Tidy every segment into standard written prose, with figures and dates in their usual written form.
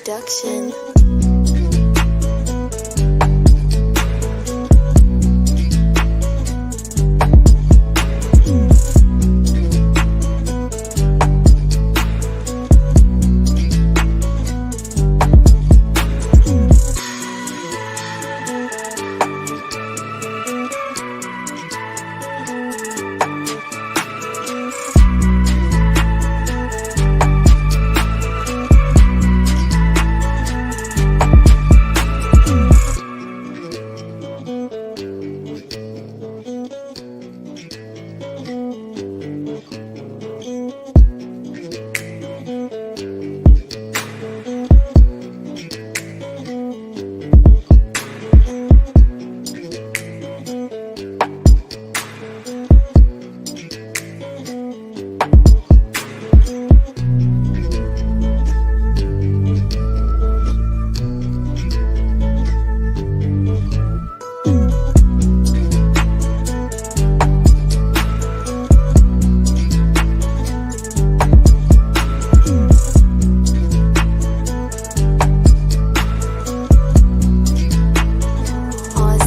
production.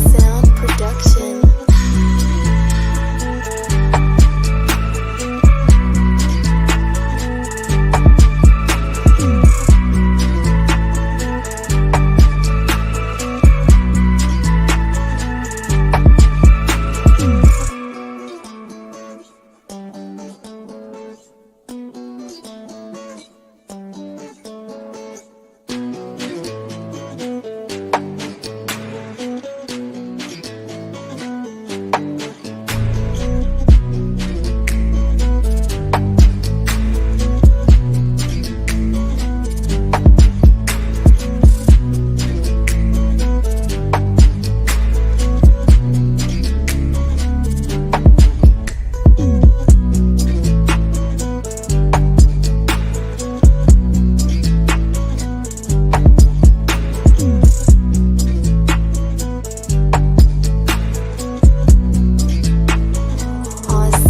Sound production.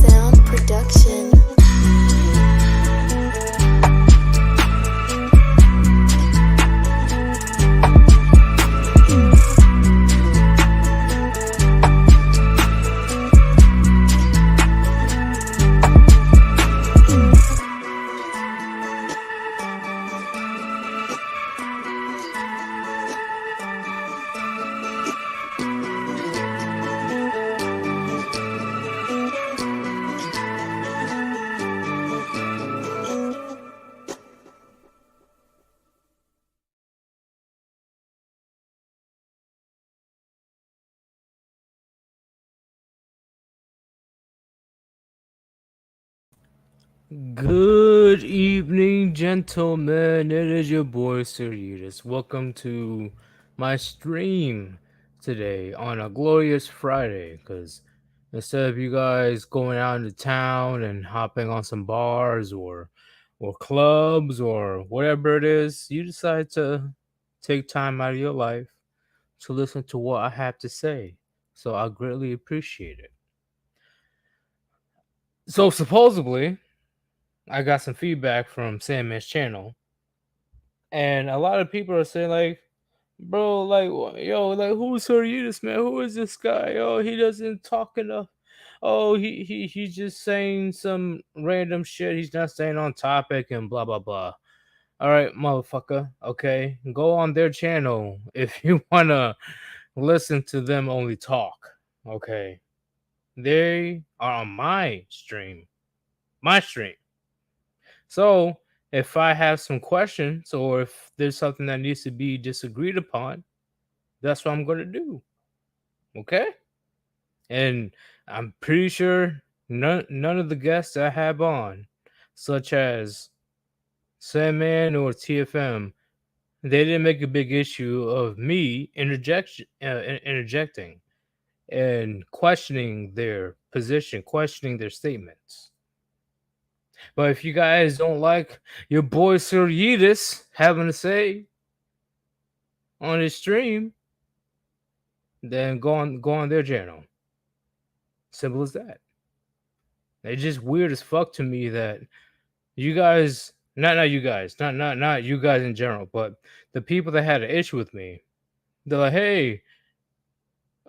Sound production. Good evening, gentlemen. It is your boy Sirius. Welcome to my stream today on a glorious Friday. Because instead of you guys going out into town and hopping on some bars or clubs or whatever it is, you decide to take time out of your life to listen to what I have to say. So I greatly appreciate it. So supposedly, I got some feedback from Sandman's channel, and a lot of people are saying like, "Bro, like, yo, like, who's Soriutis, man? Who is this guy? Oh, he doesn't talk enough. Oh, he's just saying some random shit. He's not staying on topic and blah blah blah." All right, motherfucker. Okay, go on their channel if you wanna listen to them only talk. Okay, they are on my stream. My stream. So if I have some questions or if there's something that needs to be disagreed upon, that's what I'm going to do. Okay? And I'm pretty sure none of the guests I have on, such as Sandman or TFM, they didn't make a big issue of me interjecting and questioning their position, questioning their statements. But if you guys don't like your boy Sir Yeetus having to say on his stream, then go on their channel. Simple as that. It's just weird as fuck to me that you guys not you guys, not you guys in general, but the people that had an issue with me. They're like, hey,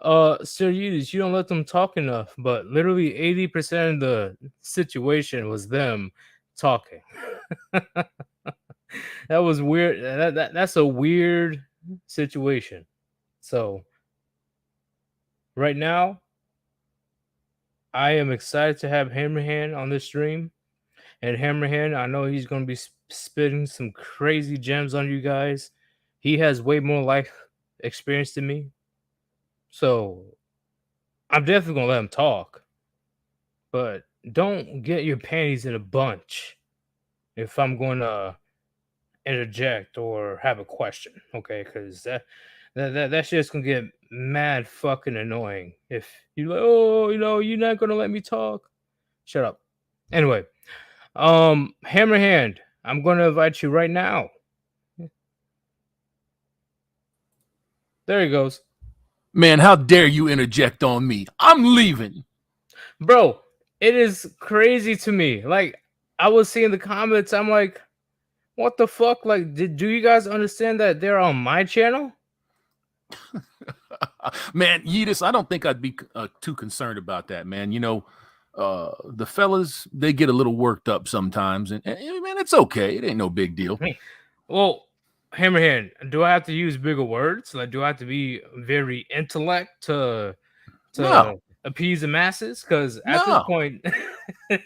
Sir Eudes, you don't let them talk enough. But literally 80% of the situation was them talking. That was weird. That's a weird situation. So right now, I am excited to have Hammerhand on this stream. And Hammerhand, I know he's going to be spitting some crazy gems on you guys. He has way more life experience than me. So I'm definitely going to let him talk. But don't get your panties in a bunch if I'm going to interject or have a question, okay? Because that shit's gonna get mad fucking annoying if you like, oh, you're not gonna let me talk. Shut up. Anyway, Hammerhand, I'm gonna invite you right now. There he goes, Man, how dare you interject on me? I'm leaving. bro. It is crazy to me. Like I was seeing the comments, I'm like, what the fuck? Like, do you guys understand that they're on my channel? Man, Yeetus, I don't think I'd be too concerned about that, man. The fellas, they get a little worked up sometimes, and man, it's okay. It ain't no big deal. Well, Hammerhand, do I have to use bigger words? Like, do I have to be very intellect to No, appease the masses? Because at this no, point,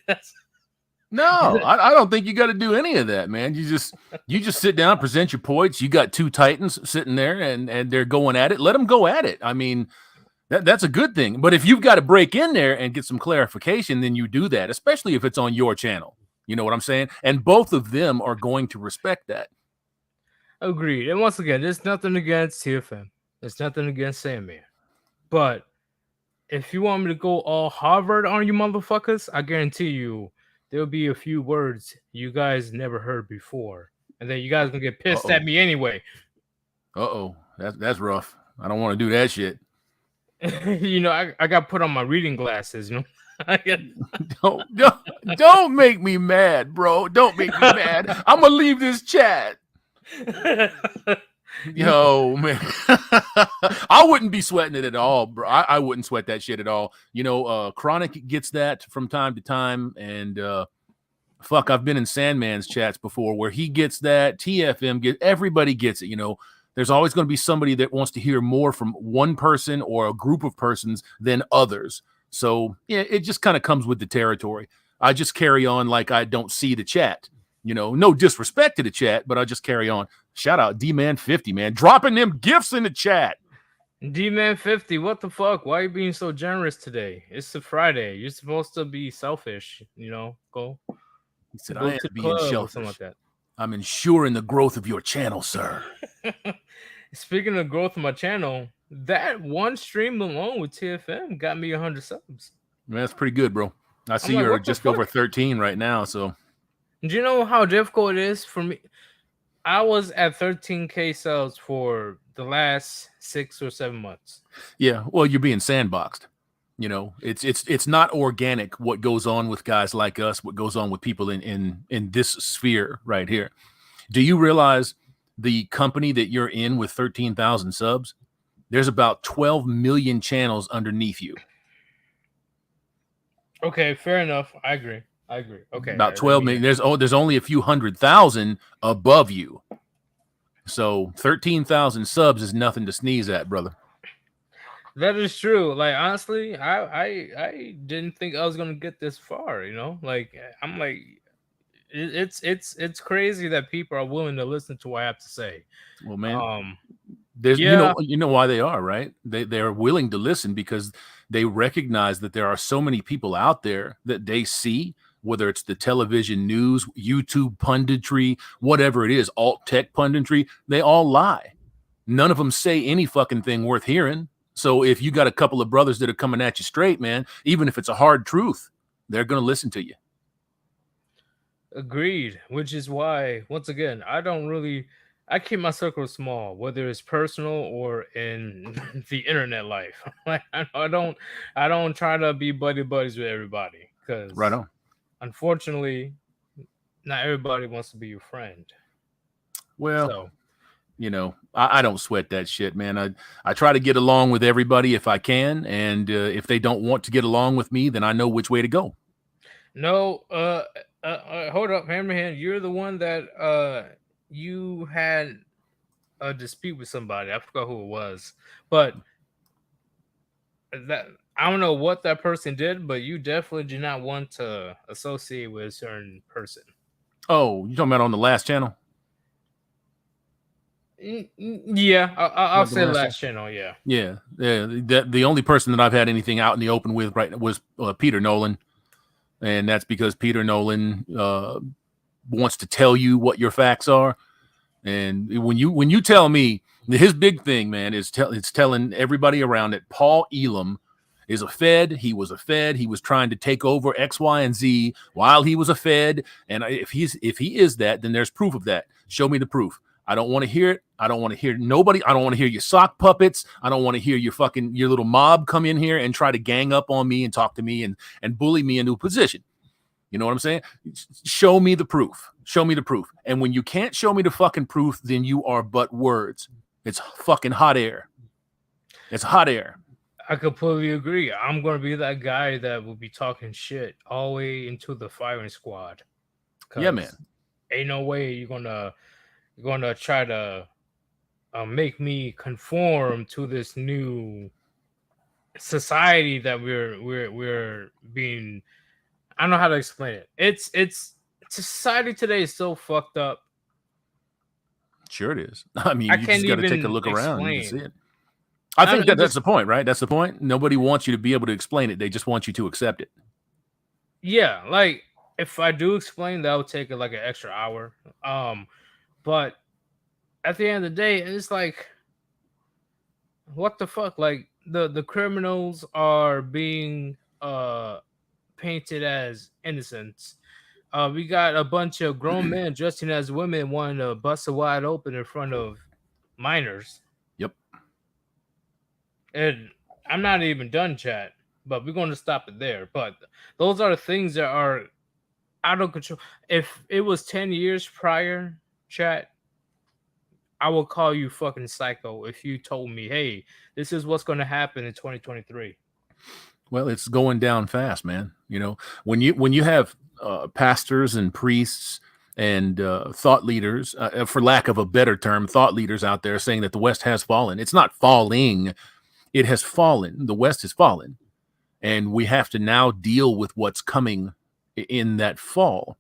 that's, no. I don't think you got to do any of that, man. You just sit down, present your points. You got two titans sitting there, and they're going at it. Let them go at it. I mean, that's a good thing. But if you've got to break in there and get some clarification, then you do that, especially if it's on your channel. You know what I'm saying? And both of them are going to respect that. agreed. And once again, there's nothing against TFM. There's nothing against Sandman. But if you want me to go all Harvard on you motherfuckers, I guarantee you there'll be a few words you guys never heard before. And then you guys gonna get pissed at me anyway. That's rough. I don't want to do that shit. I got put on my reading glasses, Don't make me mad, bro. Don't make me mad. I'm gonna leave this chat. Yo, man. I wouldn't be sweating it at all, bro. I wouldn't sweat that shit at all. Chronic gets that from time to time, and fuck, I've been in Sandman's chats before where he gets that. TFM everybody gets it. There's always going to be somebody that wants to hear more from one person or a group of persons than others. So yeah, it just kind of comes with the territory. I just carry on like I don't see the chat. No disrespect to the chat, but I just carry on. Shout out D-Man50, man. Dropping them gifts in the chat. D-Man50, what the fuck? Why are you being so generous today? It's a Friday. You're supposed to be selfish, Go. He said, Go I am to the being club selfish. or something like that. I'm ensuring the growth of your channel, sir. Speaking of growth of my channel, that one stream alone with TFM got me 100 subs. Man, that's pretty good, bro. I see you're just over 13 right now, so. Do you know how difficult it is for me? I was at 13K subs for the last 6 or 7 months. Yeah, well, you're being sandboxed. It's not organic what goes on with guys like us, what goes on with people in this sphere right here. Do you realize the company that you're in with 13,000 subs? There's about 12 million channels underneath you. Okay, fair enough. I agree. Okay. About 12 million. There's only a few 100,000 above you. So 13,000 subs is nothing to sneeze at, brother. That is true. Like honestly, I didn't think I was gonna get this far. Like I'm like, it's crazy that people are willing to listen to what I have to say. Well, man, you know why they are, right? They're willing to listen because they recognize that there are so many people out there that they see, whether it's the television news, YouTube punditry, whatever it is, alt tech punditry, they all lie. None of them say any fucking thing worth hearing. So if you got a couple of brothers that are coming at you straight, man, even if it's a hard truth, they're going to listen to you. Agreed. Which is why, once again, I keep my circle small, whether it's personal or in the internet life. Like I don't try to be buddies with everybody because right on. Unfortunately, not everybody wants to be your friend. Well, So I don't sweat that shit, man. I try to get along with everybody if I can, and if they don't want to get along with me, then I know which way to go. no, hold up, Hammerhand. You're the one that you had a dispute with somebody. I forgot who it was, but that I don't know what that person did, but you definitely do not want to associate with a certain person. Oh, you talking about on the last channel? Yeah, I'll Not the say last last channel. Yeah. Yeah. The only person that I've had anything out in the open with was Peter Nolan, and that's because Peter Nolan wants to tell you what your facts are. And when you tell me his big thing, man, is it's telling everybody around it Paul Elam is a Fed. He was a Fed. He was trying to take over X, Y, and Z while he was a Fed. And if he is that, then there's proof of that. Show me the proof. I don't want to hear it. I don't want to hear nobody. I don't want to hear your sock puppets. I don't want to hear your little mob come in here and try to gang up on me and talk to me and bully me into a position. You know what I'm saying? Show me the proof. Show me the proof. And when you can't show me the fucking proof, then you are but words. It's fucking hot air. It's hot air. I completely agree. I'm going to be that guy that will be talking shit all the way into the firing squad. Yeah, man. Ain't no way you're gonna try to make me conform to this new society that we're being. I don't know how to explain it. It's society today is so fucked up. Sure it is. I mean, I you can't just got to take a even look around. You can see explain. it. I think that's the point, right? That's the point. Nobody wants you to be able to explain it. They just want you to accept it. Yeah, like if I do explain, that would take like an extra hour. But at the end of the day, it's like, what the fuck? Like the criminals are being painted as innocents. We got a bunch of grown men dressing as women wanting to bust it wide open in front of minors. Yep. And I'm not even done, chat, but we're going to stop it there. But those are the things that are out of control. If it was 10 years prior, chat, I will call you fucking psycho if you told me, hey, this is what's going to happen in 2023. Well, it's going down fast, man. You know, when you have pastors and priests and thought leaders, for lack of a better term, thought leaders out there saying that the West has fallen. It's not falling. It has fallen. The West has fallen. And we have to now deal with what's coming in that fall.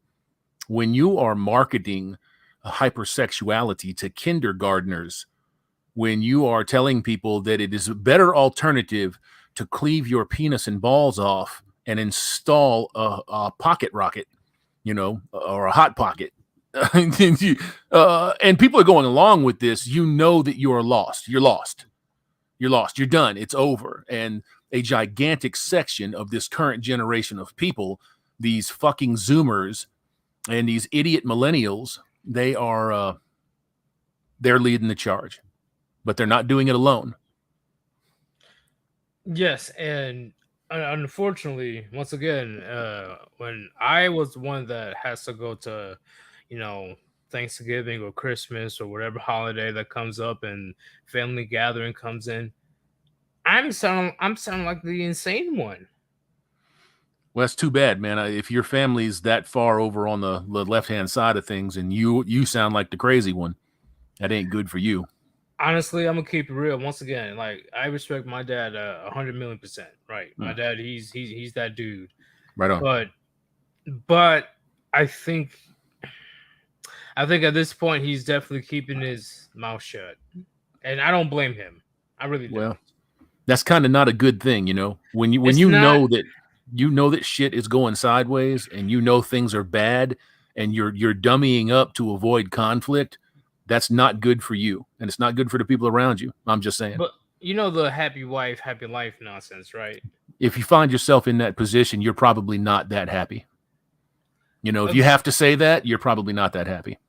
When you are marketing hypersexuality to kindergartners, when you are telling people that it is a better alternative to cleave your penis and balls off and install a pocket rocket, or a hot pocket, and people are going along with this, you know that you are lost. You're lost. You're lost. You're done. It's over. And a gigantic section of this current generation of people, these fucking Zoomers and these idiot millennials, they're leading the charge, but they're not doing it alone. Yes, and unfortunately, once again, when I was one that has to go to, Thanksgiving or Christmas or whatever holiday that comes up and family gathering comes in, I'm sounding like the insane one. Well, that's too bad, man. If your family's that far over on the left-hand side of things and you sound like the crazy one, that ain't good for you. Honestly, I'm gonna keep it real. Once again, like I respect my dad 100,000,000%. Right, my dad, he's that dude. Right on. But I think at this point he's definitely keeping his mouth shut, and I don't blame him. I really don't. Well, that's kind of not a good thing, when you know that shit is going sideways and things are bad and you're dummying up to avoid conflict. That's not good for you, and it's not good for the people around you. I'm just saying. But the happy wife, happy life nonsense, right? If you find yourself in that position, you're probably not that happy. If you have to say that, you're probably not that happy.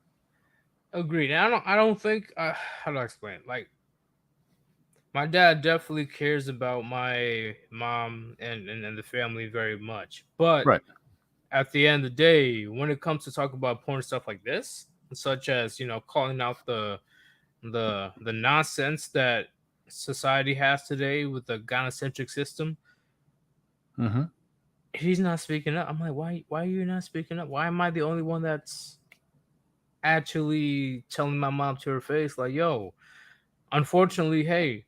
Agreed. I don't think how do I explain it? Like, my dad definitely cares about my mom and the family very much, but right. at the end of the day, when it comes to talk about porn stuff like this, such as calling out the nonsense that society has today with the gynocentric system, Mm-hmm. he's not speaking up. I'm like, why are you not speaking up? Why am I the only one that's actually telling my mom to her face, like, yo, unfortunately, hey,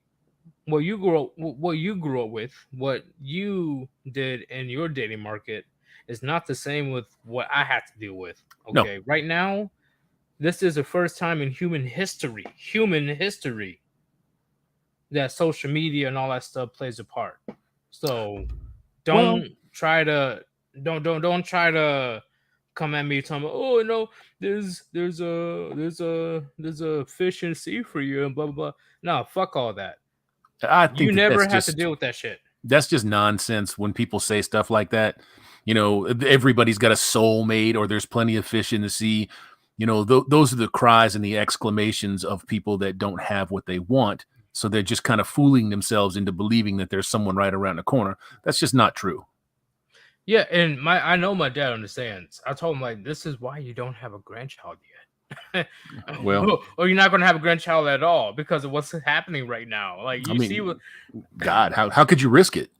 what you grew up with, what you did in your dating market is not the same with what I had to deal with. No. Okay, right now, this is the first time in human history, that social media and all that stuff plays a part. So don't Well, try to don't try to come at me talking about, oh no, there's a fish in the sea for you and blah blah blah. No, fuck all that. I You think that never have to deal with that shit. that's just nonsense when people say stuff like that. Everybody's got a soulmate, or there's plenty of fish in the sea. Those are the cries and the exclamations of people that don't have what they want. So they're just kind of fooling themselves into believing that there's someone right around the corner. That's just not true. Yeah, and I know my dad understands. I told him, like, this is why you don't have a grandchild yet. Well, or you're not going to have a grandchild at all because of what's happening right now. Like, you see what God, how could you risk it?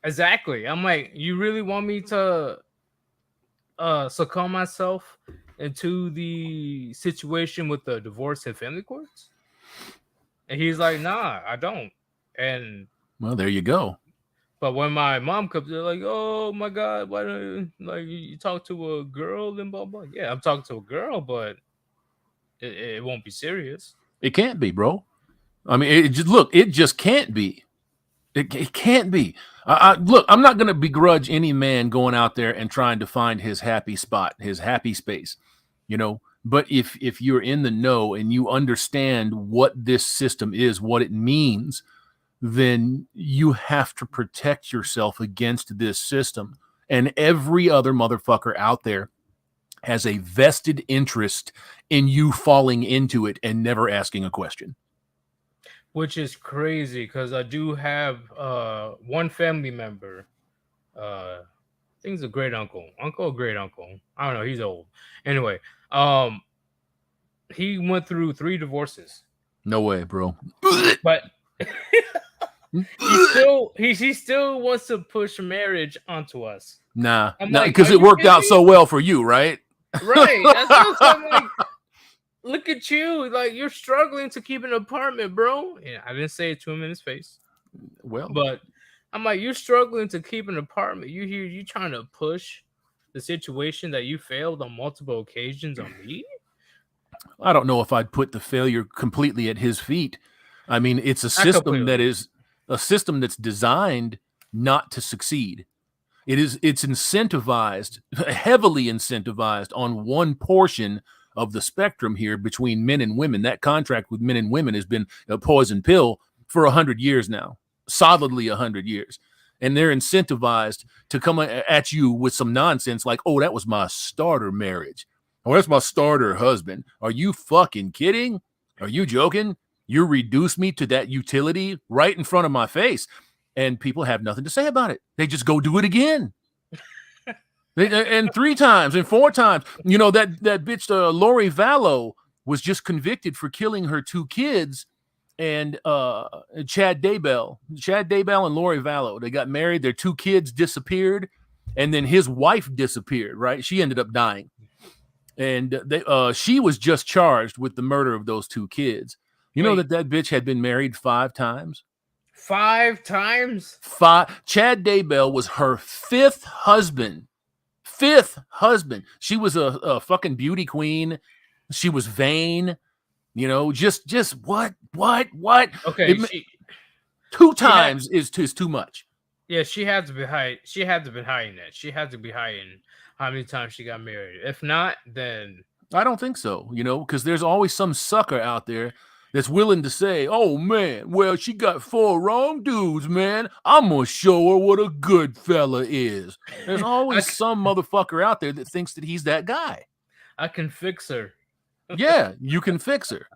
exactly. I'm like, you really want me to succumb myself into the situation with the divorce and family courts? And he's like, nah, I don't. And Well, there you go. but when my mom comes, they're like, oh my God, why don't you talk to a girl and blah blah? Yeah, I'm talking to a girl, but it won't be serious. It can't be, bro. I mean, it just can't be. It can't be. Look, I'm not going to begrudge any man going out there and trying to find his happy spot, his happy space, But if you're in the know and you understand what this system is, what it means, then you have to protect yourself against this system. And every other motherfucker out there has a vested interest in you falling into it and never asking a question. Which is crazy because I do have one family member. I think he's a great uncle or great uncle. I don't know. He's old. Anyway, he went through 3 divorces. No way, bro. But he still wants to push marriage onto us. Nah, like, because are it you worked out kidding so well for you, right? me? Right. That's what I'm like. Look at you, like you're struggling to keep an apartment, bro. And I didn't say it to him in his face. Well, But I'm like, you're struggling to keep an apartment. You trying to push the situation that you failed on multiple occasions on me? I don't know if I'd put the failure completely at his feet. I mean, it's a system that's designed not to succeed. It's incentivized, heavily incentivized on one portion of the spectrum here between men and women. That contract with men and women has been a poison pill for 100 years now, solidly 100 years. And they're incentivized to come at you with some nonsense like, oh, that was my starter marriage. Oh, that's my starter husband. Are you fucking kidding? Are you joking? You reduce me to that utility right in front of my face. And people have nothing to say about it. They just go do it again. And 3 times and 4 times. That bitch, Lori Vallow, was just convicted for killing her 2 kids. And Chad Daybell and Lori Vallow, they got married. Their 2 kids disappeared. And then his wife disappeared, right? She ended up dying. And she was just charged with the murder of those 2 kids. You know that bitch had been married 5 times? 5 times? 5. Chad Daybell was her 5th husband. 5th husband. She was a fucking beauty queen. She was vain. Just what? Okay, 2 times is too much. Yeah, she had to be hiding. She had to be hiding that. She had to be hiding how many times she got married. If not, then I don't think so. Because there's always some sucker out there that's willing to say, oh, man, well, she got 4 wrong dudes, man. I'm going to show her what a good fella is. There's always some motherfucker out there that thinks that he's that guy. I can fix her. Yeah, you can fix her.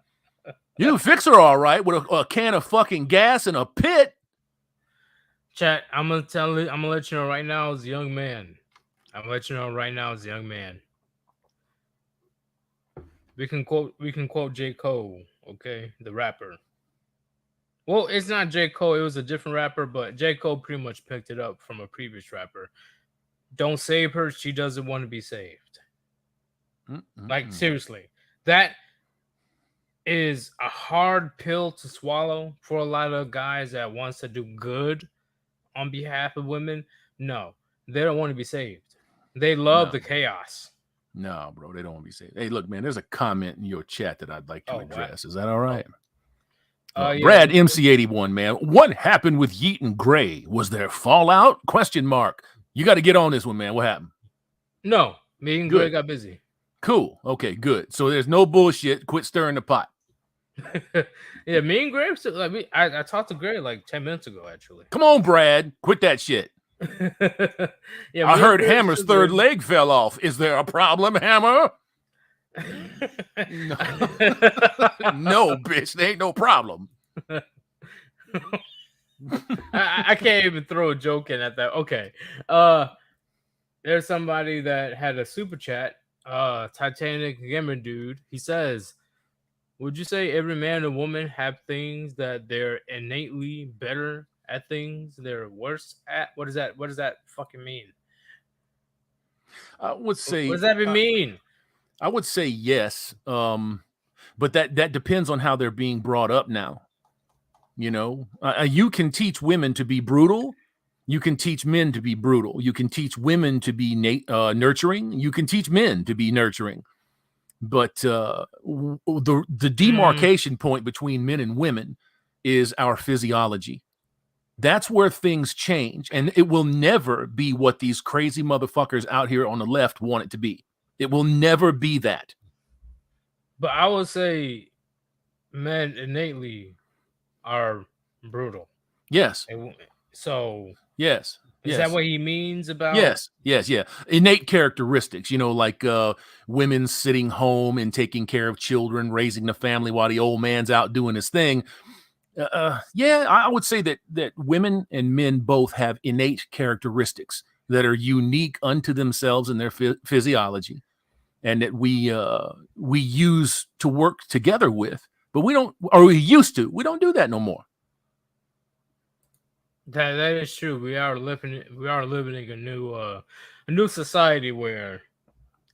You can fix her all right with a can of fucking gas and a pit. Chat, I'm going to let you know right now as a young man, I'm gonna let you know right now as a young man. We can quote J. Cole, okay? The rapper. Well, it's not J. Cole, it was a different rapper, but J. Cole pretty much picked it up from a previous rapper. Don't save her, she doesn't want to be saved. Like seriously. That is a hard pill to swallow for a lot of guys that wants to do good on behalf of women. No, they don't want to be saved. They love No. the chaos. No, bro, they don't want to be saved. Hey, look, man, there's a comment in your chat that I'd like to Oh, wow. address. Is that all right? Yeah. Brad MC81, man. What happened with Yeet and Gray? Was there fallout? Question mark. You got to get on this one, man. What happened? No, me and Good. Greg got busy. Cool. Okay, good. So there's no bullshit. Quit stirring the pot. Yeah, me and Greg, like I talked to Greg like 10 minutes ago, actually. Come on, Brad. Quit that shit. Yeah, I heard Hammer's third leg fell off. Is there a problem, Hammer? No. No, bitch. There ain't no problem. I can't even throw a joke in at that. Okay. There's somebody that had a super chat. Titanic Gamer dude. He says, would you say every man and woman have things that they're innately better at, things they're worse at? What does that fucking mean? I would say. What does that mean? I would say yes, but that depends on how they're being brought up now. You know, you can teach women to be brutal. You can teach men to be brutal. You can teach women to be nurturing. You can teach men to be nurturing. But the demarcation point between men and women is our physiology. That's where things change. And it will never be what these crazy motherfuckers out here on the left want it to be. It will never be that. But I would say men innately are brutal. Yes. So yes. Is that what he means about? Yes. Innate characteristics, you know, like women sitting home and taking care of children, raising the family while the old man's out doing his thing. Yeah, I would say that women and men both have innate characteristics that are unique unto themselves and their physiology, and that we use to work together with, but we don't, or we used to. We don't do that no more. That is true. We are living in a new society where,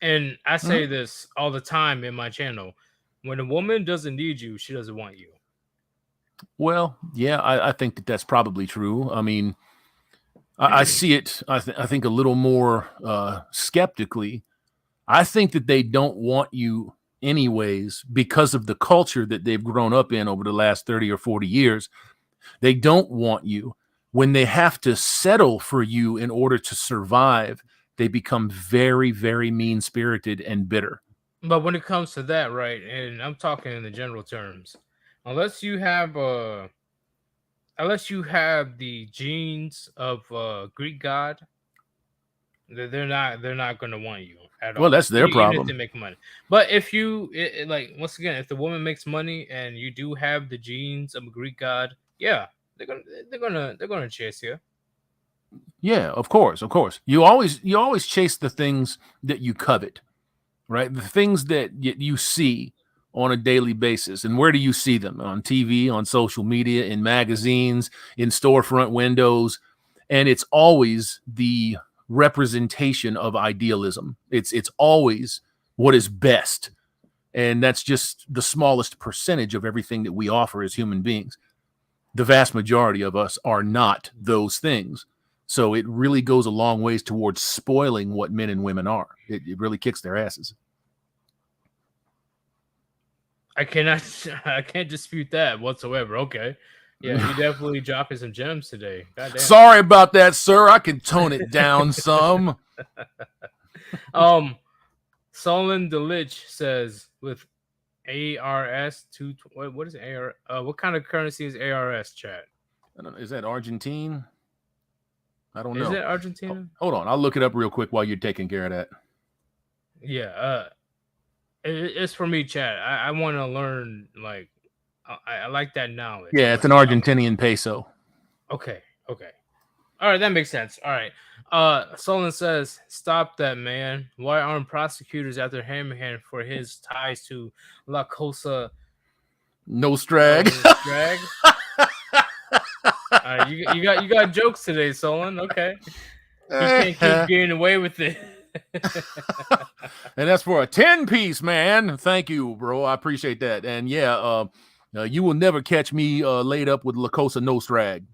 and I say this all the time in my channel, when a woman doesn't need you, she doesn't want you. Well, yeah, I think that's probably true. I mean, I see it, I think a little more skeptically. I think that they don't want you anyways because of the culture that they've grown up in over the last 30 or 40 years. They don't want you. When they have to settle for you in order to survive, they become very, very mean-spirited and bitter. But when it comes to that, right, and I'm talking in the general terms, unless you have the genes of Greek god, they're not going to want you at all. Well, that's their problem. Even if they make money. But if you like, once again, if the woman makes money and you do have the genes of a Greek god, yeah, they're gonna chase you. Yeah, of course. You always chase the things that you covet, right? The things that you see on a daily basis. And where do you see them? On TV, on social media, in magazines, in storefront windows. And it's always the representation of idealism. It's always what is best. And that's just the smallest percentage of everything that we offer as human beings. The vast majority of us are not those things. So it really goes a long ways towards spoiling what men and women are. It really kicks their asses. I can't dispute that whatsoever. Okay. Yeah, you definitely dropping some gems today. Goddamn. Sorry about that, sir. I can tone it down some. Solon Delich says with ARS 2. What is AR? What kind of currency is ARS, chat? I don't know. Is that Argentine? I don't know. Is it Argentina? Hold on, I'll look it up real quick while you're taking care of that. Yeah. It's for me, chat. I want to learn. Like, I like that knowledge. Yeah, it's an Argentinian peso. Okay. All All right, that makes sense. All right. Solon says, "Stop that, man. Why aren't prosecutors after Hammerhand for his ties to La Cosa Nostrag. Drag?" All right, you got jokes today, Solon. Okay, you can't keep getting away with it. And that's for a 10-piece, man. Thank you, bro. I appreciate that. And yeah, you will never catch me laid up with La Cosa Nostrag.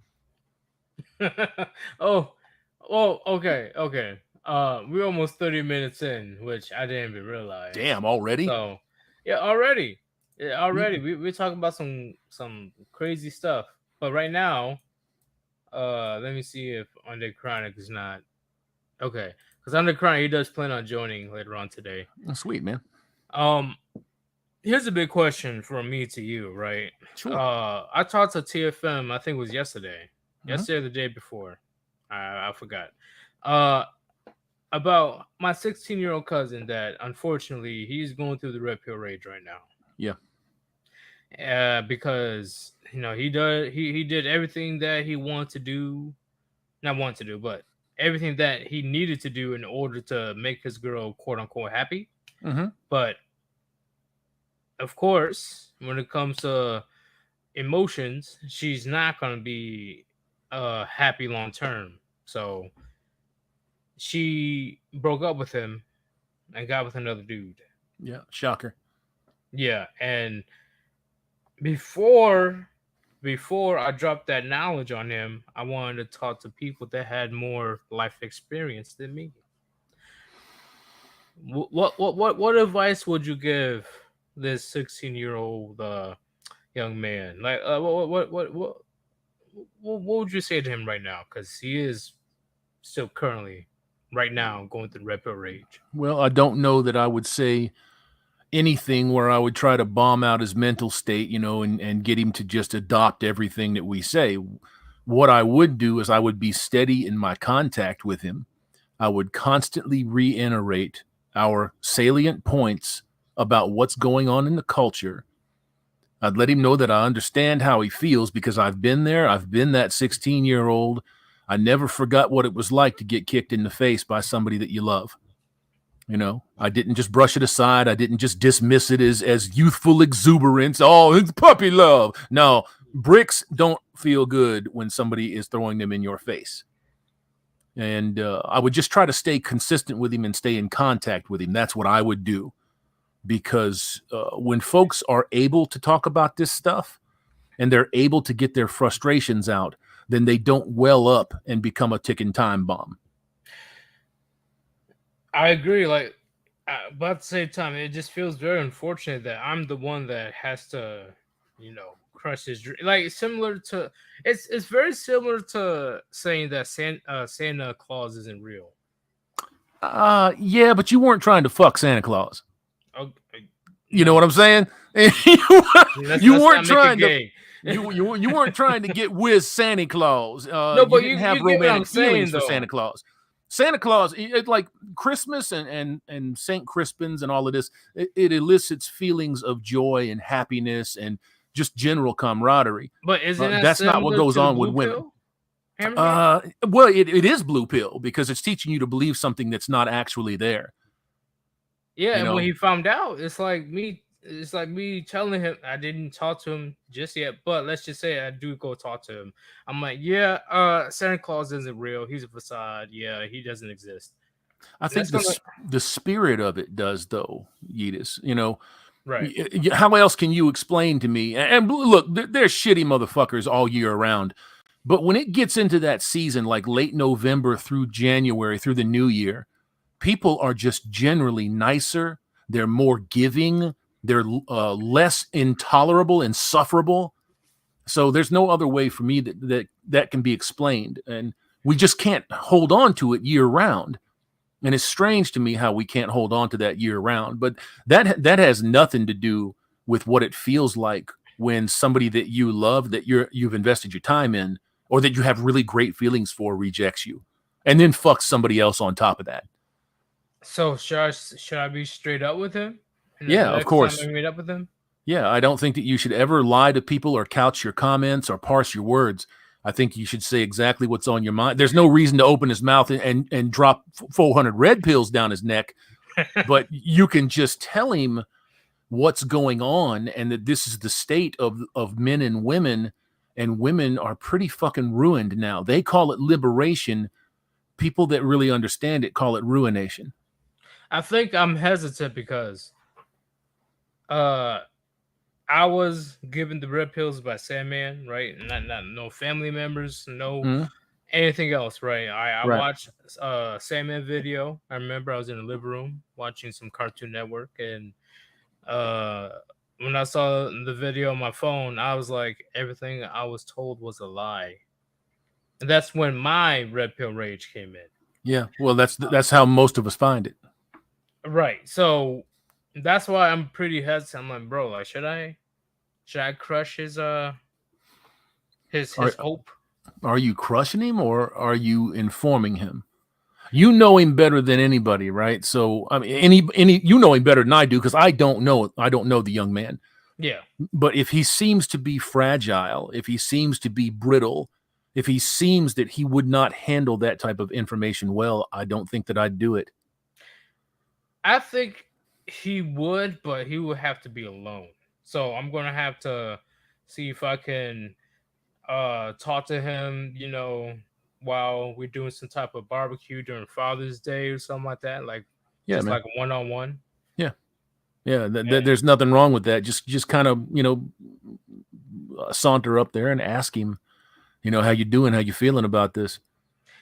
Oh, well, okay. We're almost 30 minutes in, which I didn't even realize. Damn, already? So, yeah, already. We're talking about some crazy stuff. But right now, let me see if Under Chronic is not okay. Because Under Chronic, he does plan on joining later on today. Sweet, man. Here's a big question from me to you, right? Sure. I talked to TFM, I think it was yesterday. Mm-hmm. Yesterday or the day before. I forgot. About my 16-year-old cousin that unfortunately he's going through the red pill rage right now. Yeah. Because he did everything that he wanted to do, not want to do, but everything that he needed to do in order to make his girl quote unquote happy. Mm-hmm. But of course, when it comes to emotions, she's not going to be happy long term. So she broke up with him and got with another dude. Yeah, shocker. Yeah, and before I dropped that knowledge on him, I wanted to talk to people that had more life experience than me. What advice would you give this 16-year-old young man? Like, what would you say to him right now? Because he is still currently, right now, going through red pill rage. Well, I don't know that I would say anything where I would try to bomb out his mental state, and get him to just adopt everything that we say. What I would do is I would be steady in my contact with him. I would constantly reiterate our salient points about what's going on in the culture. I'd let him know that I understand how he feels because I've been there. I've been that 16-year-old. I never forgot what it was like to get kicked in the face by somebody that you love. I didn't just brush it aside. I didn't just dismiss it as youthful exuberance. Oh, it's puppy love. No, bricks don't feel good when somebody is throwing them in your face. And I would just try to stay consistent with him and stay in contact with him. That's what I would do. Because when folks are able to talk about this stuff and they're able to get their frustrations out, then they don't well up and become a ticking time bomb. I agree. Like, but at the same time, it just feels very unfortunate that I'm the one that has to, crush his dream. Like, similar to it's very similar to saying that Santa Claus isn't real. Yeah, but you weren't trying to fuck Santa Claus. Okay. You know what I'm saying? You weren't trying to. You weren't trying to get with Santa Claus. No, but you didn't have romantic feelings for Santa Claus. Santa Claus, it's like Christmas and St. Crispin's and all of this, it elicits feelings of joy and happiness and just general camaraderie. But isn't that's not what goes on with women? Well, it is blue pill because it's teaching you to believe something that's not actually there. Yeah, and when he found out, it's like me telling him I didn't talk to him just yet, but let's just say I do go talk to him. I'm like, yeah, Santa Claus isn't real. He's a facade. Yeah, he doesn't exist. I think the spirit of it does, though, Yeetus. Right. How else can you explain to me? And look, they're shitty motherfuckers all year around. But when it gets into that season, like late November through January, through the new year, people are just generally nicer. They're more giving. They're less intolerable, insufferable. So there's no other way for me that can be explained. And we just can't hold on to it year round. And it's strange to me how we can't hold on to that year round. But that has nothing to do with what it feels like when somebody that you love, that you've invested your time in, or that you have really great feelings for, rejects you. And then fucks somebody else on top of that. So should I be straight up with him? Yeah, of course. Time I meet up with him? Yeah, I don't think that you should ever lie to people or couch your comments or parse your words. I think you should say exactly what's on your mind. There's no reason to open his mouth and drop 400 red pills down his neck, but you can just tell him what's going on and that this is the state of men and women are pretty fucking ruined now. They call it liberation. People that really understand it call it ruination. I think I'm hesitant because I was given the red pills by Sandman, right? Not no family members, no anything else, right? I Right. watched Sandman video. I remember I was in the living room watching some Cartoon Network, and when I saw the video on my phone, I was like, everything I was told was a lie. And that's when my red pill rage came in. Yeah, well, that's how most of us find it. Right. So that's why I'm pretty hesitant. I'm like, bro, like, should I crush his hope? Are you crushing him or are you informing him? You know him better than anybody, right? So I mean, any you know him better than I do because I don't know the young man. Yeah. But if he seems to be fragile, if he seems to be brittle, if he seems that he would not handle that type of information well, I don't think that I'd do it. I think he would, but he would have to be alone. So I'm gonna have to see if I can talk to him, while we're doing some type of barbecue during Father's Day or something like that. Like just man. like a one-on-one. Yeah, there's nothing wrong with that. Just kind of, saunter up there and ask him, how you doing, how you feeling about this?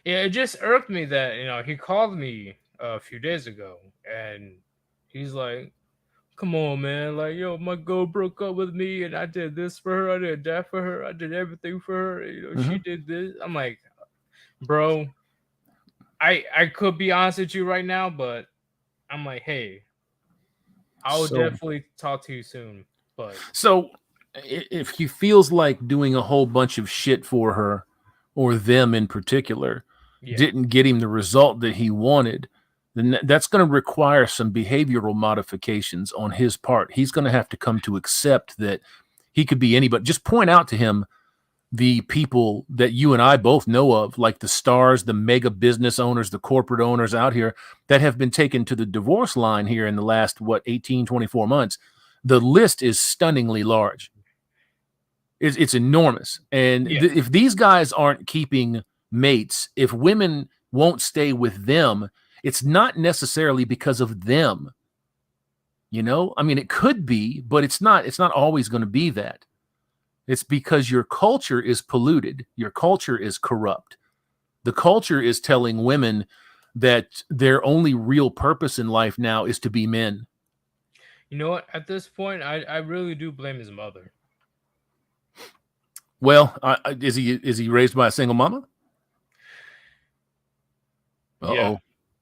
Yeah, it just irked me that, he called me a few days ago and he's like, come on, man. Like, yo, my girl broke up with me and I did this for her. I did that for her. I did everything for her. She did this. I'm like, bro, I could be honest with you right now, but I'm like, hey, I'll definitely talk to you soon. But so if he feels like doing a whole bunch of shit for her or them in particular didn't get him the result that he wanted, then that's going to require some behavioral modifications on his part. He's going to have to come to accept that he could be anybody. Just point out to him the people that you and I both know of, like the stars, the mega business owners, the corporate owners out here that have been taken to the divorce line here in the last, 18, 24 months. The list is stunningly large. It's enormous. And if these guys aren't keeping mates, if women won't stay with them, it's not necessarily because of them. I mean, it could be, but it's not always going to be that. It's because your culture is polluted. Your culture is corrupt. The culture is telling women that their only real purpose in life now is to be men. You know what? At this point, I really do blame his mother. Well, is he raised by a single mama? Yeah.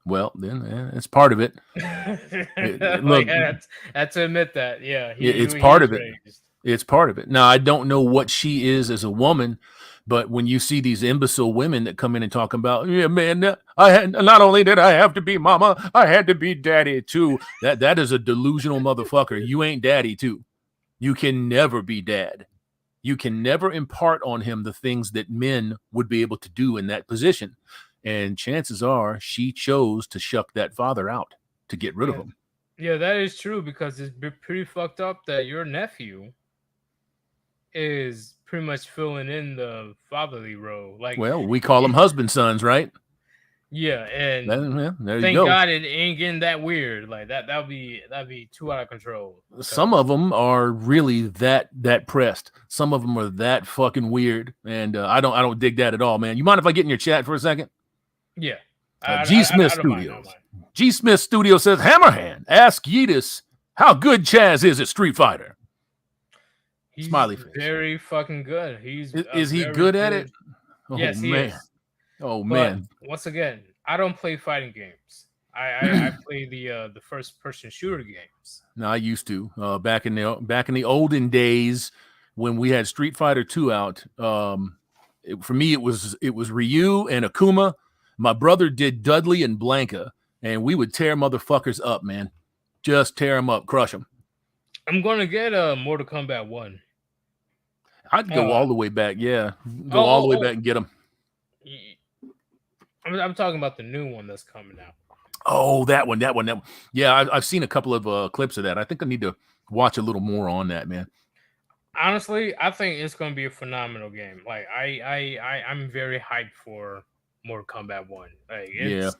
Well, then it's part of it. Look, I had to admit that. Yeah, it's part of it. It's part of it. Now, I don't know what she is as a woman, but when you see these imbecile women that come in and talk about, yeah, man, not only did I have to be mama, I had to be daddy too. That is a delusional motherfucker. You ain't daddy too. You can never be dad. You can never impart on him the things that men would be able to do in that position. And chances are she chose to shuck that father out to get rid of him. Yeah, that is true because it's pretty fucked up that your nephew is pretty much filling in the fatherly role. Like, well, we call them husband sons, right? Yeah, and there thank you go. God it ain't getting that weird. Like that'd be too out of control. Some of them are really that pressed. Some of them are that fucking weird, and I don't dig that at all, man. You mind if I get in your chat for a second? Yeah. G Smith Studios. G Smith Studio says, Hammerhand, ask Yeetus how good Chaz is at Street Fighter. He's Smiley face. Very fucking good. Is he good at it? Oh, yes, he man. is. Oh, But man. once again, I don't play fighting games. I play the first person shooter games. No, I used to. Back in the olden days when we had Street Fighter 2 out. For me, it was Ryu and Akuma. My brother did Dudley and Blanca, and we would tear motherfuckers up, man. Just tear them up, crush them. I'm gonna get Mortal Kombat 1. I'd go all the way back. Yeah, go Oh, all the way oh, back and get them. I'm talking about the new one that's coming out. Oh, that one. Yeah, I've seen a couple of clips of that. I think I need to watch a little more on that, man. Honestly, I think it's going to be a phenomenal game. Like I'm very hyped for Mortal Kombat 1. Like Yeah.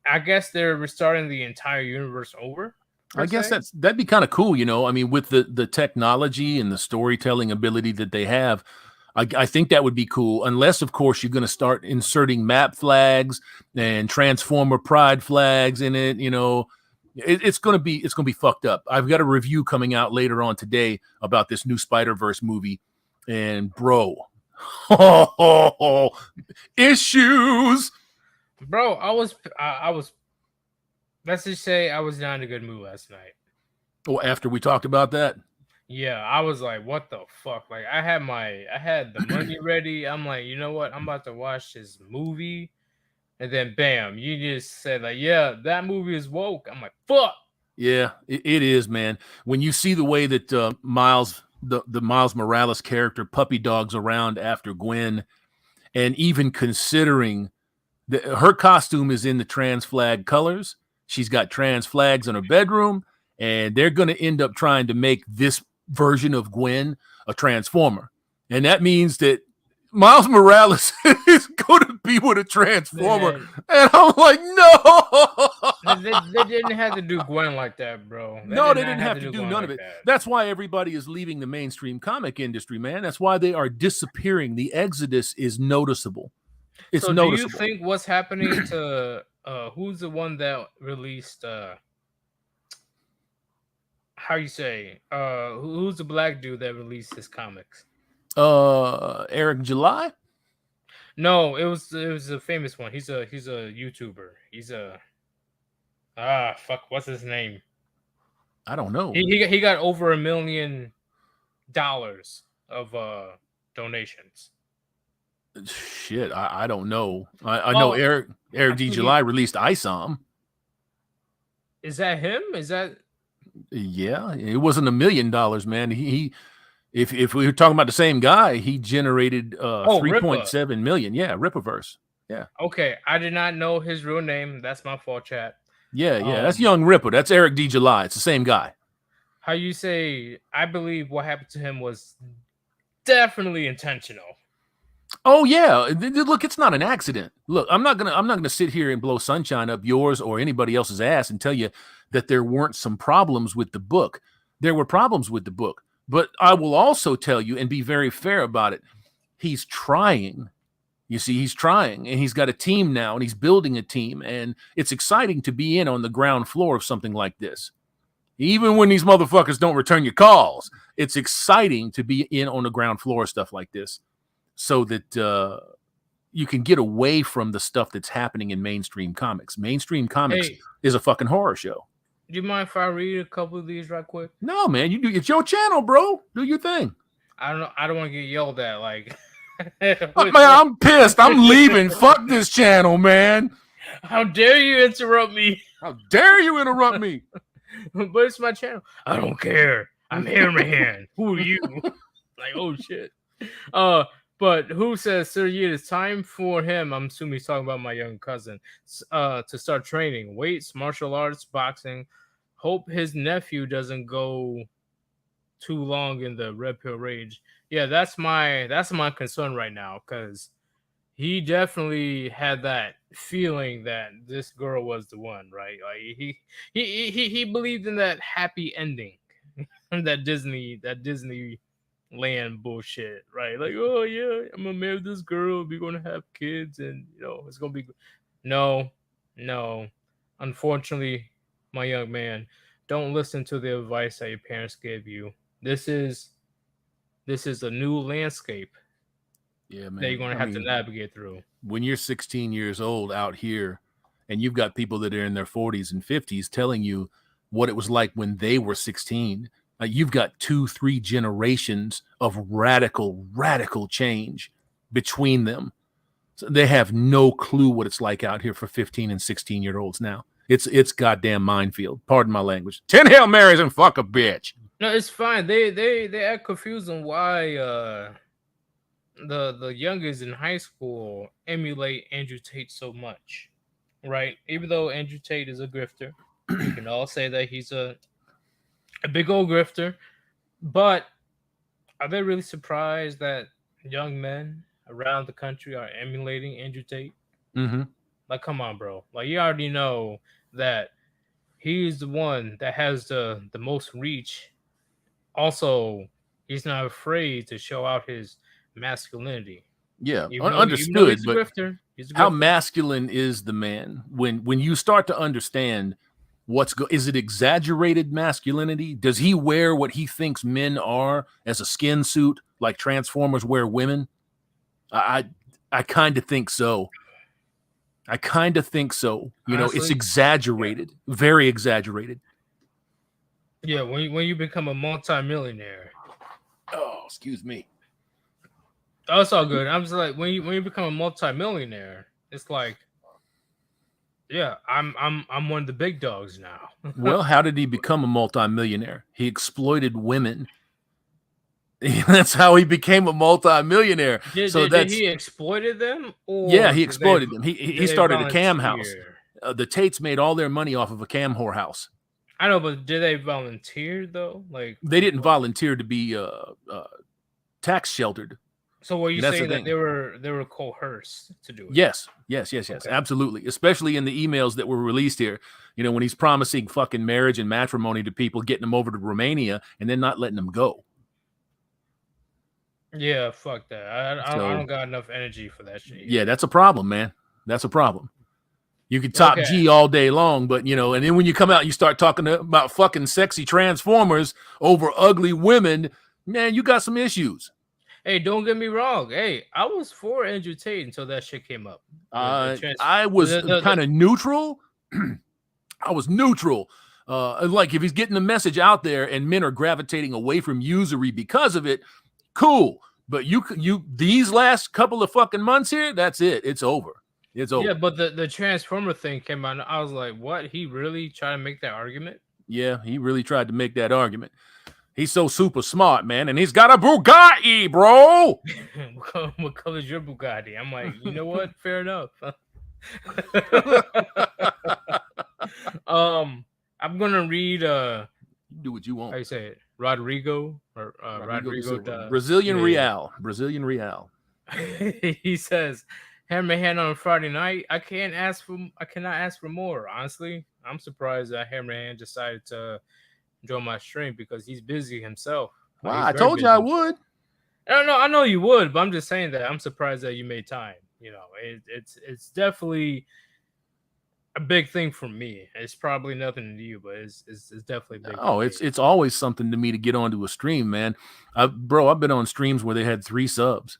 I guess they're restarting the entire universe over. I guess that'd be kind of cool, you know. I mean, with the technology and the storytelling ability that they have, I think that would be cool. Unless, of course, you're going to start inserting map flags and Transformer Pride flags in it. You know, it's going to be fucked up. I've got a review coming out later on today about this new Spider-Verse movie, and bro, issues. Bro, I was. Let's just say I was not in a good mood last night. Oh, after we talked about that. Yeah, I was like, what the fuck? Like I had the money ready. I'm like, you know what? I'm about to watch this movie. And then bam, you just said like, yeah, that movie is woke. I'm like, fuck. Yeah, it is, man. When you see the way that Miles, the Miles Morales character puppy dogs around after Gwen, and even considering that her costume is in the trans flag colors, she's got trans flags in her bedroom, and they're going to end up trying to make this version of Gwen a Transformer. And that means that Miles Morales is going to be with a Transformer. Man. And I'm like, no. They didn't have to do Gwen like that, bro. They didn't have to do none of it. That's why everybody is leaving the mainstream comic industry, man. That's why they are disappearing. The exodus is noticeable. It's noticeable. Do you think what's happening to who's the one that released how you say who's the black dude that released his comics? Eric July? No, it was a famous one. He's a YouTuber. He's a fuck, what's his name? I don't know. He got over $1 million of donations. Shit, I don't know. I know Eric D. July released ISOM. Is that him? Is that? Yeah, it wasn't $1 million, man. He if we were talking about the same guy, he generated 3.7 million. Yeah, Rippaverse. Yeah. Okay, I did not know his real name. That's my fault, chat. Yeah, that's Young Ripper. That's Eric D. July. It's the same guy. How you say? I believe what happened to him was definitely intentional. Oh yeah, look, it's not an accident. Look, I'm not gonna sit here and blow sunshine up yours or anybody else's ass and tell you that there weren't some problems with the book. There were problems with the book, but I will also tell you and be very fair about it. He's trying. You see, he's trying, and he's got a team now, and he's building a team, and it's exciting to be in on the ground floor of something like this. Even when these motherfuckers don't return your calls, it's exciting to be in on the ground floor of stuff like this, so that you can get away from the stuff that's happening in mainstream comics. Mainstream comics is a fucking horror show. Do you mind if I read a couple of these right quick? No, man, you do. It's your channel, bro. Do your thing. I don't know. I don't want to get yelled at. Like, man, I'm pissed. I'm leaving. Fuck this channel, man. How dare you interrupt me? How dare you interrupt me? But it's my channel. I don't care. I'm Hammerhand. Who are you? Like, oh shit. But who says, Sir Yid, it's time for him, I'm assuming he's talking about my young cousin, to start training weights, martial arts, boxing. Hope his nephew doesn't go too long in the red pill rage. Yeah, that's my concern right now, because he definitely had that feeling that this girl was the one, right? Like he believed in that happy ending, that Disney land bullshit, right? Like, oh yeah, I'm gonna marry this girl, we're gonna have kids, and it's gonna be good. No, unfortunately, my young man, don't listen to the advice that your parents gave you. This is a new landscape, yeah, man, that you're gonna have to navigate through. When you're 16 years old out here, and you've got people that are in their 40s and 50s telling you what it was like when they were 16. You've got 2-3 generations of radical change between them. So they have no clue what it's like out here for 15 and 16-year-olds now. It's goddamn minefield. Pardon my language. 10 Hail Marys and fuck a bitch. No, it's fine. They act confused on why the youngest in high school emulate Andrew Tate so much, right? Even though Andrew Tate is a grifter, we can all say that he's a big old grifter. But are they really surprised that young men around the country are emulating Andrew Tate? Mm-hmm. Like, come on, bro. Like, you already know that he's the one that has the most reach. Also, he's not afraid to show out his masculinity. Yeah, Even though understood. he's a But grifter, he's a how grifter. masculine is the man when you start to understand is it exaggerated masculinity? Does he wear what he thinks men are as a skin suit, like Transformers wear women? I kind of think so. I kind of think so. You know, it's Honestly, exaggerated, very exaggerated. yeah. When you become a multimillionaire, Oh, excuse me. oh, it's all good. I'm just like when you become a multimillionaire, it's like, yeah, I'm one of the big dogs now. Well, how did he become a multimillionaire? He exploited women. That's how he became a multimillionaire. Did he exploited them, Yeah, or he did they exploited them. He did they started a cam house. volunteer? The Tates made all their money off of a cam whore house. I know, but did they volunteer though? Like, They didn't volunteer to be tax sheltered. so were you That's the saying that thing. they were coerced to do it? Yes, Okay. absolutely. Especially in the emails that were released here. You know, when he's promising fucking marriage and matrimony to people, getting them over to Romania, and then not letting them go. Yeah, fuck that. I So don't got enough energy for that shit. yeah, that's a problem, man. That's a problem. You can top Okay. G all day long, but you know, and then when you come out, you start talking about fucking sexy Transformers over ugly women, man, you got some issues. Hey, don't get me wrong. Hey, I was for Andrew Tate until that shit came up. I was kind of neutral. I was neutral. Like if he's getting the message out there and men are gravitating away from usury because of it, cool. But you these last couple of fucking months here, that's it. It's over. It's over. Yeah, but the Transformer thing came out, and I was like, what? He really tried to make that argument? Yeah, he really tried to make that argument. He's so super smart, man, and he's got a Bugatti, bro. What color is your Bugatti? I'm like, you know what? Fair enough. I'm gonna read Do what you want. how you say it, Rodrigo or Rodrigo Brazilian Real. Brazilian Real. He says, Hammerhand on a Friday night. I cannot ask for more. Honestly, I'm surprised that Hammerhand decided to join my stream because he's busy himself. Wow, He's I very told you I busy. would. I know you would, but I'm just saying that I'm surprised that you made time. You know, it's definitely a big thing for me. It's probably nothing to you, but it's definitely big. Oh, it's always something to me to get onto a stream, man. Bro, I've been on streams where they had 3 subs.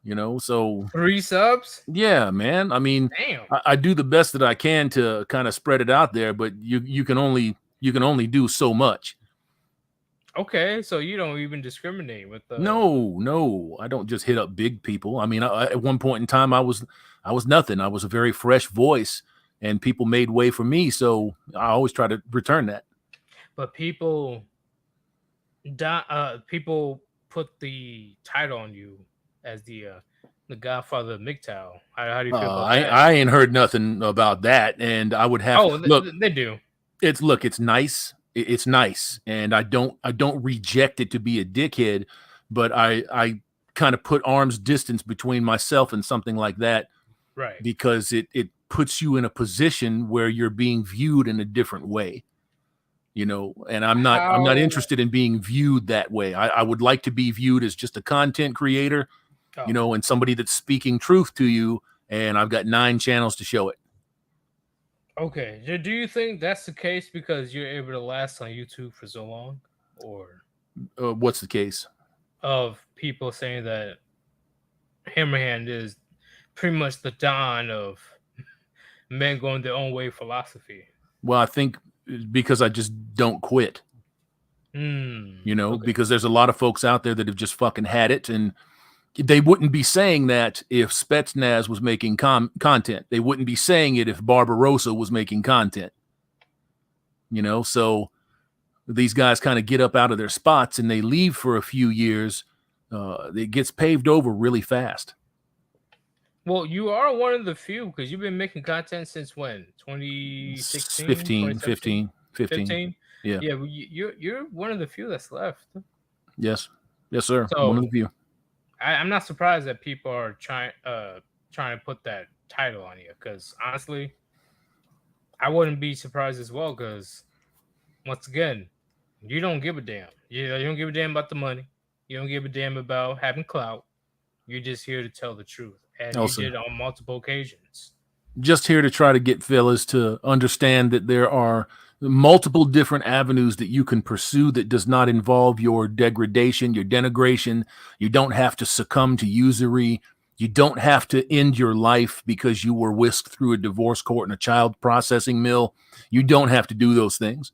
You know, so 3 subs. yeah, man. I mean, Damn. I do the best that I can to kind of spread it out there, but you can only do so much. Okay, so you don't even discriminate with the. No, I don't just hit up big people. I mean, at one point in time, I was nothing. I was a very fresh voice, and people made way for me. So I always try to return that. But people put the title on you as the Godfather of MGTOW. How do you feel about that? I ain't heard nothing about that, and I would have. Oh, look, they do. It's nice. It's nice, and I don't reject it to be a dickhead, but I kind of put arm's distance between myself and something like that, right? Because it puts you in a position where you're being viewed in a different way, you know. And I'm not interested in being viewed that way. I would like to be viewed as just a content creator, you know, and somebody that's speaking truth to you. And I've got 9 channels to show it. Okay. Do you think that's the case because you're able to last on YouTube for so long, or what's the case of people saying that Hammerhand is pretty much the dawn of men going their own way philosophy? Well, I think because I just don't quit. You know, because there's a lot of folks out there that have just fucking had it, and they wouldn't be saying that if Spetsnaz was making content. They wouldn't be saying it if Barbarossa was making content. You know, so these guys kind of get up out of their spots and they leave for a few years, it gets paved over really fast. Well, you are one of the few because you've been making content since when? 2016? 15. 15? Yeah. Yeah, well, you're one of the few that's left. Yes, sir. So One of the few. I'm not surprised that people are trying to put that title on you because honestly, I wouldn't be surprised as well because once again, you don't give a damn. You don't give a damn about the money. You don't give a damn about having clout. You're just here to tell the truth, and you did on multiple occasions. Just here to try to get fellas to understand that there are multiple different avenues that you can pursue that does not involve your degradation, your denigration. You don't have to succumb to usury. You don't have to end your life because you were whisked through a divorce court and a child processing mill. You don't have to do those things.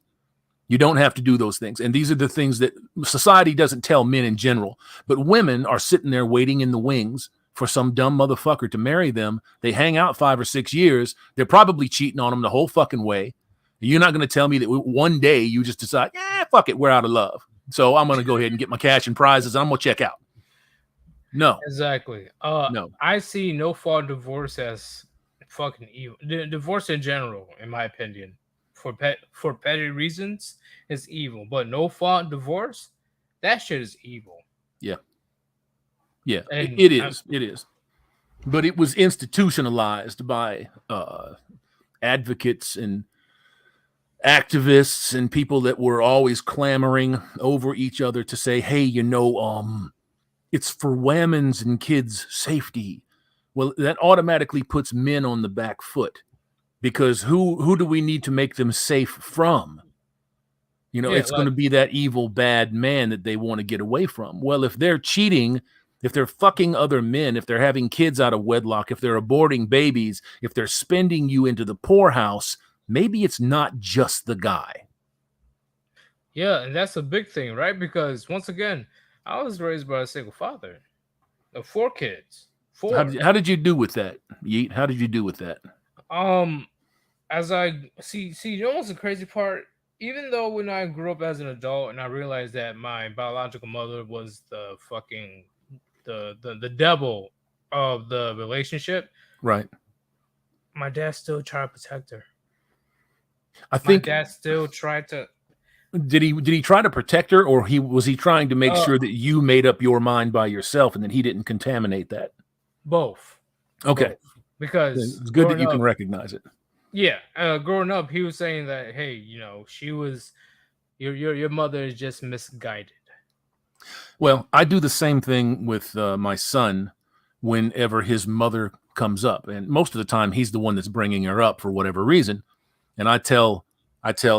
You don't have to do those things. And these are the things that society doesn't tell men in general. But women are sitting there waiting in the wings for some dumb motherfucker to marry them. They hang out 5 or 6 years. They're probably cheating on them the whole fucking way. You're not going to tell me that one day you just decide, fuck it, we're out of love. So I'm going to go ahead and get my cash and prizes. And I'm going to check out. No. Exactly. No. I see no fault divorce as fucking evil. Divorce in general, in my opinion, for petty reasons, is evil. But no fault divorce, that shit is evil. Yeah. Yeah, it is. It is. But it was institutionalized by advocates and activists and people that were always clamoring over each other to say, hey, it's for women's and kids' safety. Well, that automatically puts men on the back foot because who do we need to make them safe from? It's going to be that evil, bad man that they want to get away from. Well, if they're cheating, if they're fucking other men, if they're having kids out of wedlock, if they're aborting babies, if they're spending you into the poorhouse, maybe it's not just the guy. Yeah, and that's a big thing, right? Because once again, I was raised by a single father of 4 kids. 4. How did you do with that, Yeet? How did you do with that? As I see, what's the crazy part? Even though when I grew up as an adult and I realized that my biological mother was the fucking the devil of the relationship, right? My dad still tried to protect her. I think my dad still tried to. Did he try to protect her, or was he trying to make sure that you made up your mind by yourself and that he didn't contaminate that? Both. Okay. Both. Because it's good that you can recognize it. Yeah, growing up, he was saying that, hey, she was your mother is just misguided. Well, I do the same thing with my son whenever his mother comes up, and most of the time he's the one that's bringing her up for whatever reason, and I tell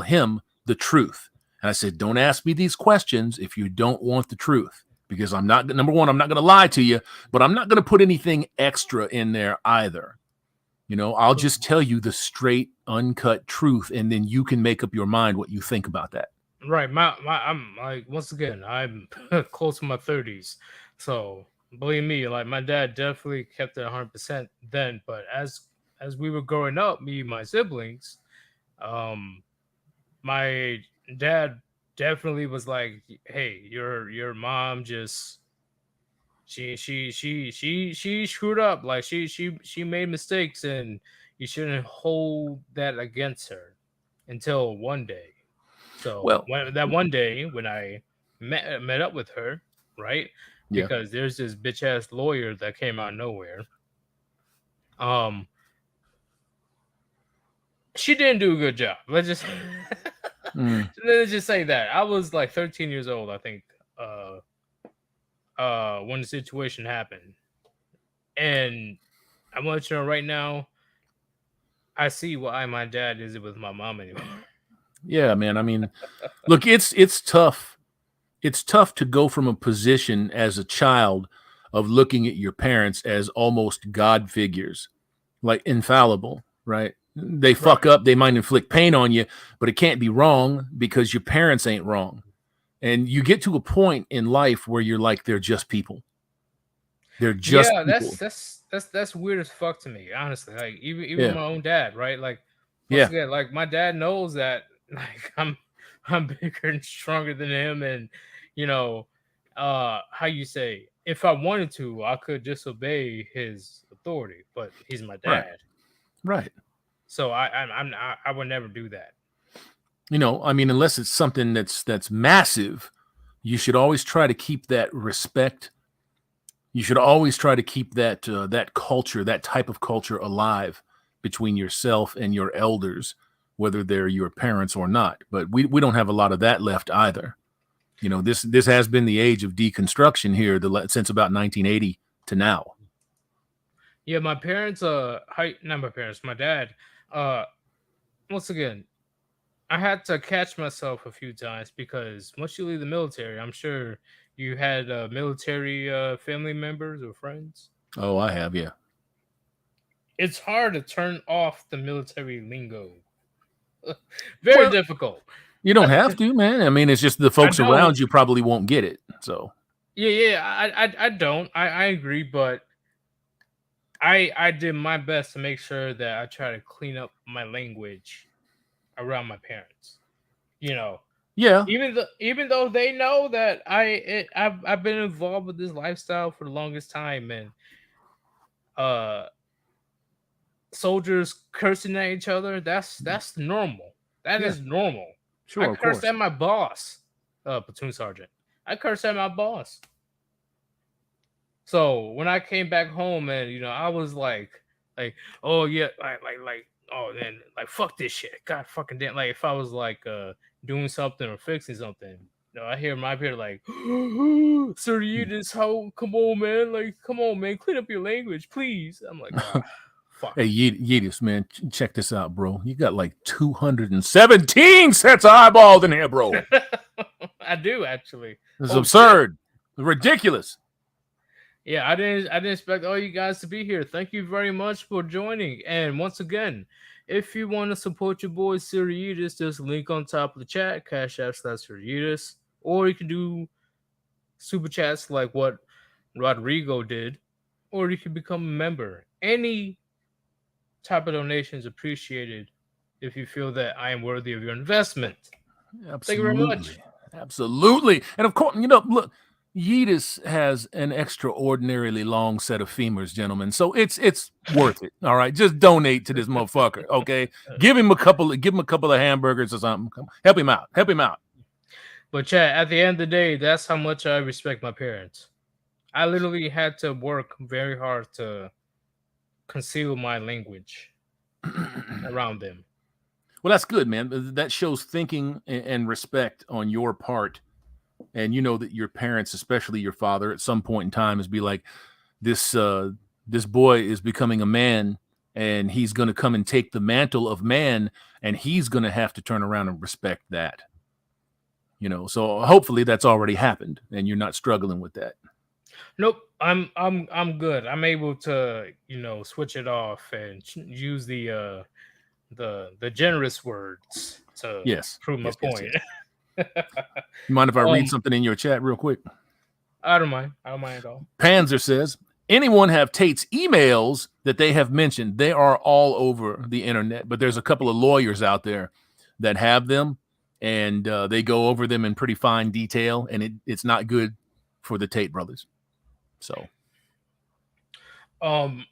him the truth, and I said, don't ask me these questions if you don't want the truth, because I'm not, number one, I'm not going to lie to you, but I'm not going to put anything extra in there either. I'll just tell you the straight, uncut truth, and then you can make up your mind what you think about that. Right. I'm like, once again, I'm close to my 30s. So believe me, like my dad definitely kept it 100% then. But as we were growing up, me and my siblings, my dad definitely was like, hey, your mom just she screwed up. Like she made mistakes, and you shouldn't hold that against her until one day. So one day when I met up with her, right? Yeah. Because there's this bitch ass lawyer that came out of nowhere. She didn't do a good job. Let's just say that. I was like 13 years old, I think, when the situation happened. And I want you to know right now, I see why my dad isn't with my mom anymore. Yeah, man. I mean, look, it's tough. It's tough to go from a position as a child of looking at your parents as almost God figures, like infallible, right? They fuck up, they might inflict pain on you, but it can't be wrong because your parents ain't wrong. And you get to a point in life where you're like, they're just people. They're just people. That's weird as fuck to me, honestly. Like even my own dad, right? Like again, like my dad knows that like I'm I'm bigger and stronger than him, and you know, how you say, if I wanted to, I could disobey his authority, but he's my Right. dad, Right. so I would never do that. You know, I mean, unless it's something that's massive, you should always try to keep that respect. You should always try to keep that that culture, that type of culture, alive between yourself and your elders, whether they're your parents or not. But we don't have a lot of that left either. You know, this has been the age of deconstruction here since about 1980 to now. Yeah, my parents, not my parents, my dad, once again, I had to catch myself a few times because once you leave the military, I'm sure you had military family members or friends. Oh, I have, yeah. It's hard to turn off the military lingo. Very Well, difficult. you don't have to, man. I mean, it's just the folks don't. around you probably won't get it. So I don't. I agree, but I did my best to make sure that I try to clean up my language around my parents. You know, yeah, even though they know that I've been involved with this lifestyle for the longest time, and soldiers cursing at each other, that's normal. That Yeah. is normal. sure, I of cursed course. at my boss, platoon sergeant. I cursed at my boss. So when I came back home, and I was like, oh yeah, oh then, like, fuck this shit, god fucking damn. Like, if I was like doing something or fixing something, I hear my peer like, sir, you just how come on, man, clean up your language, please. I'm like, ah, fuck. Hey, Yeetus, man, check this out, bro. You got like 217 sets of eyeballs in here, bro. I do, actually. This is Oh, absurd. Ridiculous. Yeah, I didn't expect all you guys to be here. Thank you very much for joining. And once again, if you want to support your boy Sirius, there's a link on top of the chat, Cash App /Sirius, or you can do super chats like what Rodrigo did, or you can become a member. Any type of donation is appreciated if you feel that I am worthy of your investment. Absolutely. Thank you very much. Absolutely. And of course, look, Yeetus has an extraordinarily long set of femurs, gentlemen. So it's worth it. All right. Just donate to this motherfucker. Okay. Give him a couple of hamburgers or something. Help him out. Help him out. But chat, at the end of the day, that's how much I respect my parents. I literally had to work very hard to conceal my language around them. Well, that's good, man. That shows thinking and respect on your part. And you know that your parents, especially your father, at some point in time is be like, this boy is becoming a man, and he's going to come and take the mantle of man, and he's going to have to turn around and respect that. So hopefully that's already happened, and you're not struggling with that. Nope, I'm good. I'm able to switch it off and use the generous words to prove my point. Yes. You mind if I read something in your chat real quick? I don't mind at all. Panzer says, anyone have Tate's emails that they have mentioned? They are all over the internet, but there's a couple of lawyers out there that have them, and they go over them in pretty fine detail, and it's not good for the Tate brothers. So I'm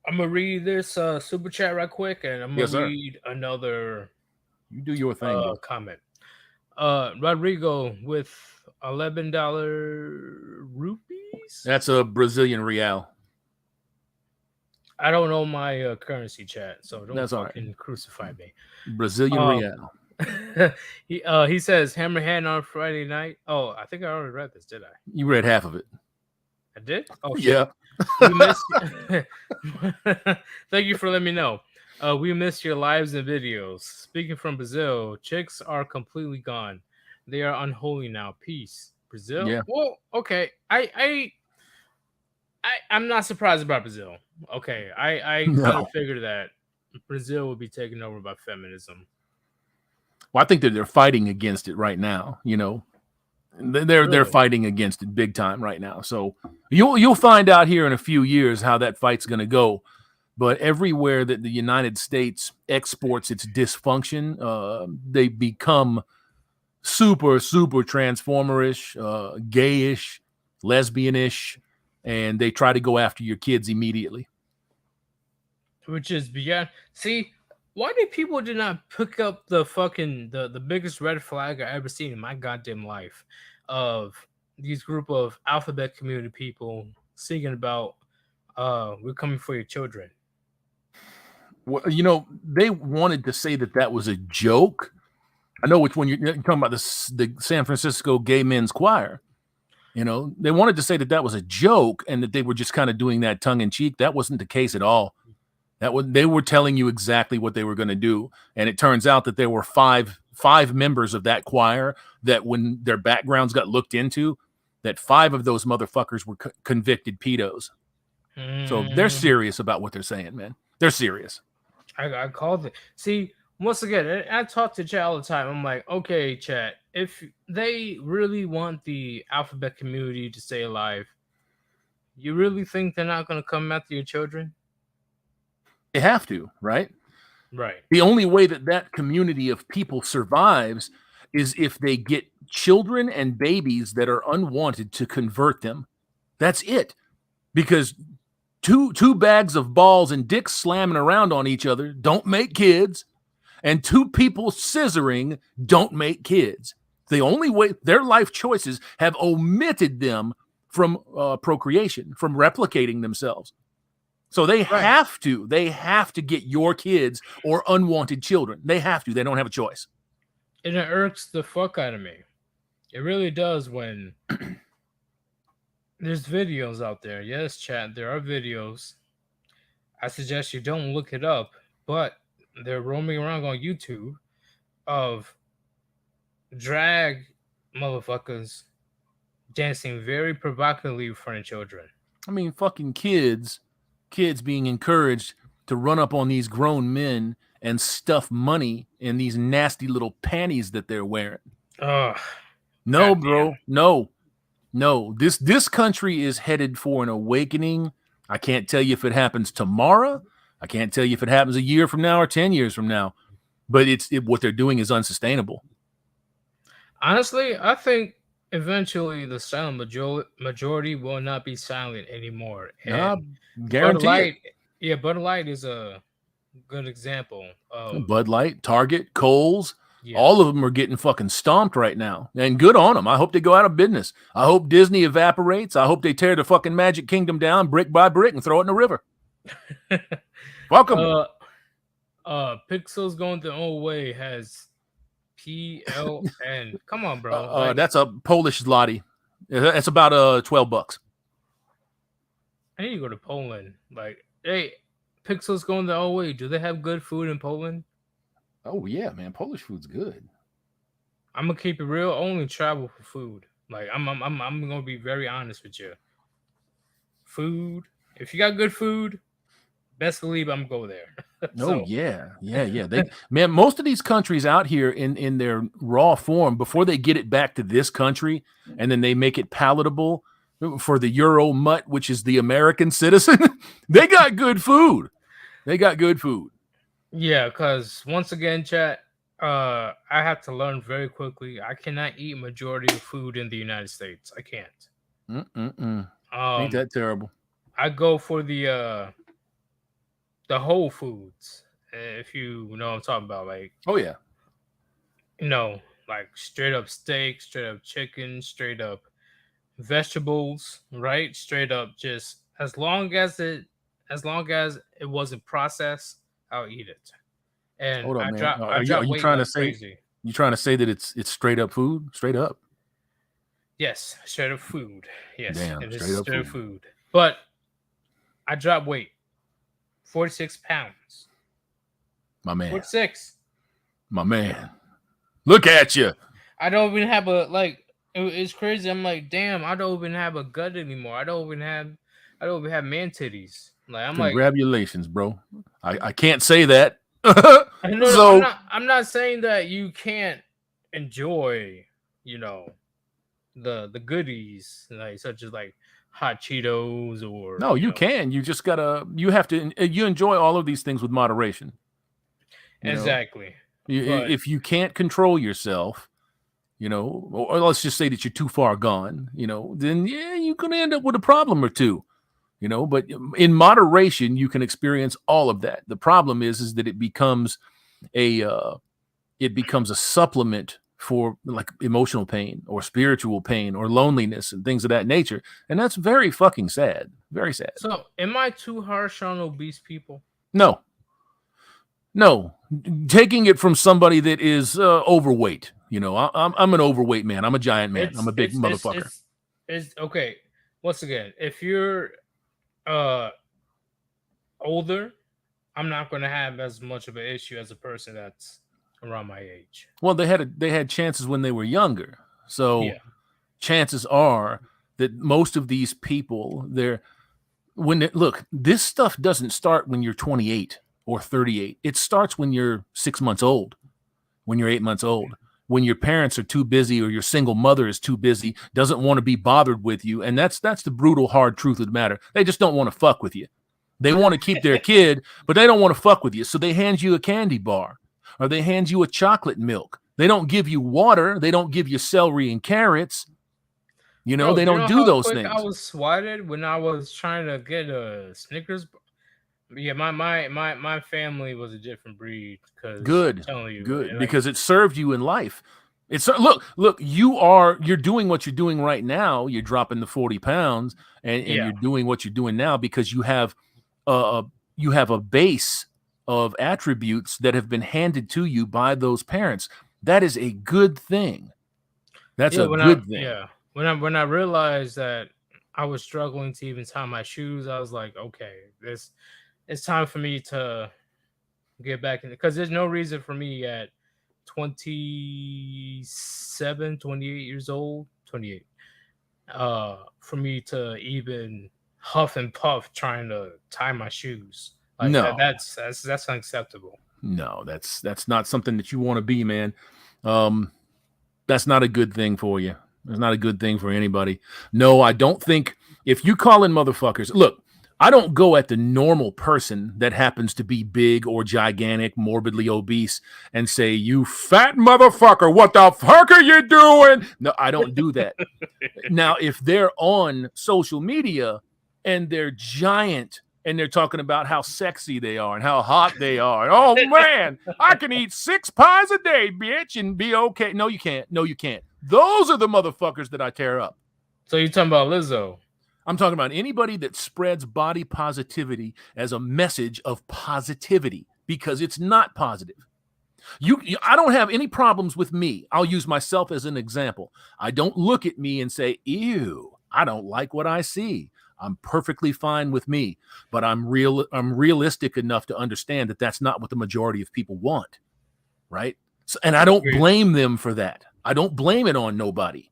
gonna read this super chat right quick, and I'm gonna read another. You do your thing. Comment. Rodrigo with $11 rupees. That's a Brazilian real. I don't know my currency, chat, so don't fucking crucify me. Brazilian real. He says Hammerhand on Friday night. Oh, I think I already read this, did I? You read half of it. I did? Oh, yeah. Thank you for letting me know. We missed your lives and videos. Speaking from Brazil, chicks are completely gone. They are unholy now. Peace. Brazil? Yeah. Well, okay. I'm not surprised about Brazil. Okay. I kind of figured that Brazil would be taken over by feminism. Well, I think that they're fighting against it right now. They're fighting against it big time right now. So you'll find out here in a few years how that fight's going to go. But everywhere that the United States exports its dysfunction, they become super transformerish, gayish, lesbianish, and they try to go after your kids immediately. Which is beyond. See, why did people do not pick up the fucking the biggest red flag I ever seen in my goddamn life of these group of alphabet community people singing about we're coming for your children. Well, you know, they wanted to say that that was a joke. I know which one you're talking about, the San Francisco Gay Men's Choir. You know, they wanted to say that that was a joke and that they were just kind of doing that tongue in cheek. That wasn't the case at all. They were telling you exactly what they were going to do. And it turns out that there were five members of that choir that when their backgrounds got looked into, that 5 of those motherfuckers were convicted pedos. So they're serious about what they're saying, man. They're serious. I called it. See, once again, I talk to chat all the time. I'm like, okay, chat, if they really want the alphabet community to stay alive, you really think they're not going to come after your children? They have to, right? Right. The only way that that community of people survives is if they get children and babies that are unwanted to convert them. That's it. Because two bags of balls and dicks slamming around on each other don't make kids, and 2 people scissoring don't make kids. The only way their life choices have omitted them from procreation, from replicating themselves. So they have to get your kids or unwanted children. They have to. They don't have a choice. And it irks the fuck out of me. It really does when there's videos out there. Yes, chat, there are videos. I suggest you don't look it up, but they're roaming around on YouTube of drag motherfuckers dancing very provocatively in front of children. I mean, fucking kids being encouraged to run up on these grown men and stuff money in these nasty little panties that they're wearing. Ugh. No, God bro. No. This country is headed for an awakening. I can't tell you if it happens tomorrow. I can't tell you if it happens a year from now or 10 years from now. But what they're doing is unsustainable. Honestly, I think eventually the silent majority will not be silent anymore. And Guarantee it. Bud Light is a good example of Bud Light, Target, Kohl's. Yeah. All of them are getting fucking stomped right now. And good on them. I hope they go out of business. I hope Disney evaporates. I hope they tear the fucking Magic Kingdom down brick by brick and throw it in the river. Welcome. Pixels Going the Old Way has PLN. Come on, bro. That's a Polish zloty. That's about $12. I need to go to Poland. Like, hey, Pixels Going the Old Way. Do they have good food in Poland? Oh yeah, man. Polish food's good. I'm gonna keep it real. I only travel for food. Like, I'm gonna be very honest with you. Food. If you got good food, best believe I'm gonna go there. Oh yeah. Man, most of these countries out here in their raw form, before they get it back to this country, and then they make it palatable for the Euro mutt, which is the American citizen, they got good food. Yeah, because once again, chat, I have to learn very quickly. I cannot eat majority of food in the United States. I can't. Ain't that terrible? I go for the Whole Foods, if you know what I'm talking about. Like, oh yeah, like straight up steak, straight up chicken, straight up vegetables, right? Straight up, just as long as it wasn't processed, I'll eat it. And hold on, man. Are you trying to say crazy. You trying to say that it's straight up food? Straight up? Yes, straight up food. Yes, damn, it is straight up food. But I dropped weight, 46 pounds. My man. 46. My man. Look at you. I don't even have it's crazy. I'm like, damn, I don't even have a gut anymore. I don't even have man titties. Like, congratulations, bro. I can't say that. I'm not saying that you can't enjoy, the goodies, like such as like hot Cheetos or no, you can. You just you have to. You enjoy all of these things with moderation. Exactly. If you can't control yourself, you know, or let's just say that you're too far gone, you know, then yeah, you're going to end up with a problem or two, you know, but in moderation, you can experience all of that. The problem is that a it becomes a supplement for like emotional pain or spiritual pain or loneliness and things of that nature. And that's very fucking sad. Very sad. So, am I too harsh on obese people? No, no, taking it from somebody that is overweight. You know, I'm an overweight man. I'm a giant man. I'm a big motherfucker. It's okay. Once again, if you're older, I'm not going to have as much of an issue as a person that's around my age. Well, they had chances when they were younger, so Yeah. chances are that most of these people, look, this stuff doesn't start when you're 28 or 38. It starts when you're 6 months old, when you're 8 months old, when your parents are too busy or your single mother is too busy, doesn't want to be bothered with you, and that's the brutal, hard truth of the matter. They just don't want to fuck with you. They want to keep their kid, but they don't want to fuck with you, so they hand you a candy bar or they hand you a chocolate milk. They don't give you water. They don't give you celery and carrots. You know, Bro, they don't do those things. I was swatted when I was trying to get a Snickers. Yeah, my family was a different breed. Good, like, because it served you in life. It's look, you're doing what you're doing right now. You're dropping the 40 pounds, and you're doing what you're doing now because you have a base of attributes that have been handed to you by those parents. That is a good thing. That's a good thing. Yeah. When I realized that I was struggling to even tie my shoes, I was like, okay, it's time for me to get back in, because there's no reason for me at 27, 28 years old, 28, for me to even huff and puff trying to tie my shoes. Like, no, that's unacceptable. No, that's not something that you want to be, man. That's not a good thing for you. It's not a good thing for anybody. No, I don't think if you call in motherfuckers, look, I don't go at the normal person that happens to be big or gigantic, morbidly obese, and say, you fat motherfucker, what the fuck are you doing? No, I don't do that. Now, if they're on social media and they're giant and they're talking about how sexy they are and how hot they are, oh man, I can eat 6 pies a day, bitch, and be okay. No, you can't. No, you can't. Those are the motherfuckers that I tear up. So you're talking about Lizzo? I'm talking about anybody that spreads body positivity as a message of positivity, because it's not positive. I don't have any problems with me. I'll use myself as an example. I don't look at me and say, ew, I don't like what I see. I'm perfectly fine with me, but I'm realistic enough to understand that that's not what the majority of people want, right? So, and I don't blame them for that. I don't blame it on nobody.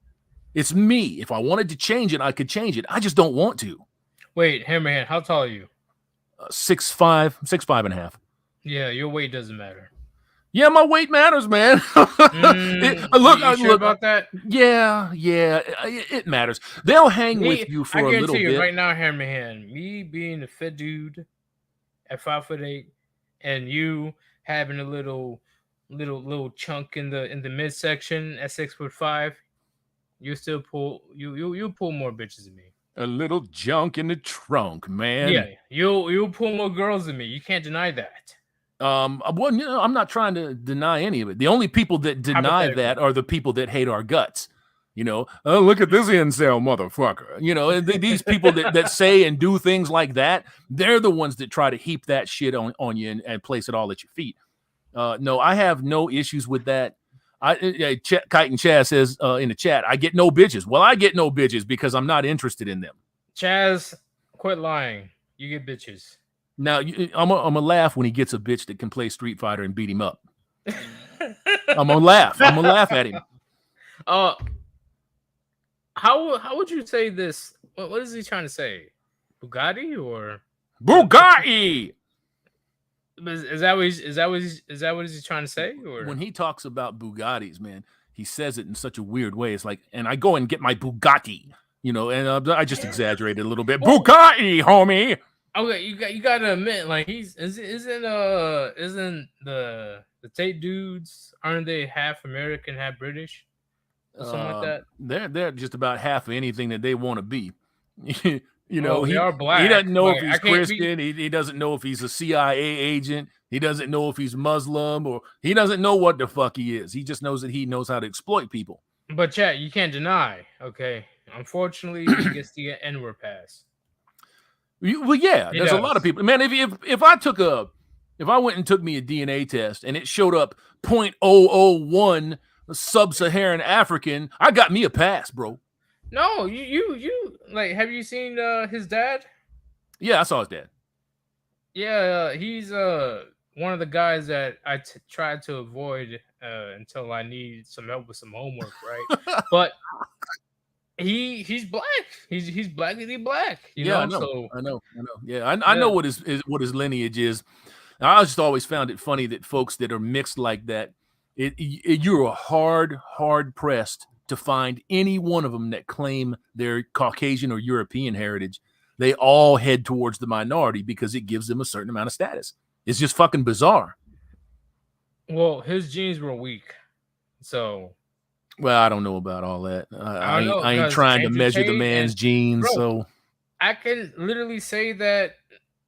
It's me. If I wanted to change it, I could change it. I just don't want to. Wait, Hammerhand, how tall are you? 6'5", 6'5.5". Yeah, your weight doesn't matter. Yeah, my weight matters, man. Look about that. Yeah, it matters. They'll hang with you for a little bit. I guarantee you right now, Hammerhand, me being a fit dude at 5'8", and you having a little chunk in the midsection at 6'5", you still pull more bitches than me. A little junk in the trunk, man. Yeah, you'll pull more girls than me. You can't deny that. Well, I'm not trying to deny any of it. The only people that deny that are the people that hate our guts. You know, oh, look at this incel motherfucker. You know, these people that say and do things like that, they're the ones that try to heap that shit on you and place it all at your feet. No, I have no issues with that. Kite and Chaz says in the chat, I get no bitches. Well, I get no bitches because I'm not interested in them. Chaz, quit lying. You get bitches. Now, I'm gonna laugh when he gets a bitch that can play Street Fighter and beat him up. I'm gonna laugh. I'm gonna laugh at him. How would you say this? What is he trying to say? Bugatti or Bugatti? Is that what he's trying to say? Or when he talks about Bugattis, man, he says it in such a weird way. It's like, and I go and get my Bugatti, you know, and I just exaggerated a little bit. Bugatti, homie. Okay, you gotta admit, like isn't the Tate dudes, aren't they half American, half British? or something like that. They're just about half of anything that they want to be. You know, Well, they are he black. doesn't know if Like, I he's can't be. Christian. He doesn't know if he's a CIA agent. He doesn't know if he's Muslim, or he doesn't know what the fuck he is. He just knows that he knows how to exploit people. But chat, you can't deny. Okay, unfortunately, he gets the N-word pass. Well, yeah, He there's a does. lot of people. Man, if I went and took me a DNA test and it showed up 0.001 sub-Saharan African, I got me a pass, bro. No, you like. Have you seen his dad? Yeah, I saw his dad. Yeah, he's one of the guys that I tried to avoid until I need some help with some homework, right? But he's black. He's blackity black. You know. I know. So I know. Yeah, I know what his lineage is. I just always found it funny that folks that are mixed like that, you're hard pressed to find any one of them that claim their Caucasian or European heritage. They all head towards the minority because it gives them a certain amount of status. It's just fucking bizarre. Well, his genes were weak, so. Well, I don't know about all that. I ain't 'cause trying to Andrew measure the Tate man's genes. Bro, So I can literally say that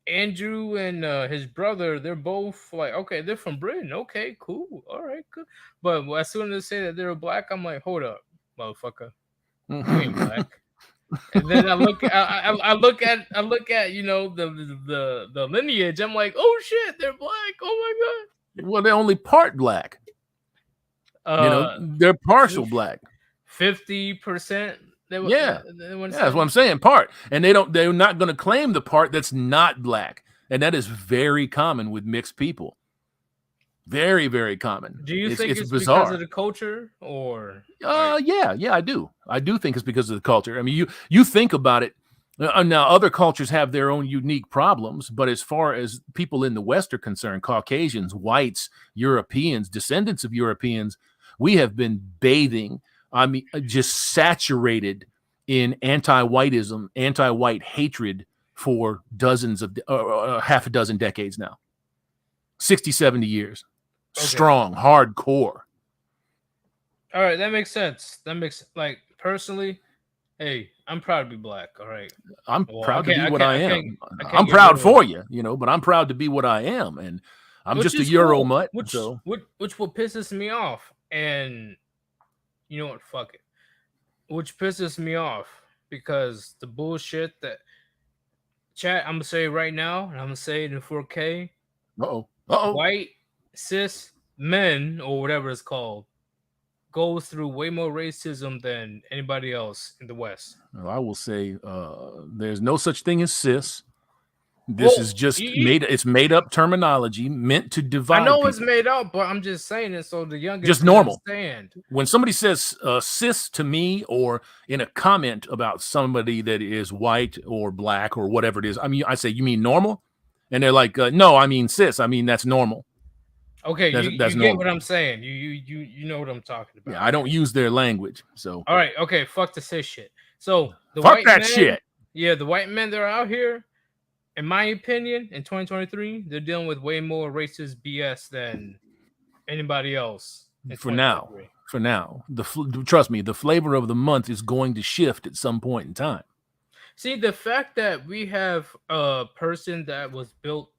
Andrew and his brother, they're both like, okay, they're from Britain. Okay, cool. All right, good. But as soon as they say that they're black, I'm like, hold up, motherfucker. You ain't black. And then I look at you know the lineage. I'm like, oh shit, they're black. Oh well, they're only part black. my god. You know, they're partial black. 50%. Yeah, that's what I'm saying. Part, and they're not going to claim the part that's not black, and that is very common with mixed people. Very, very common. Do you think it's bizarre because of the culture, or? Yeah, I do. I do think it's because of the culture. I mean, you think about it. Now, other cultures have their own unique problems, but as far as people in the West are concerned, Caucasians, whites, Europeans, descendants of Europeans, we have been bathing. I mean, just saturated in anti-whiteism, anti-white hatred for dozens of half a dozen decades now. 60, 70 years. Okay. Strong, hardcore. All right, that makes sense. That makes, like, personally, hey, I'm proud to be black. All right, I'm proud to be what I am. I'm proud for you, you know, but I'm proud to be what I am, and I'm just a Euro mutt. Which what pisses me off, and you know what? Fuck it. Which pisses me off because the bullshit that chat. I'm gonna say it right now, and I'm gonna say it in 4K. White cis men or whatever it's called goes through way more racism than anybody else in the West. Well, I will say there's no such thing as cis. This is just made up terminology meant to divide. I know people. It's made up, but I'm just saying it so the youngest just normal. Understand. When somebody says cis to me, or in a comment about somebody that is white or black or whatever it is, I mean, I say, you mean normal? And they're like, no, I mean cis. I mean, that's normal. Okay, that's you get normal. What I'm saying. You know what I'm talking about. Yeah, I don't use their language. So all right, okay, fuck the cis shit. So the fuck white that men, shit. Yeah, the white men that are out here, in my opinion, in 2023, they're dealing with way more racist BS than anybody else. For now, trust me, the flavor of the month is going to shift at some point in time. See, the fact that we have a person that was built,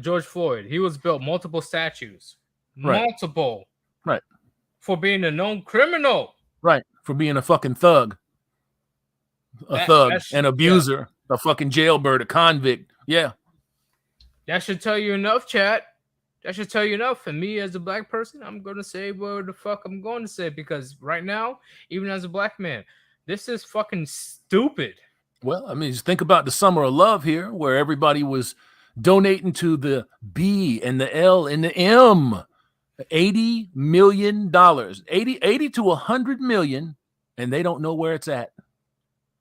George Floyd, he was built multiple statues, multiple, right, for being a known criminal, right, for being a fucking thug. An abuser, a fucking jailbird, a convict. Yeah. That should tell you enough, chat. That should tell you enough. And me as a black person, I'm going to say what the fuck I'm going to say, because right now, even as a black man, this is fucking stupid. Well, I mean, just think about the Summer of Love here, where everybody was donating to the B and the L and the M. $80 million. 80 to 100 million, and they don't know where it's at.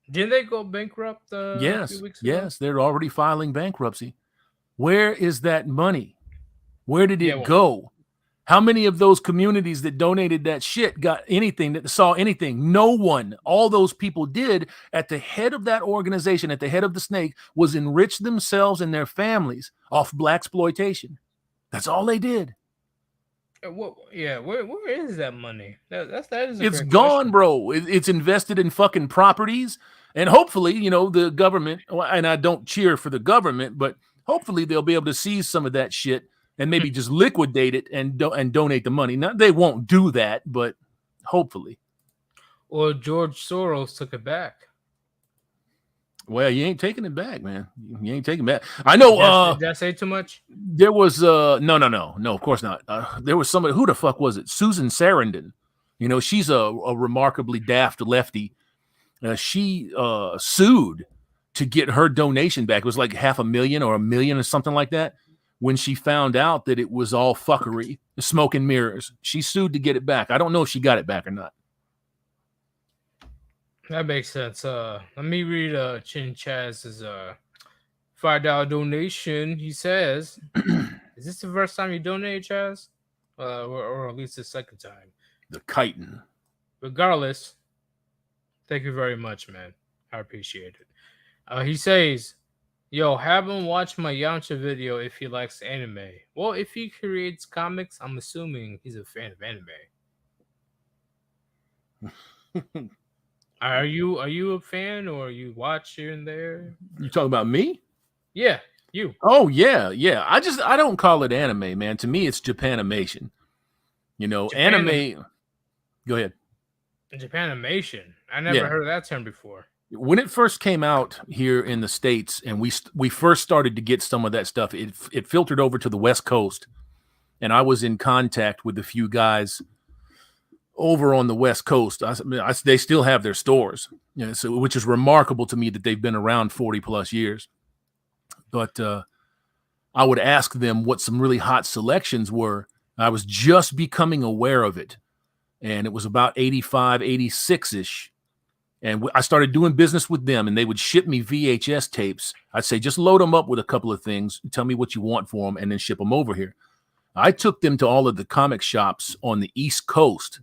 Didn't they go bankrupt a few weeks ago? Yes, they're already filing bankruptcy. Where is that money? Where did it go? How many of those communities that donated that shit got anything, that saw anything? No one. All those people did at the head of that organization, at the head of the snake, was enrich themselves and their families off black exploitation. That's all they did. Where is that money? That is a It's great gone, question. bro. It's invested in fucking properties, and hopefully, the government. And I don't cheer for the government, but hopefully they'll be able to seize some of that shit and maybe just liquidate it and donate the money. Now they won't do that, but hopefully. Or George Soros took it back. Well, you ain't taking it back, man. You ain't taking it back. I know. Did I say too much? There was no, of course not. There was somebody. Who the fuck was it? Susan Sarandon. She's a remarkably daft lefty. She sued to get her donation back. It was like $500,000 or $1 million or something like that. When she found out that it was all fuckery, smoke and mirrors, she sued to get it back. I don't know if she got it back or not. That makes sense. Let me read Chin Chaz's $5 donation. He says, "Is this the first time you donate, Chaz? Or at least the second time?" The chitin. Regardless, thank you very much, man. I appreciate it. He says, "Yo, have him watch my Yamcha video if he likes anime." Well, if he creates comics, I'm assuming he's a fan of anime. Are you a fan, or you watch here and there? You talking about me? Yeah, you. Oh yeah. I don't call it anime, man. To me, it's Japanimation. Anime. Go ahead. Japanimation. I never heard of that term before. When it first came out here in the States, and we first started to get some of that stuff, it filtered over to the West Coast, and I was in contact with a few guys over on the West Coast. They still have their stores, which is remarkable to me that they've been around 40 plus years. But I would ask them what some really hot selections were. I was just becoming aware of it, and it was about 85, 86-ish. And I started doing business with them, and they would ship me VHS tapes. I'd say, just load them up with a couple of things, tell me what you want for them, and then ship them over here. I took them to all of the comic shops on the East Coast,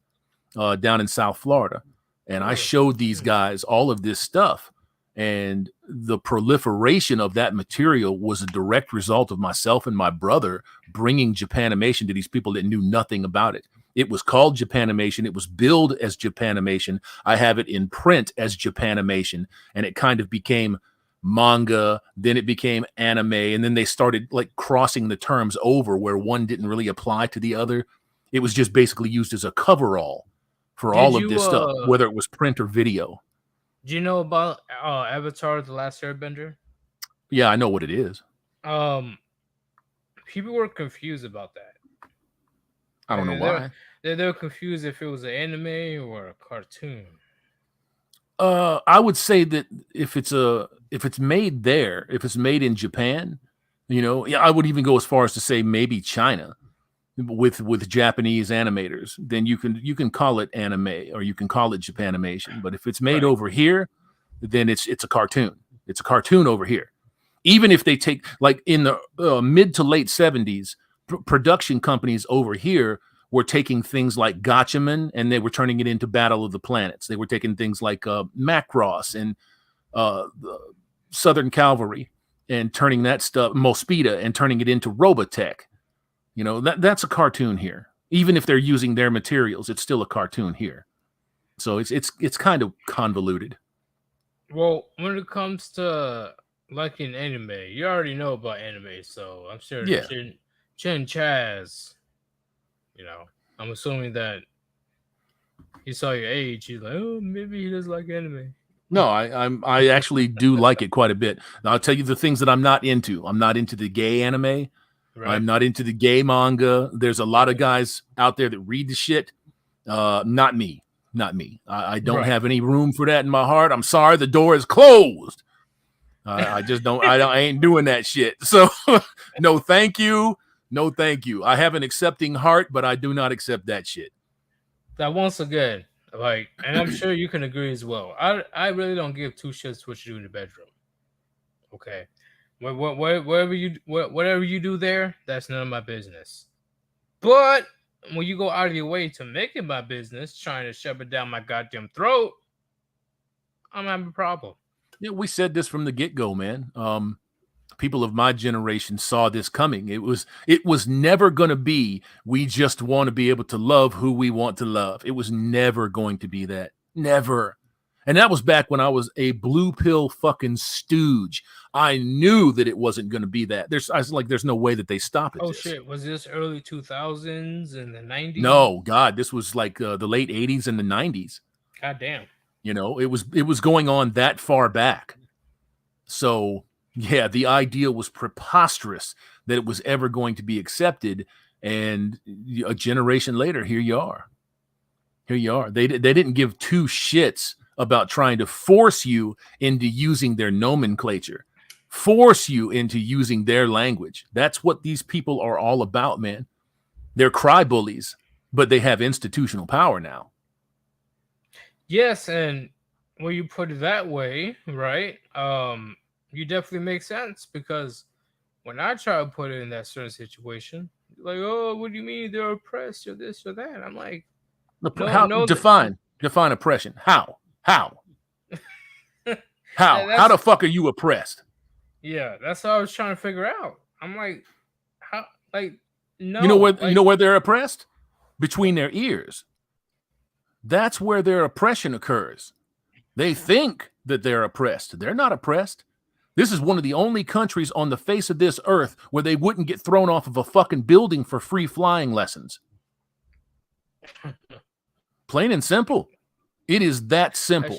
down in South Florida. And I showed these guys all of this stuff. And the proliferation of that material was a direct result of myself and my brother bringing Japanimation to these people that knew nothing about it. It was called Japanimation. It was billed as Japanimation. I have it in print as Japanimation. And it kind of became manga, then it became anime. And then they started like crossing the terms over where one didn't really apply to the other. It was just basically used as a coverall for all of this stuff, whether it was print or video. Do you know about Avatar: The Last Airbender? Yeah, I know what it is. People were confused about that. I don't know why. They're confused if it was an anime or a cartoon. I would say that if it's made there, if it's made in Japan, I would even go as far as to say maybe China. With Japanese animators, then you can call it anime or you can call it Japanimation. But if it's made over here, then it's a cartoon. It's a cartoon over here. Even if they take, like in the mid to late 70s, production companies over here were taking things like Gatchaman and they were turning it into Battle of the Planets. They were taking things like Macross and Southern Cavalry and turning that stuff, Mospeada, and turning it into Robotech. That's a cartoon here. Even if they're using their materials, it's still a cartoon here. So it's kind of convoluted. Well, when it comes to liking anime, you already know about anime, so I'm sure Chin Chaz, I'm assuming that he saw your age. He's like, oh, maybe he does like anime. No, I actually do like it quite a bit. Now, I'll tell you the things that I'm not into. I'm not into the gay anime. Right. I'm not into the gay manga. There's a lot of guys out there that read the shit. Not me. I don't have any room for that in my heart. I'm sorry, the door is closed. I just don't. I ain't doing that shit. So, no, thank you. No, thank you. I have an accepting heart, but I do not accept that shit. That once again, and I'm sure you can agree as well. I really don't give two shits what you do in the bedroom. Okay. Whatever you do there, that's none of my business. But when you go out of your way to make it my business, trying to shove it down my goddamn throat, I'm having a problem. Yeah, we said this from the get-go, man. People of my generation saw this coming. It was never going to be, we just want to be able to love who we want to love. It was never going to be that. Never. And that was back when I was a blue pill fucking stooge. I knew that it wasn't going to be that. I was like, there's no way that they stop it. Oh shit, was this early 2000s and the 90s? No, God, this was like the late 80s and the 90s. God damn. You know, it was going on that far back. So yeah, the idea was preposterous that it was ever going to be accepted. And a generation later, here you are. Here you are. They didn't give two shits about trying to force you into using their nomenclature, force you into using their language. That's what these people are all about, man. They're cry bullies, but they have institutional power now. Yes, and when you put it that way, right? You definitely make sense, because when I try to put it in that certain situation, like, oh, what do you mean they're oppressed or this or that? I'm like, define oppression. How? How the fuck are you oppressed? Yeah, that's what I was trying to figure out. I'm like, how? Like, no. You know where they're oppressed? Between their ears. That's where their oppression occurs. They think that they're oppressed. They're not oppressed. This is one of the only countries on the face of this earth where they wouldn't get thrown off of a fucking building for free flying lessons. Plain and simple. It is that simple.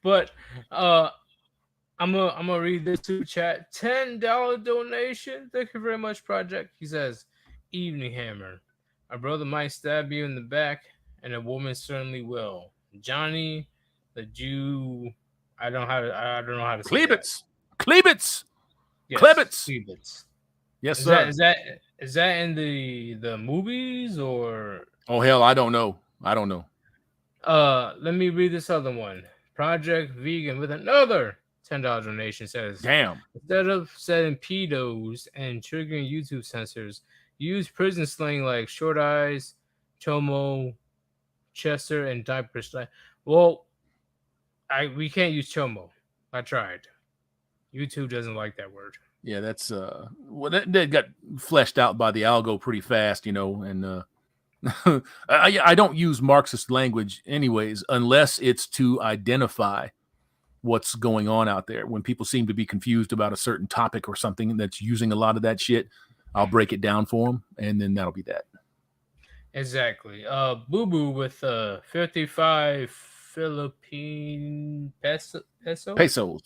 But I'm gonna read this to chat. $10 donation. Thank you very much, Project. He says, "Evening Hammer. A brother might stab you in the back, and a woman certainly will. Johnny, the Jew. I don't know how to say Klebitz. Yes, Klebitz. Klebitz. Yes, sir. Is that in the movies or? Oh hell, I don't know. Let me read this other one. Project Vegan with another $10 donation says, damn. Instead of setting pedos and triggering YouTube censors, use prison slang like short eyes, chomo, chester, and diaper slang. Well, we can't use chomo. I tried. YouTube doesn't like that word. Yeah, that's that got fleshed out by the algo pretty fast, you know, and I don't use Marxist language anyways, unless it's to identify what's going on out there. When people seem to be confused about a certain topic or something that's using a lot of that shit, I'll break it down for them, and then that'll be that. Exactly. Boo Boo with 55 Philippine pesos.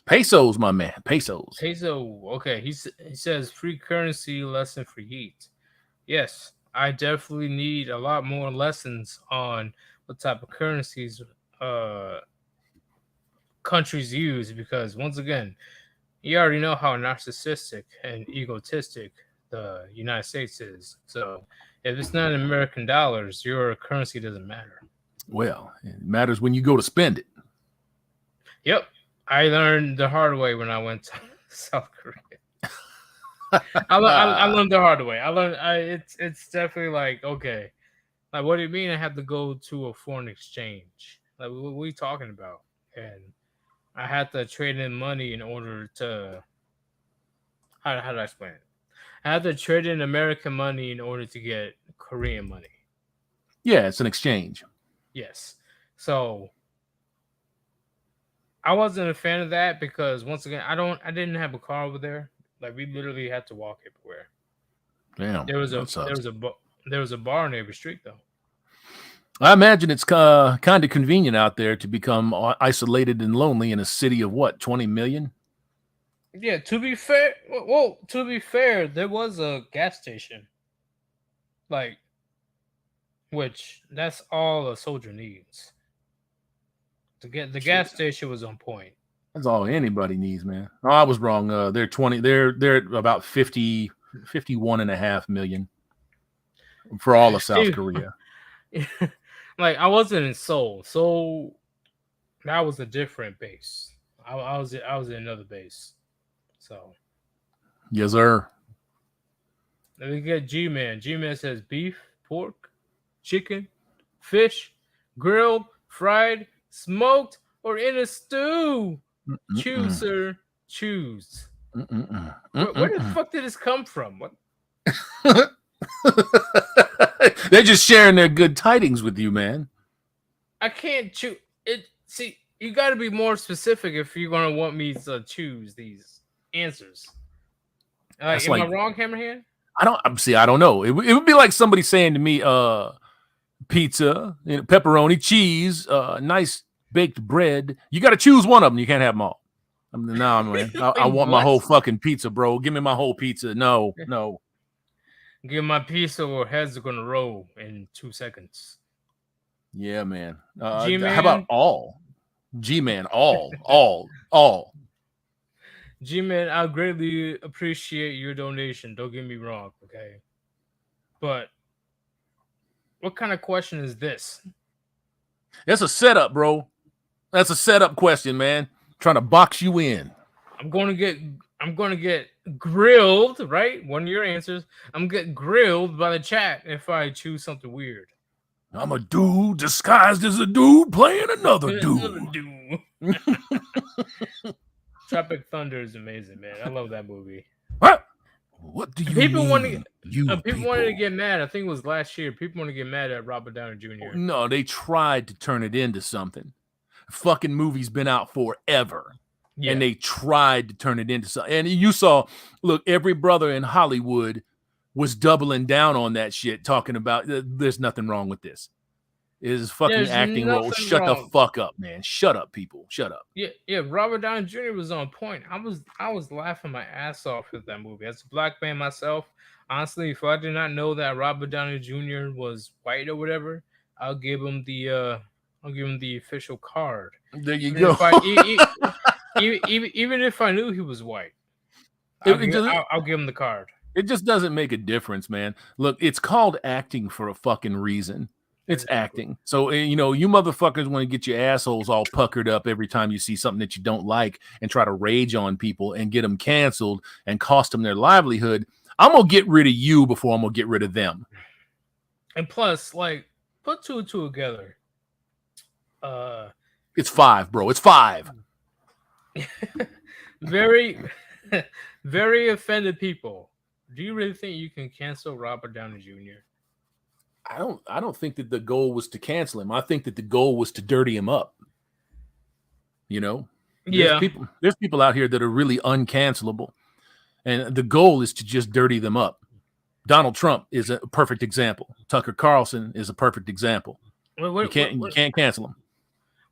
Pesos, my man. Peso. Okay. He says free currency lesson for heat. Yes, I definitely need a lot more lessons on what type of currencies countries use, because once again, you already know how narcissistic and egotistic the United States is. So if it's not in American dollars, your currency doesn't matter. Well, it matters when you go to spend it. Yep. I learned the hard way when I went to South Korea. I learned the hard way. It's definitely like, okay, like, what do you mean I have to go to a foreign exchange? Like, what are you talking about? And I had to trade in money in order to, how do I explain it? I had to trade in American money in order to get Korean money. Yeah, it's an exchange. Yes. So I wasn't a fan of that because, once again, I didn't have a car over there. Like, we literally had to walk everywhere. Damn. There was a bar on every street though. I imagine it's kind of convenient out there to become isolated and lonely in a city of what, 20 million? Yeah, to be fair, there was a gas station. Like, which that's all a soldier needs. To get the gas station was on point. That's all anybody needs, man. Oh, I was wrong. They're about 51.5 million for all of South Korea. Like, I wasn't in Seoul. So that was a different base. I was in another base. So yes, sir. Let me get G-Man. G-Man says beef, pork, chicken, fish, grilled, fried, smoked, or in a stew. Choose, sir. choose. Mm-mm-mm. Where the fuck did this come from? What? They're just sharing their good tidings with you, man. I can't choose it. See, you got to be more specific if you're gonna want me to choose these answers. That's Am I like wrong, Hammerhand? I don't know. It would be like somebody saying to me, pizza, pepperoni, cheese, nice baked bread. You got to choose one of them. You can't have them all. No, man. I want my whole fucking pizza, bro. Give me my whole pizza. No. Give my pizza or heads are gonna roll in 2 seconds. Yeah, man. G-Man. How about all? G-Man, all. G-Man, I greatly appreciate your donation. Don't get me wrong, okay? But what kind of question is this? That's a setup, bro. That's a setup question, man. Trying to box you in. I'm gonna get grilled, right? One of your answers. I'm gonna get grilled by the chat if I choose something weird. I'm a dude disguised as a dude playing another dude. Tropic Thunder is amazing, man. I love that movie. What do you people mean? People wanted to get mad. I think it was last year. People want to get mad at Robert Downey Jr. No, they tried to turn it into something. Fucking movie's been out forever. Yeah. And they tried to turn it into something. And you saw, look, every brother in Hollywood was doubling down on that shit, talking about there's nothing wrong with this. It is fucking acting role. Shut the fuck up, man. Shut up, people. Shut up. Yeah. Robert Downey Jr. was on point. I was laughing my ass off at that movie. As a black man myself, honestly, if I did not know that Robert Downey Jr. was white or whatever, I'll give him the official card. There you go. Even if I knew he was white, I'll give him the card. It just doesn't make a difference, man. Look, it's called acting for a fucking reason. It's acting. So, you motherfuckers want to get your assholes all puckered up every time you see something that you don't like and try to rage on people and get them canceled and cost them their livelihood. I'm going to get rid of you before I'm going to get rid of them. And plus, like, put two and two together. It's 5, bro. It's 5. Very, very offended people. Do you really think you can cancel Robert Downey Jr.? I don't think that the goal was to cancel him. I think that the goal was to dirty him up. Yeah. There's people out here that are really uncancelable, and the goal is to just dirty them up. Donald Trump is a perfect example. Tucker Carlson is a perfect example. You can't cancel him.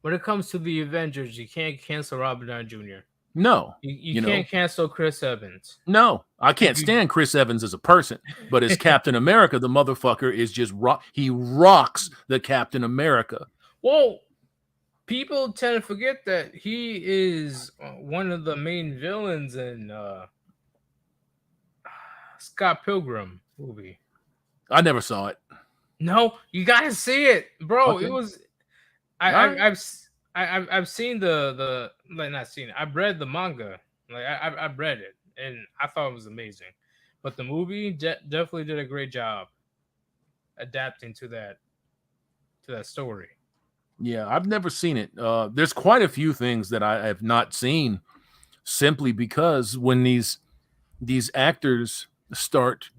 When it comes to the Avengers, you can't cancel Robert Downey Jr. No, you can't cancel Chris Evans. No, I can't stand Chris Evans as a person, but as Captain America, the motherfucker is just he rocks the Captain America. Well, people tend to forget that he is one of the main villains in Scott Pilgrim movie. I never saw it. No, you gotta see it, bro. Okay. It was. I've seen not seen it. I've read the manga. Like I've read it, and I thought it was amazing. But the movie definitely did a great job adapting to that story. Yeah, I've never seen it. There's quite a few things that I have not seen, simply because when these actors start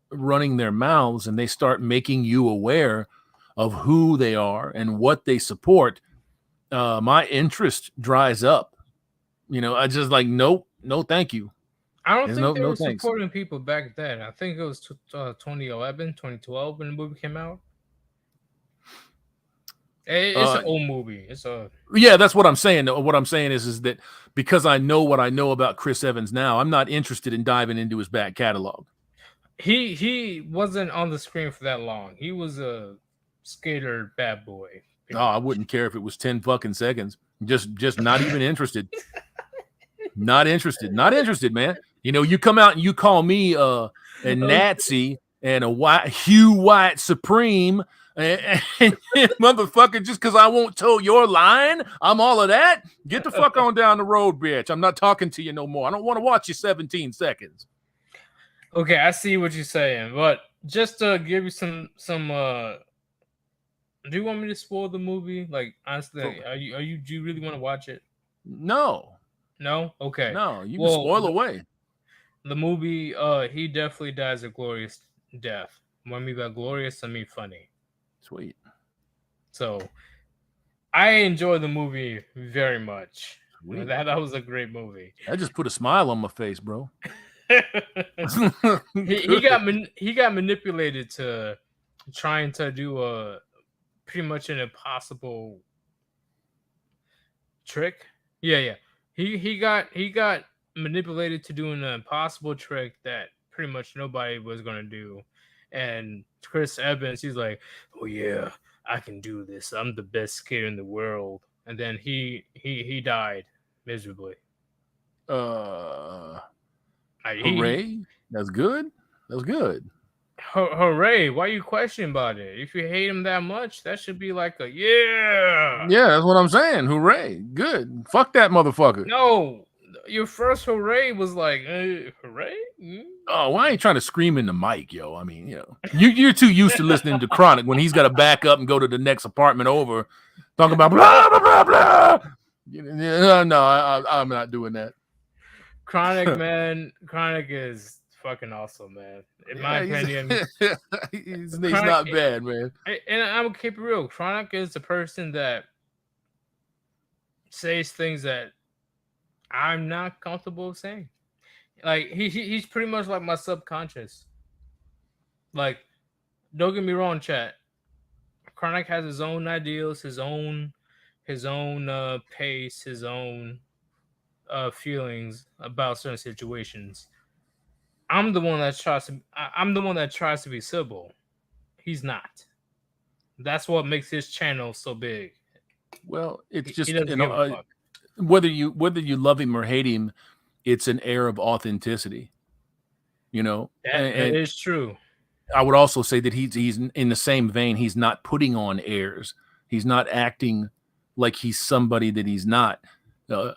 running their mouths and they start making you aware of who they are and what they support, my interest dries up. I just like, no, thank you. I don't think they were supporting people back then. I think it was 2011, 2012 when the movie came out. It's an old movie. Yeah, that's what I'm saying. What I'm saying is that because I know what I know about Chris Evans now, I'm not interested in diving into his back catalog. He wasn't on the screen for that long. He was a skater bad boy. Oh, I wouldn't care if it was 10 fucking seconds. Just not even interested. Not interested, man. You come out and you call me a Nazi and a white supreme, and motherfucker, just because I won't toe your line, I'm all of that. Get the fuck on down the road, bitch. I'm not talking to you no more. I don't want to watch you 17 seconds. Okay, I see what you're saying, but just to give you some do you want me to spoil the movie? Like, honestly, do you really want to watch it? No. No, okay. No, you can Well, spoil away. the movie, he definitely dies a glorious death. When I mean by glorious, I mean funny. Sweet. So I enjoy the movie very much. Sweet. That was a great movie. That just put a smile on my face, bro. he got manipulated to trying to do a pretty much an impossible trick. Yeah. He got manipulated to do an impossible trick that pretty much nobody was gonna do. And Chris Evans, he's like, "Oh yeah, I can do this. I'm the best skater in the world." And then he died miserably. Hooray! That's good. That's good. Hooray! Why you questioning about it? If you hate him that much, that should be like a yeah. Yeah, that's what I'm saying. Hooray! Good. Fuck that motherfucker. No, your first hooray was like hooray. Oh, why ain't trying to scream in the mic, yo? I mean, you're too used to listening to Chronic when he's got to back up and go to the next apartment over, talking about blah blah blah blah. No, I'm not doing that. Chronic, man. Chronic is fucking awesome, man. In my opinion, he's not bad, man. And I'm gonna keep it real. Chronic is the person that says things that I'm not comfortable saying. Like he's pretty much like my subconscious. Like, don't get me wrong, chat. Chronic has his own ideals, his own pace, his own feelings about certain situations. I'm the one that tries to be civil. He's not. That's what makes his channel so big. Well, it's just he doesn't give a fuck. Whether you love him or hate him, it's an air of authenticity. That is true. I would also say that he's in the same vein. He's not putting on airs. He's not acting like he's somebody that he's not.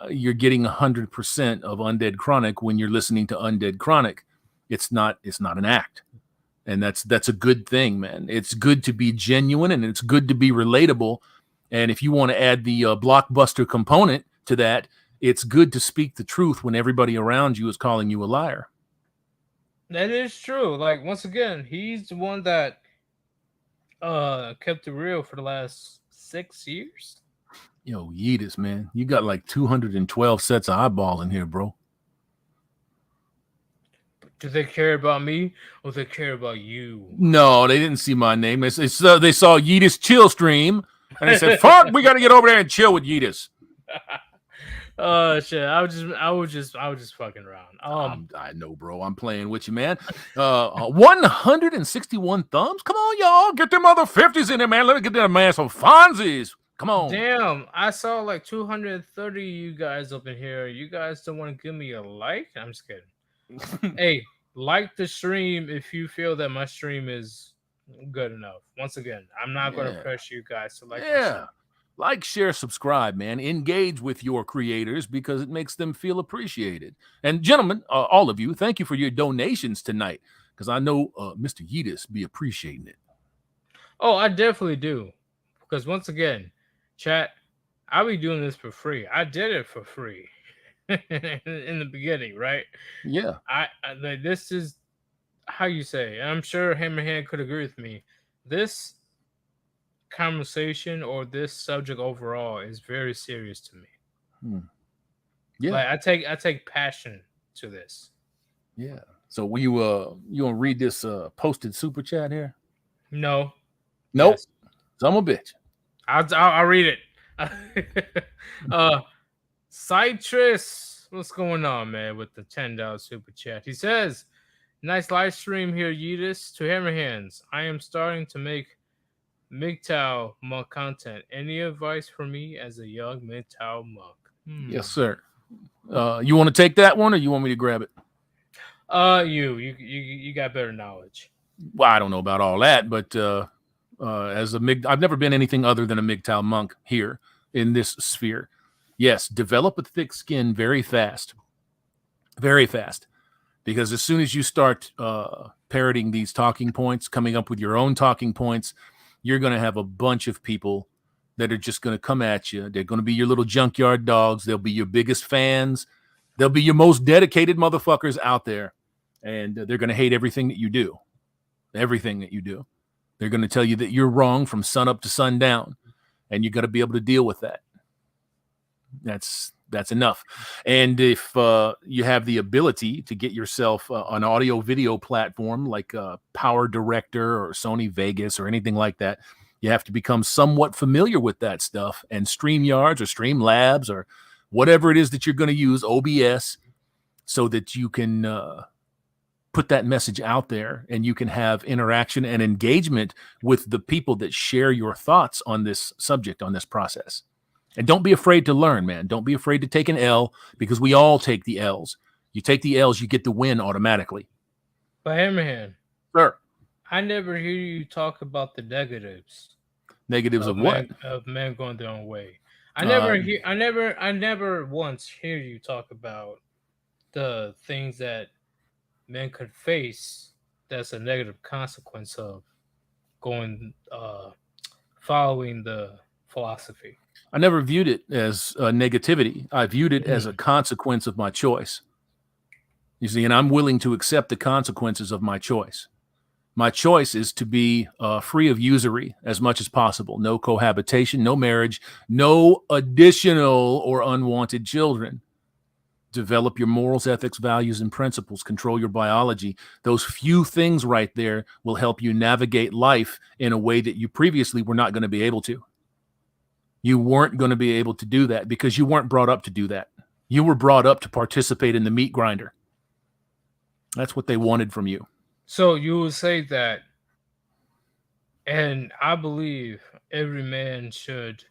You're getting 100% of Undead Chronic when you're listening to Undead Chronic. It's not an act, and that's a good thing, man. It's good to be genuine, and it's good to be relatable. And if you want to add the blockbuster component to that, it's good to speak the truth when everybody around you is calling you a liar. That is true. Like, once again, he's the one that kept it real for the last 6 years. Yo, Yeetus, man, you got like 212 sets of eyeballs in here, bro. Do they care about me or they care about you? No, they didn't see my name. They saw Yeetus Chillstream, and they said, "Fuck, we got to get over there and chill with Yeetus." Oh shit! I was just fucking around. I know, bro. I'm playing with you, man. 161 thumbs. Come on, y'all, get them other 50s in there, man. Let me get that man some Fonzies. Come on. Damn, I saw like 230 you guys up in here. You guys don't want to give me a like? I'm just kidding. Hey, like the stream if you feel that my stream is good enough. Once again, I'm not going to pressure you guys to like. Yeah. Like, share, subscribe, man. Engage with your creators because it makes them feel appreciated. And gentlemen, all of you, thank you for your donations tonight because I know Mr. Yeetus be appreciating it. Oh, I definitely do. Because once again, chat, I'll be doing this for free. I did it for free in the beginning, right? Yeah. This is how you say. I'm sure Hammerhand could agree with me. This conversation or this subject overall is very serious to me. Yeah, like I take passion to this. Yeah. So you want to read this posted super chat here? No. Nope. Yes. Son of a bitch. I'll read it. Citrus, what's going on, man? With the $10 super chat, he says, "Nice live stream here, Yeetus to Hammerhands. I am starting to make MGTOW monk content. Any advice for me as a young MGTOW monk?" Yes, sir. You want to take that one, or you want me to grab it? You got better knowledge. Well, I don't know about all that, but as a I've never been anything other than a MGTOW monk here in this sphere. Yes, develop a thick skin very fast, because as soon as you start parroting these talking points, coming up with your own talking points, you're going to have a bunch of people that are just going to come at you. They're going to be your little junkyard dogs. They'll be your biggest fans. They'll be your most dedicated motherfuckers out there. And they're going to hate everything that you do. Everything that you do. They're going to tell you that you're wrong from sun up to sundown. And you got to be able to deal with that. That's enough. And if you have the ability to get yourself an audio video platform like Power Director or Sony Vegas or anything like that, you have to become somewhat familiar with that stuff. And StreamYards or Streamlabs or whatever it is that you're going to use, OBS, so that you can put that message out there and you can have interaction and engagement with the people that share your thoughts on this subject, on this process. And don't be afraid to learn, man. Don't be afraid to take an L, because we all take the L's. You take the L's, you get the win automatically. But Hammerhand, sir, I never hear you talk about the negatives. Negatives of what? Of men going their own way. I never once hear you talk about the things that men could face that's a negative consequence of going following the philosophy. I never viewed it as negativity. I viewed it as a consequence of my choice. You see, and I'm willing to accept the consequences of my choice. My choice is to be free of usury as much as possible. No cohabitation, no marriage, no additional or unwanted children. Develop your morals, ethics, values, and principles. Control your biology. Those few things right there will help you navigate life in a way that you previously were not going to be able to. You weren't going to be able to do that because you weren't brought up to do that. You were brought up to participate in the meat grinder. That's what they wanted from you. So you would say that, and I believe every man should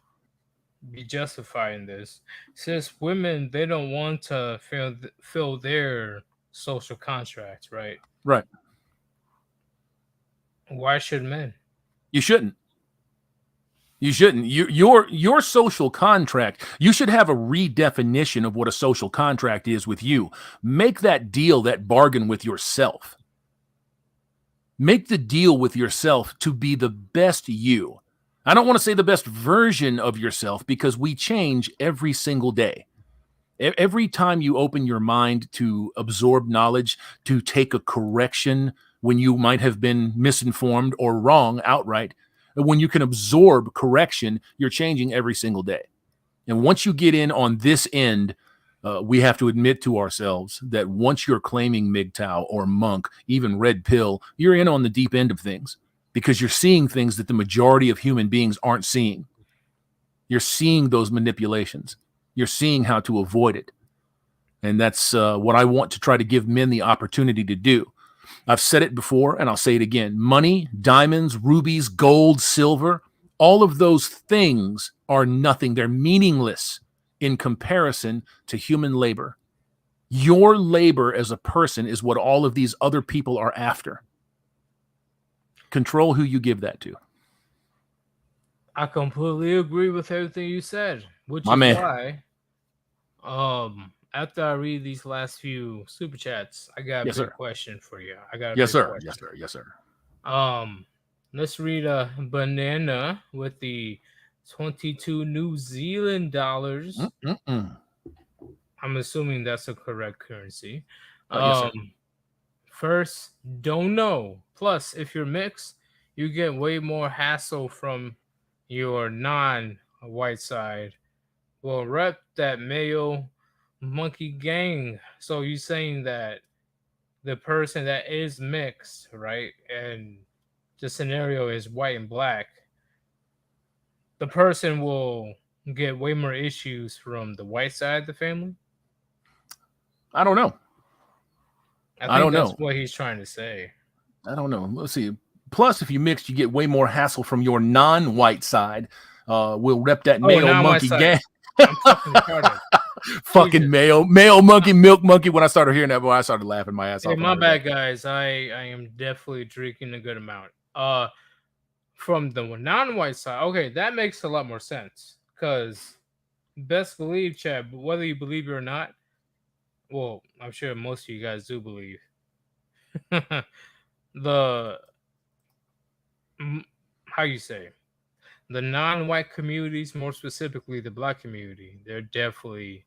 be justifying this, since women, they don't want to fill their social contracts, right? Right. Why should men? You shouldn't. You shouldn't. Your social contract, you should have a redefinition of what a social contract is with you. Make that deal, that bargain with yourself. Make the deal with yourself to be the best you. I don't want to say the best version of yourself, because we change every single day. Every time you open your mind to absorb knowledge, to take a correction when you might have been misinformed or wrong outright, when you can absorb correction, you're changing every single day. And once you get in on this end, we have to admit to ourselves that once you're claiming MGTOW or monk, even red pill, you're in on the deep end of things, because you're seeing things that the majority of human beings aren't seeing. You're seeing those manipulations. You're seeing how to avoid it. And that's what I want to try to give men the opportunity to do. I've said it before, and I'll say it again. Money, diamonds, rubies, gold, silver, all of those things are nothing. They're meaningless in comparison to human labor. Your labor as a person is what all of these other people are after. Control who you give that to. I completely agree with everything you said, which My is man. why, after I read these last few super chats, I got a big question for you. Yes, sir. Yes, sir. Let's read a banana with the 22 New Zealand dollars. I'm assuming that's a correct currency. Yes, First, don't know. Plus, if you're mixed, you get way more hassle from your non-white side. Well, rep that male monkey gang. So you're saying that the person that is mixed, right, and the scenario is white and black, the person will get way more issues from the white side of the family? I don't know. I think that's what he's trying to say. I don't know. Let's see. Plus, if you mix, you get way more hassle from your non-white side. We'll rep that male monkey gang. I'm fucking retarded. Fucking male monkey, milk monkey. When I started hearing that, boy, I started laughing my ass off. Hey, my bad, guys. I am definitely drinking a good amount. From the non-white side, okay, that makes a lot more sense. Because best believe, Chad, whether you believe it or not, well, I'm sure most of you guys do believe. How you say? the non-white communities, more specifically the black community, they're definitely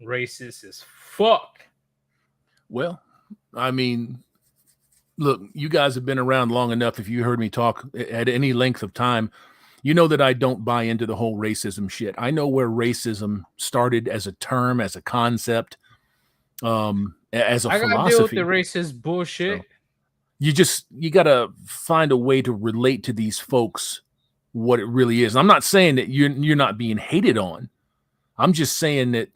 racist as fuck. Well, I mean, look, you guys have been around long enough. If you heard me talk at any length of time, you know that I don't buy into the whole racism shit. I know where racism started as a term, as a concept, as a I gotta deal with the philosophy. racist bullshit. So you gotta find a way to relate to these folks what it really is. I'm not saying that you're not being hated on. I'm just saying that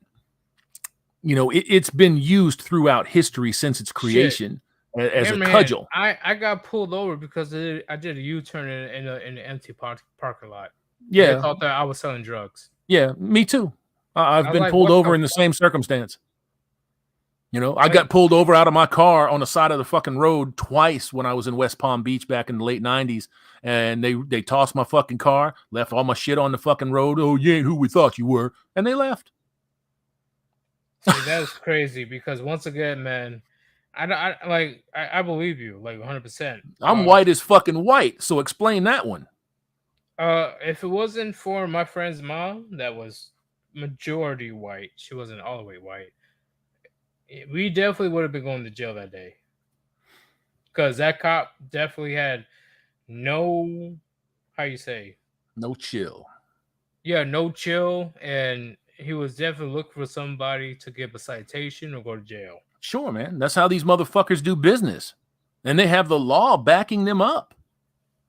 it's been used throughout history since its Shit. creation as a Hammerhand, cudgel. I got pulled over because I did a U-turn in an empty parking lot. They Yeah, thought that I was selling drugs. yeah, me too. I I've was been like, pulled what over the in the same circumstance. I Like- got pulled over out of my car on the side of the fucking road twice when I was in West Palm Beach back in the late 90s. And they tossed my fucking car, left all my shit on the fucking road. Oh, you ain't who we thought you were. And they left. See, that's crazy because once again, man, I believe you like 100%. I'm white as fucking white. So explain that one. If it wasn't for my friend's mom, that was majority white. She wasn't all the way white. We definitely would have been going to jail that day because that cop definitely had no, how you say, No chill. yeah, no chill, and he was definitely looking for somebody to give a citation or go to jail. Sure, man. That's how these motherfuckers do business. And they have the law backing them up.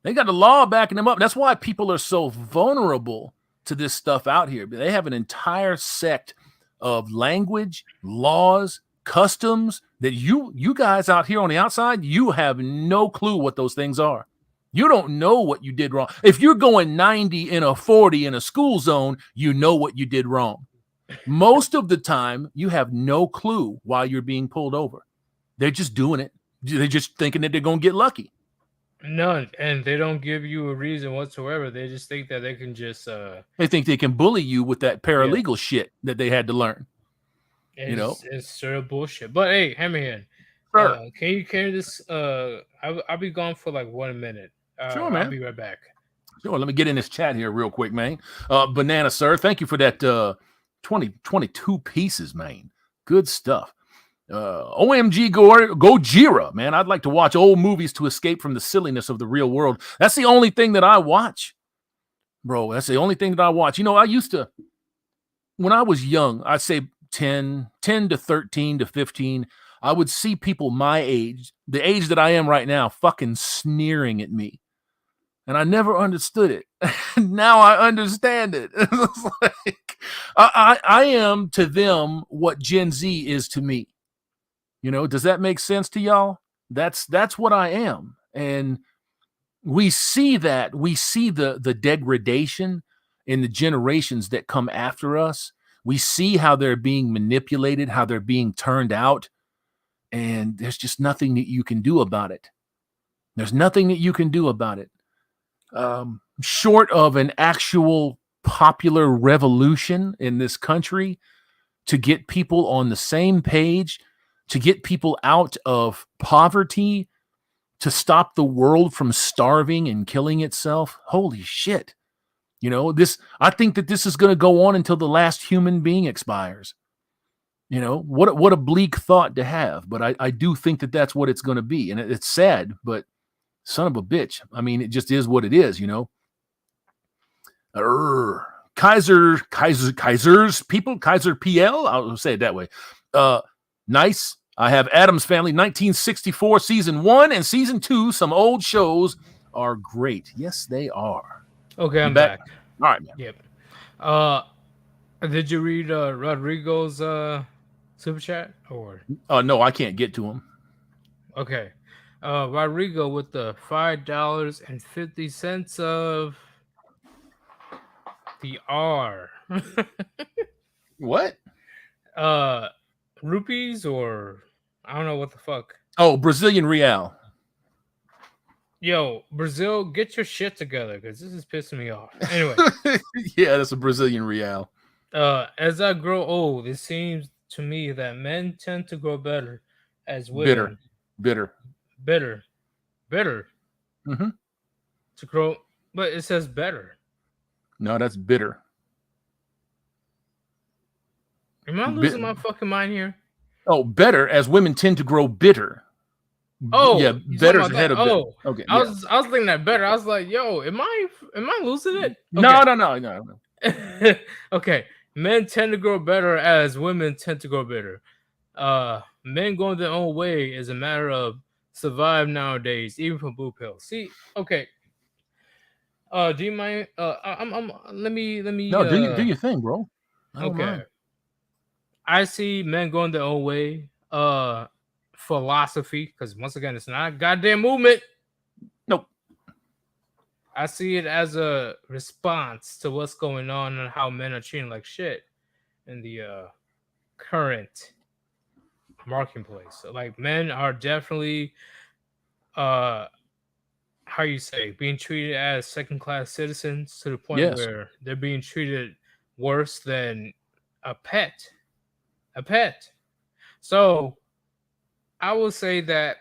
They got the law backing them up. That's why people are so vulnerable to this stuff out here. They have an entire sect of language, laws, customs that you guys out here on the outside, you have no clue what those things are. You don't know what you did wrong. If you're going 90 in a 40 in a school zone, you know what you did wrong. Most of the time, you have no clue why you're being pulled over. They're just doing it. They're just thinking that they're going to get lucky. None, and they don't give you a reason whatsoever. They just think that they can just They think they can bully you with that paralegal shit that they had to learn. it's sort of bullshit. But hey, Hammerhand, Sure. can you carry this? I'll be gone for like 1 minute. Sure, man. I'll be right back. Sure, let me get in this chat here real quick, man. Banana, sir, thank you for that 22 pieces, man. Good stuff. OMG Gojira, man. I'd like to watch old movies to escape from the silliness of the real world. That's the only thing that I watch, bro. That's the only thing that I watch. I used to, when I was young, I'd say 10 to 13 to 15, I would see people my age, the age that I am right now, fucking sneering at me. And I never understood it. Now I understand it. It's like, I am to them what Gen Z is to me. Does that make sense to y'all? That's what I am. And we see that. We see the degradation in the generations that come after us. We see how they're being manipulated, how they're being turned out. And there's just nothing that you can do about it. There's nothing that you can do about it. Short of an actual popular revolution in this country to get people on the same page, to get people out of poverty, to stop the world from starving and killing itself. Holy shit. I think that this is going to go on until the last human being expires. What a bleak thought to have, but I do think that that's what it's going to be. And it's sad, but son of a bitch. I mean, it just is what it is, Kaiser's people, Kaiser PL. I'll say it that way. Nice. I have Addams Family, 1964, season 1 and season 2. Some old shows are great. Yes, they are. Okay, I'm back. All right, man. Yep. Did you read Rodrigo's super chat or? No, I can't get to him. Okay. Rodrigo with the $5.50 of the R. What? Rupees or I don't know what the fuck. Oh, Brazilian real. Yo, Brazil, get your shit together because this is pissing me off. Anyway. Yeah, that's a Brazilian real. As I grow old, it seems to me that men tend to grow better as women. Bitter. Mm-hmm. To grow But it says better. No, that's bitter. Am I losing my fucking mind here? Oh, better, as women tend to grow bitter. Oh, yeah, you talking better's about ahead that? of bitter. Oh, Okay, I yeah. was thinking that better. I was like, yo, am I losing it? No, Okay. no. Okay. Men tend to grow better as women tend to grow bitter. Men going their own way is a matter of survive nowadays, even from blue pills. See, okay. Do you mind? I'm. Let me. No, do your thing, bro. I don't Okay. mind. I see men going their own way. Philosophy, because once again, it's not a goddamn movement. Nope. I see it as a response to what's going on and how men are treating like shit in the current marketplace. So, like, men are definitely how you say, being treated as second class citizens to the point Yes. where they're being treated worse than a pet. A pet. So I will say that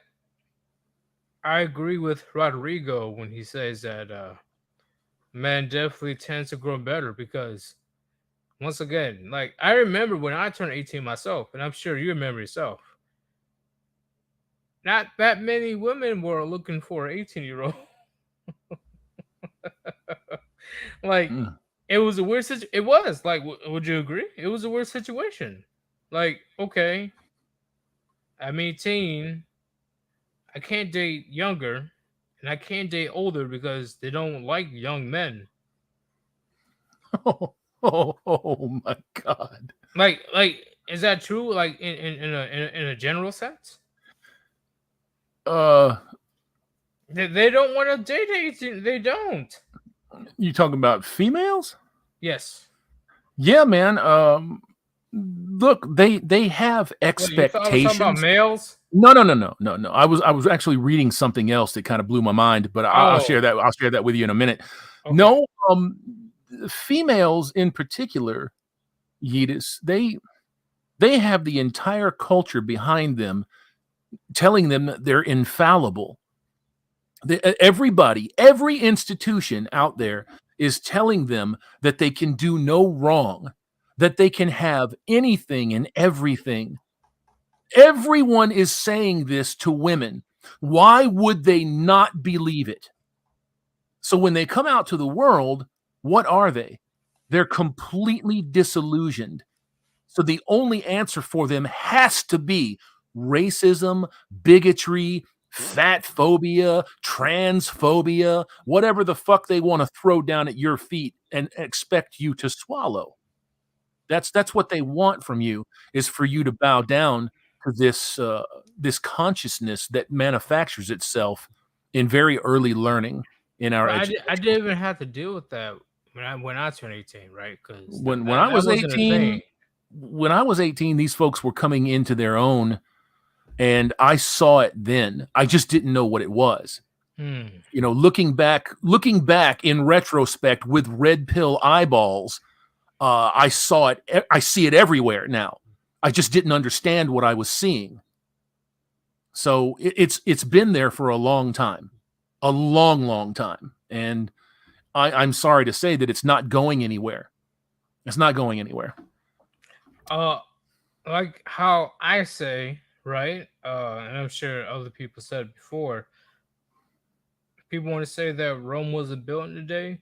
I agree with Rodrigo when he says that men definitely tends to grow better because once again, like I remember when I turned 18 myself, and I'm sure you remember yourself. Not that many women were looking for an 18-year-old. Like Mm. it was a weird situation. It was like, would you agree? It was a weird situation. Like, okay, I'm 18. I can't date younger, and I can't date older because they don't like young men. Oh my God. Like, is that true? Like, in a general sense, Uh, they don't want to date 18. They don't. you talking about females? Yes. Yeah, man. Look, they have What, you thought I was talking about expectations. males? No. I was actually reading something else that kind of blew my mind, but I'll share Oh, that. I'll share that with you in a minute. okay. No, females in particular, Yeetus, they have the entire culture behind them, telling them that they're infallible. Everybody, every institution out there is telling them that they can do no wrong, that they can have anything and everything. Everyone is saying this to women. Why would they not believe it? So when they come out to the world, what are they? They're completely disillusioned. So the only answer for them has to be racism, bigotry, fat phobia, transphobia, whatever the fuck they want to throw down at your feet and expect you to swallow. That's what they want from you, is for you to bow down to this consciousness that manufactures itself in very early learning in our But I education. didn't even have to deal with that when I turned 18, right? Because When that, I that was wasn't a 18, thing. when I was 18, these folks were coming into their own, and I saw it then. I just didn't know what it was. Hmm. You know, looking back in retrospect with red pill eyeballs, I saw it. I see it everywhere now. I just didn't understand what I was seeing. So it's been there for a long time, a long time, and I'm sorry to say that it's not going anywhere. It's not going anywhere. Like how I say, right? And I'm sure other people said before. People want to say that Rome wasn't built in a day.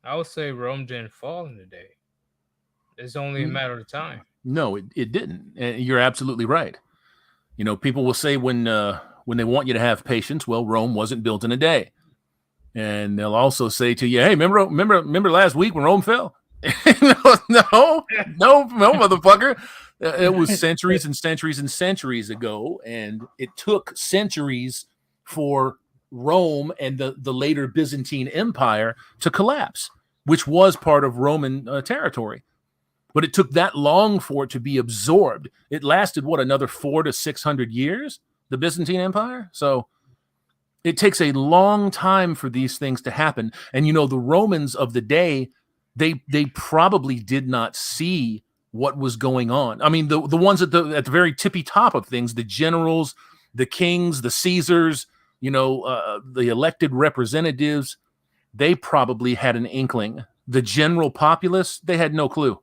I would say Rome didn't fall in a day. It's only a matter of time. No, it didn't. And you're absolutely right. You know, people will say when they want you to have patience, well, Rome wasn't built in a day. And they'll also say to you, hey, remember last week when Rome fell? no, motherfucker. It was centuries and centuries and centuries ago, and it took centuries for Rome and the later Byzantine Empire to collapse, which was part of Roman territory. But it took that long for it to be absorbed. It lasted, what, another 400 to 600 years, the Byzantine Empire? So it takes a long time for these things to happen. And, you know, the Romans of the day, they probably did not see what was going on. I mean, the ones at the very tippy top of things, the generals, the kings, the Caesars, you know, the elected representatives, they probably had an inkling. The general populace, they had no clue.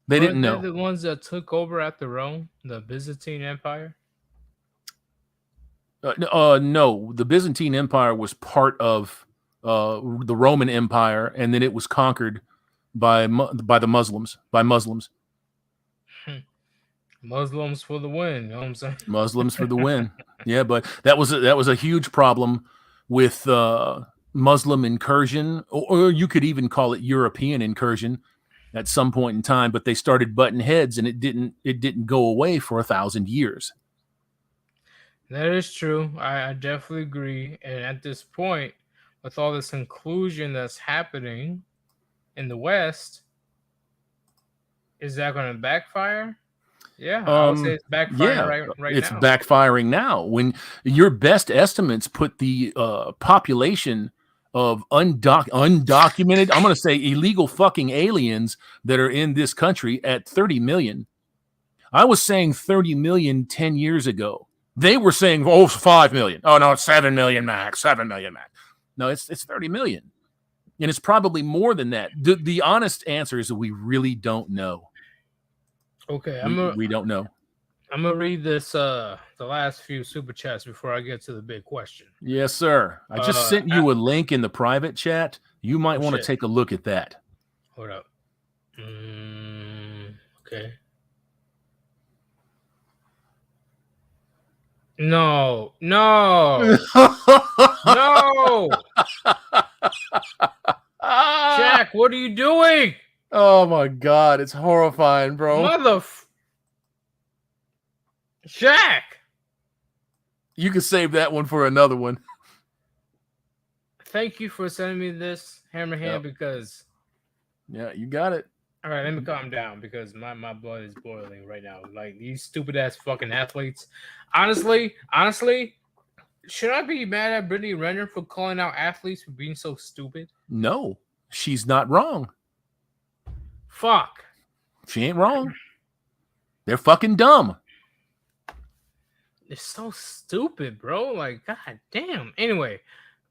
They didn't know. The ones that took over after Rome, the Byzantine Empire. No, the Byzantine Empire was part of the Roman Empire, and then it was conquered by the Muslims. Muslims for the win. You know what I'm saying? Muslims for the win. Yeah, but that was a huge problem with Muslim incursion, or you could even call it European incursion at some point in time. But they started butting heads, and it didn't go away for 1,000 years. That is true. I definitely agree. And at this point, with all this inclusion that's happening in the West, is that going to backfire? Yeah, I would say it's backfiring right it's now. Backfiring now. When your best estimates put the population of undocumented, I'm going to say illegal fucking aliens that are in this country at 30 million. I was saying 30 million 10 years ago. They were saying, 5 million. Oh, no, it's 7 million max. 7 million max. No, it's 30 million. And it's probably more than that. The honest answer is that we really don't know. Okay, we don't know. I'm gonna read this the last few super chats before I get to the big question. Yes, sir. I just sent you a link in the private chat. You might want to take a look at that. Hold up. Okay. No. No. Jack, what are you doing? Oh my God, it's horrifying, bro. Jack! You can save that one for another one. Thank you for sending me this, Hammerhand, because... Yeah, you got it. All right, let me calm down because my blood is boiling right now. Like, these stupid-ass fucking athletes. Honestly, should I be mad at Brittany Renner for calling out athletes for being so stupid? No, she's not wrong. Fuck. She ain't wrong. They're fucking dumb. They're so stupid, bro. Like, god damn. Anyway,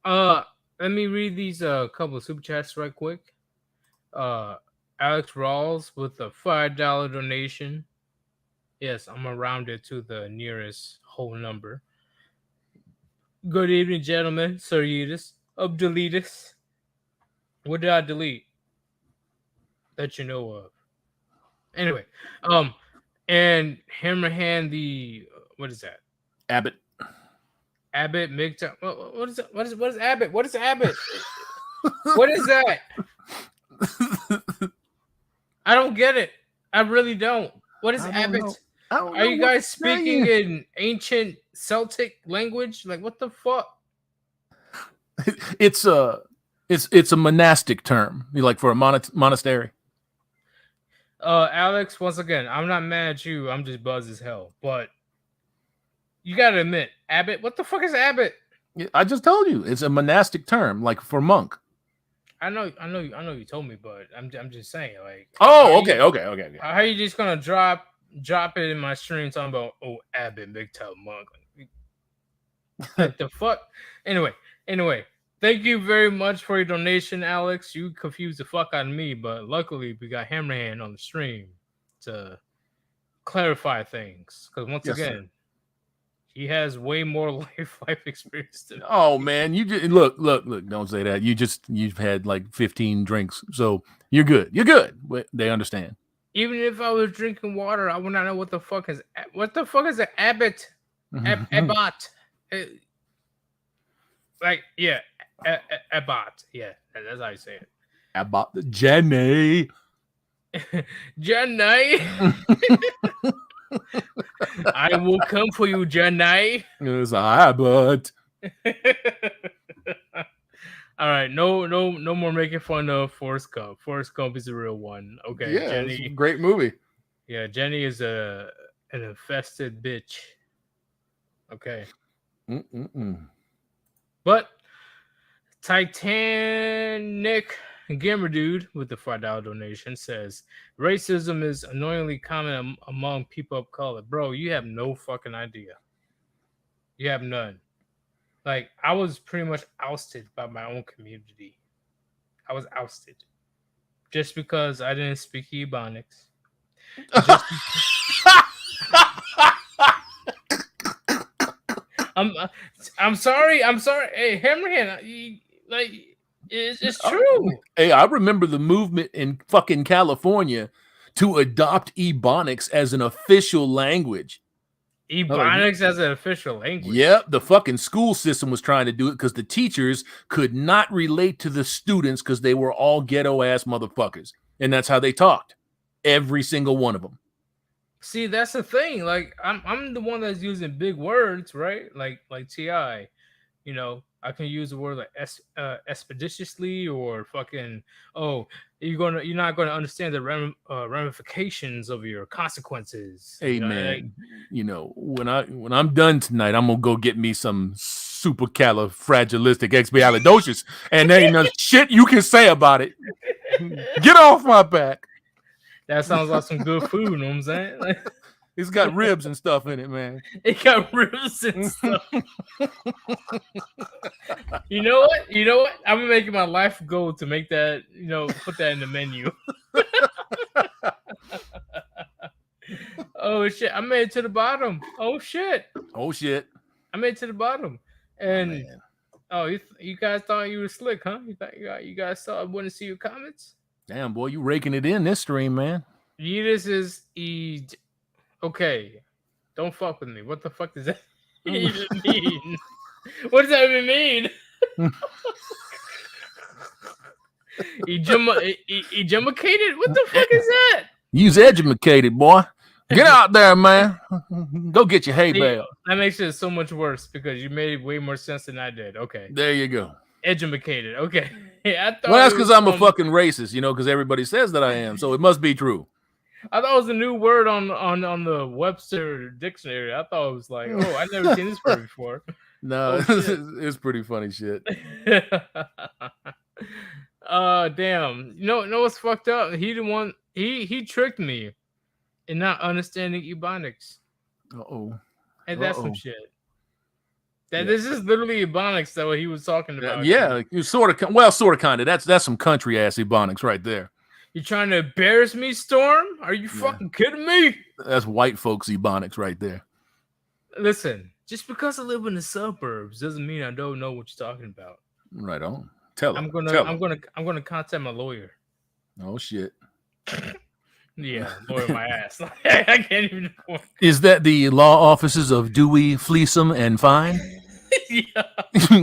let me read these couple of super chats right quick. Alex Rawls with a $5 donation. Yes, I'm gonna round it to the nearest whole number. Good evening, gentlemen. Sirius Deletus. What did I delete? That you know of. Anyway, and Hammerhand, the what is that? Abbott MGTOW. What is it? What is Abbott? What is Abbott? What is that? I don't get it. I really don't. What is Abbott? Are you guys speaking in ancient Celtic language? Like, what the fuck? It's a monastic term, like for a monastery. Alex, once again, I'm not mad at you. I'm just buzzed as hell. But you gotta admit, Abbott. What the fuck is Abbott? I just told you, it's a monastic term, like for monk. I know you told me, but I'm just saying, like. Oh, okay. How are you just gonna drop it in my stream talking about Abbott MGTOW monk? What the fuck? Anyway, thank you very much for your donation, Alex. You confused the fuck out of me, but luckily we got Hammerhand on the stream to clarify things. Because once again, he has way more life experience than me. Oh man, you just look, don't say that. You've had like 15 drinks, so you're good. They understand. Even if I was drinking water, I would not know what the fuck is an Abbott. Abbott. Like, yeah, Abbott. Yeah, that's how you say it. Abbott. Jenny. Jenny. I will come for you, Jenny. It's Abbott. All right, no more making fun of Forrest Gump. Forrest Gump is a real one. Okay, yeah, Jenny, it's a great movie. Yeah, Jenny is an infested bitch. Okay. But Titanic Gamer Dude with the $5 donation says racism is annoyingly common among people of color. Bro, you have no fucking idea. You have none. Like I was pretty much ousted by my own community. I was ousted just because I didn't speak Ebonics. Just I'm I'm sorry. I'm sorry. Hey, Hammerhand, like it's true. Hey, I remember the movement in fucking California to adopt Ebonics as an official language. Ebonics as an official language. Yep, the fucking school system was trying to do it because the teachers could not relate to the students because they were all ghetto ass motherfuckers, and that's how they talked. Every single one of them. See, that's the thing. Like I'm the one that's using big words, right? Like Ti. You know, I can use the word like expeditiously or fucking. Oh, you're not gonna understand the ramifications of your consequences. Hey you know, man, like, you know when I'm done tonight, I'm gonna go get me some supercalifragilisticexpialidocious, and there ain't no shit you can say about it. Get off my back. that sounds like some good food. You know what I'm saying? Like, It's got ribs and stuff in it, man. it got ribs and stuff. You know what? You know what? I'm making my life goal to make that. You know, put that in the menu. Oh shit! I made it to the bottom. Oh shit! Oh shit! I made it to the bottom. And Man. you guys thought you were slick, huh? You guys thought I wouldn't see your comments? Damn, boy, you raking it in this stream, man. This is okay. Don't fuck with me. What the fuck does that even mean? What does that even mean? Ejumicated? What the fuck is that? You's educated, boy. Get out there, man. Go get your hay bale. That makes it so much worse because you made way more sense than I did. Okay. There you go. Educated. Okay. I thought Well, that's because I'm a fucking racist, you know, because everybody says that I am, so it must be true. I thought it was a new word on the Webster dictionary. I thought it was like, oh, I've never seen this word before. No, it's pretty funny shit. Damn. You know what's fucked up? He tricked me in not understanding Ebonics. And that's some shit. This is literally Ebonics that what he was talking about. Yeah, you sort of kind of. That's some country ass Ebonics right there. You trying to embarrass me, Storm? Are you fucking kidding me? That's white folks Ebonics right there. Listen, just because I live in the suburbs doesn't mean I don't know what you're talking about. Right on. Tell him. I'm gonna contact my lawyer. Oh shit. Yeah, lawyer my ass. I can't even. Is that the law offices of Dewey, Fleesom, and Fine? Yeah.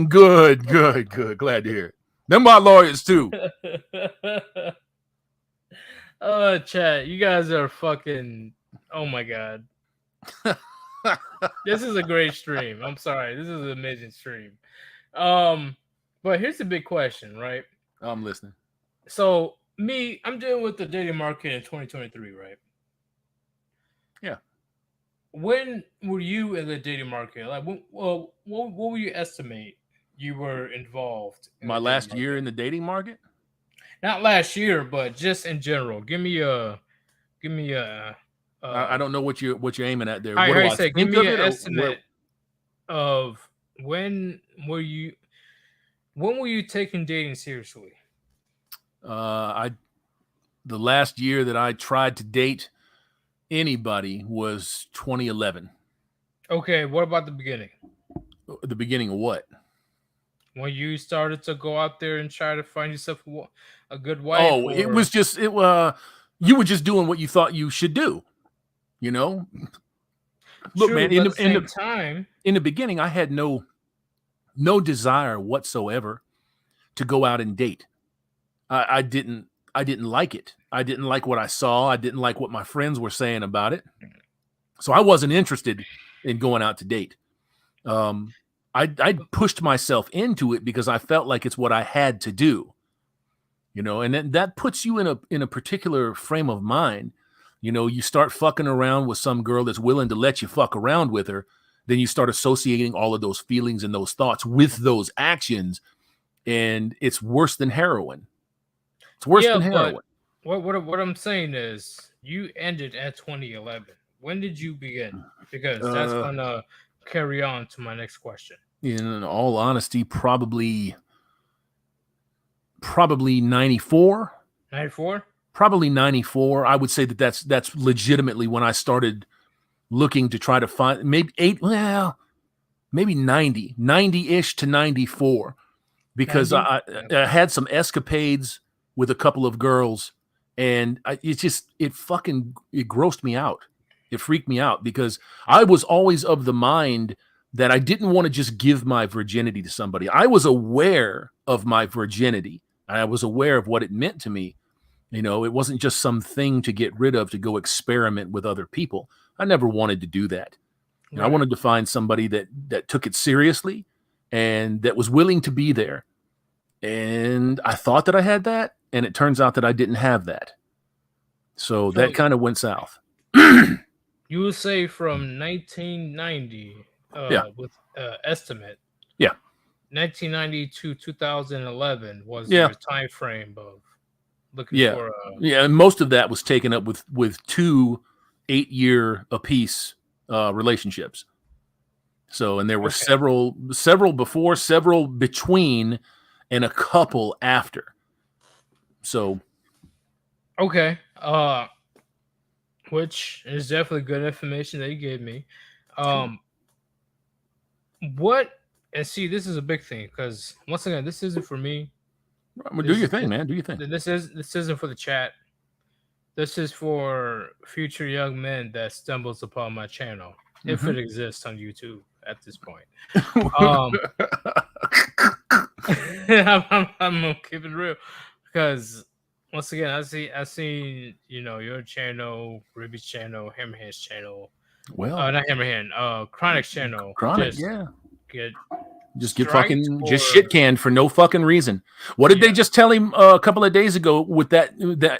Good. Glad to hear it. Them my lawyers too. Oh, chat, you guys are fucking. Oh my god. This is a great stream. I'm sorry. This is an amazing stream. But here's the big question, right? I'm listening. So I'm dealing with the dating market in 2023, right? Yeah. When were you in the dating market? Like, what would you estimate you were involved in? My last year in the dating market? Not last year, but just in general. Give me a. I don't know what you're aiming at there. What do I say? Give me an estimate of when were you taking dating seriously? The last year that I tried to date anybody was 2011. Okay, what about the beginning? The beginning of what? When you started to go out there and try to find yourself a good wife? Oh, it was just you were just doing what you thought you should do. You know, look, man. In the beginning, I had no desire whatsoever to go out and date. I didn't like it. I didn't like what I saw. I didn't like what my friends were saying about it. So I wasn't interested in going out to date. I pushed myself into it because I felt like it's what I had to do. You know, and then that puts you in a particular frame of mind. You know, you start fucking around with some girl that's willing to let you fuck around with her. Then you start associating all of those feelings and those thoughts with those actions. And it's worse than heroin. It's worse than heroin. What I'm saying is you ended at 2011. When did you begin? Because that's going to carry on to my next question. In all honesty, probably 94. 94? Probably 94. I would say that's legitimately when I started looking to try to find maybe maybe 90-ish to 94, because 90? I had some escapades with a couple of girls, and it grossed me out. It freaked me out because I was always of the mind that I didn't want to just give my virginity to somebody. I was aware of my virginity. I was aware of what it meant to me. You know, it wasn't just some thing to get rid of to go experiment with other people. I never wanted to do that. You know, I Right. wanted to find somebody that took it seriously and that was willing to be there. And I thought that I had that, and it turns out that I didn't have that. So that So kind of went south. you would say from 1990, Yeah. with estimate, Yeah. 1990 to 2011 was Yeah. your time frame of looking Yeah. for Yeah. And most of that was taken up with 2 8-year apiece relationships. So, and there were Okay. several before, several between, and a couple after. So, Okay. Which is definitely good information that you gave me. What and see, this is a big thing because once again, this isn't for me. well, do your thing, man. Do your thing. This isn't for the chat. This is for future young men that stumbles upon my channel, if it exists on YouTube at this point. I'm gonna keep it real because once again, I see your channel, Ruby's channel, Hammerhand's channel, Well, not Hammerhand, Chronic's channel, Chronic, yeah. get Just get striked fucking or just shit canned for no fucking reason. What did they Yeah. just tell him a couple of days ago with that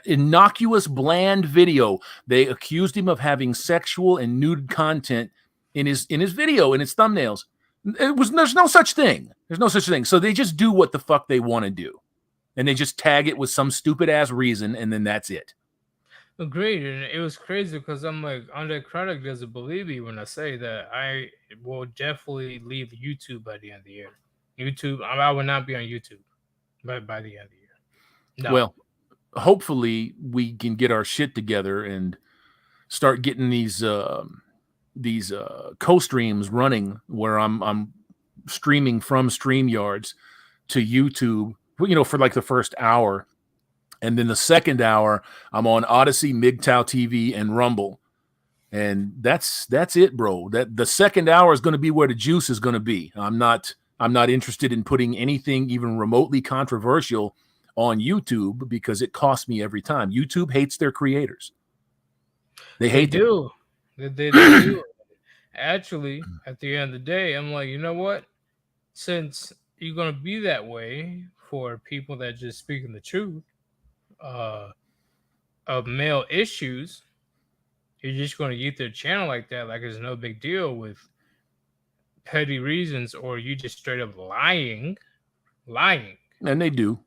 innocuous, bland video? They accused him of having sexual and nude content in his video, in his thumbnails. There's no such thing. There's no such thing. So they just do what the fuck they want to do, and they just tag it with some stupid ass reason, and then that's it. Agreed, and it was crazy because I'm like, Andre Chronic doesn't believe me when I say that I will definitely leave YouTube by the end of the year. YouTube, I will not be on YouTube by the end of the year. No. Well, hopefully we can get our shit together and start getting these co-streams running where I'm streaming from StreamYards to YouTube, for like the first hour. And then the second hour, I'm on Odyssey, MGTOW TV, and Rumble. And that's it, bro. That the second hour is going to be where the juice is going to be. I'm not interested in putting anything even remotely controversial on YouTube because it costs me every time. YouTube hates their creators. They hate them. They do. Actually, at the end of the day, I'm like, you know what? Since you're gonna be that way for people that just speaking the truth of male issues, you're just gonna eat their channel like that, like it's no big deal with petty reasons, or you just straight up lying. And they do.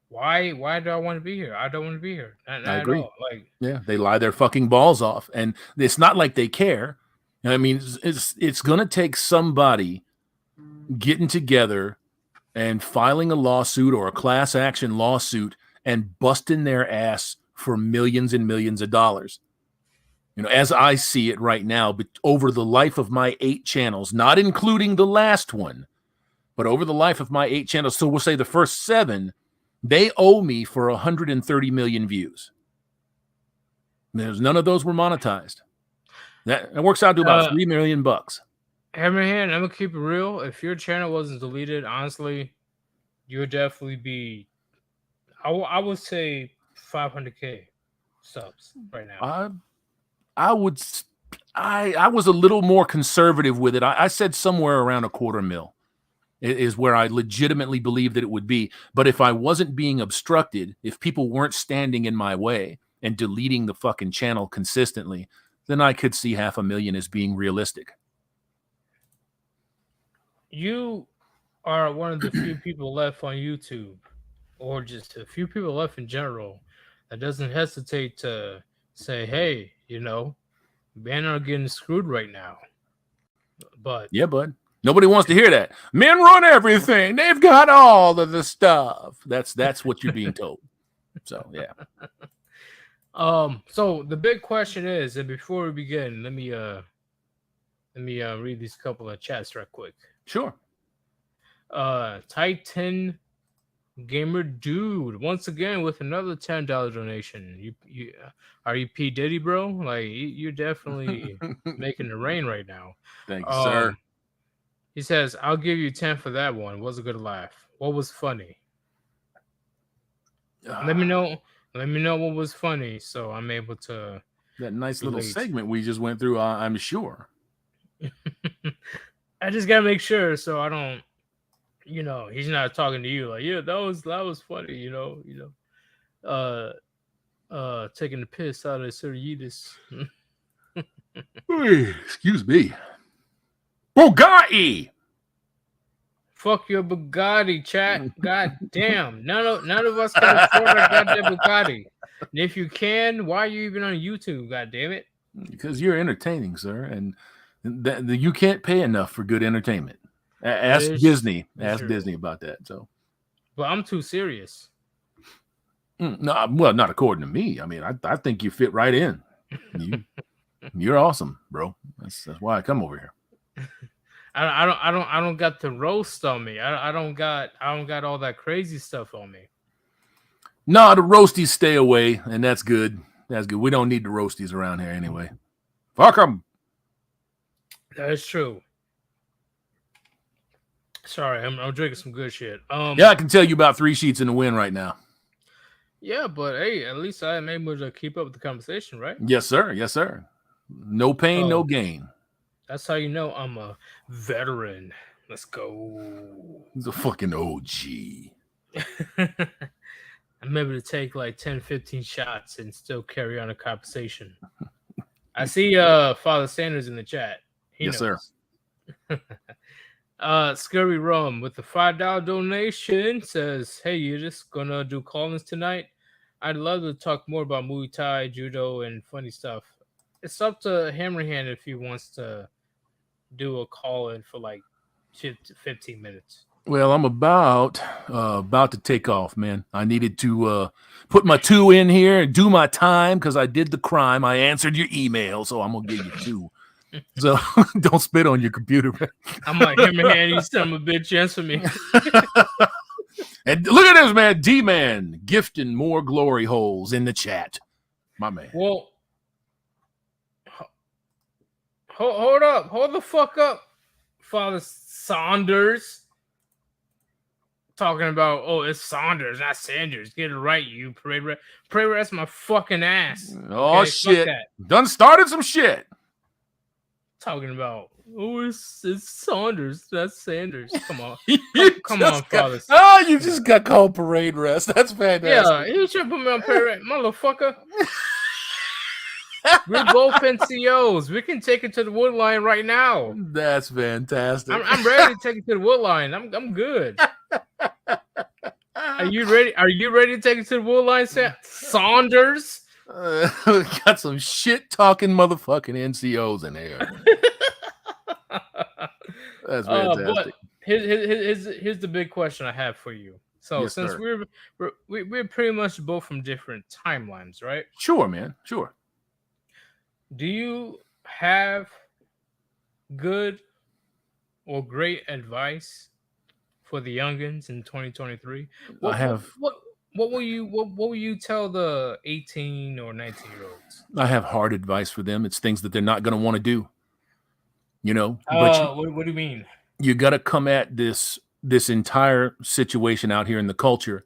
Why do I want to be here? I don't want to be here. Not I at agree. all. Like, Yeah, they lie their fucking balls off, and it's not like they care. I mean, it's going to take somebody getting together and filing a lawsuit or a class action lawsuit and busting their ass for millions and millions of dollars. As I see it right now, but over the life of my 8 channels, not including the last one, but over the life of my 8 channels, so we'll say the first 7, they owe me for 130 million views. There's none of those were monetized. That works out to about $3 million. Hammerhand, I'm gonna keep it real. If your channel wasn't deleted, honestly, you would definitely be. I would say 500K subs right now. I was a little more conservative with it. I said somewhere around $250,000 is where I legitimately believe that it would be. But if I wasn't being obstructed, if people weren't standing in my way and deleting the fucking channel consistently, then I could see 500,000 as being realistic. You are one of the few people left on YouTube, or just a few people left in general, that doesn't hesitate to say, hey, men are getting screwed right now. But yeah, bud. Nobody wants to hear that. Men run everything. They've got all of the stuff. That's what you're being told. So yeah. So the big question is, and before we begin, let me read these couple of chats right quick. Sure. Titan Gamer Dude once again with another $10 donation. You are you P Diddy, bro? Like you're definitely making it rain right now. Thank you, sir. He says, "I'll give you 10 for that one. Was a good laugh. What was funny? Let me know. Let me know what was funny, so I'm able to." That nice little relate. segment we just went through. I'm sure. I just gotta make sure so I don't, he's not talking to you like, yeah, that was funny, taking the piss out of Sirius. Excuse me. Bugatti. Fuck your Bugatti, chat. God damn. None of us can afford a goddamn Bugatti. And if you can, why are you even on YouTube? God damn it. Because you're entertaining, sir, and you can't pay enough for good entertainment. Ask Disney. Ask Disney about that. So, but I'm too serious. No, well, not according to me. I mean, I think you fit right in. You're awesome, bro. That's why I come over here. I don't got the roast on me. I don't got all that crazy stuff on me. No, the roasties stay away, and that's good. That's good. We don't need the roasties around here anyway. Fuck them. That is true. Sorry, I'm drinking some good shit. Yeah, I can tell you about 3 sheets in the wind right now. Yeah, but hey, at least I am able to keep up with the conversation, right? Yes, sir. Yes, sir. No pain, no gain. That's how you know I'm a veteran. Let's go. He's a fucking OG. I'm able to take like 10, 15 shots and still carry on a conversation. I see Father Sanders in the chat. Yes, sir. Scurry Rum with the $5 donation says, "Hey, you just gonna do call-ins tonight? I'd love to talk more about Muay Thai, Judo, and funny stuff. It's up to Hammerhand if he wants to do a call-in for like 15 minutes. Well, I'm about to take off, man. I needed to put my 2 in here and do my time because I did the crime. I answered your email, so I'm gonna give you 2. So don't spit on your computer. I'm like, Hammerhand, you son of a bitch, answer me. And look at this, man. D-Man gifting more glory holes in the chat. My man. Well, hold up. Hold the fuck up, Father Saunders. Talking about, oh, it's Saunders, not Sanders. Get it right, you Pereira. Pereira, that's my fucking ass. Oh, okay, shit. Done started some shit. Talking about, oh, it's Saunders, that's Sanders. Come on. Come on, Father. Oh, you just got called parade rest. That's fantastic. Yeah, you should put me on parade, motherfucker. We're both NCOs. We can take it to the wood line right now. That's fantastic. I'm ready to take it to the wood line. I'm good. Are you ready? Are you ready to take it to the wood line, Saunders? Got some shit talking motherfucking NCOs in there. That's fantastic. But here's the big question I have for you. So yes, since sir. we're pretty much both from different timelines, right? Sure, man. Sure. Do you have good or great advice for the youngins in 2023? I have. What will you tell the 18 or 19-year-olds? I have hard advice for them. It's things that they're not going to want to do. You know. What do you mean? You got to come at this entire situation out here in the culture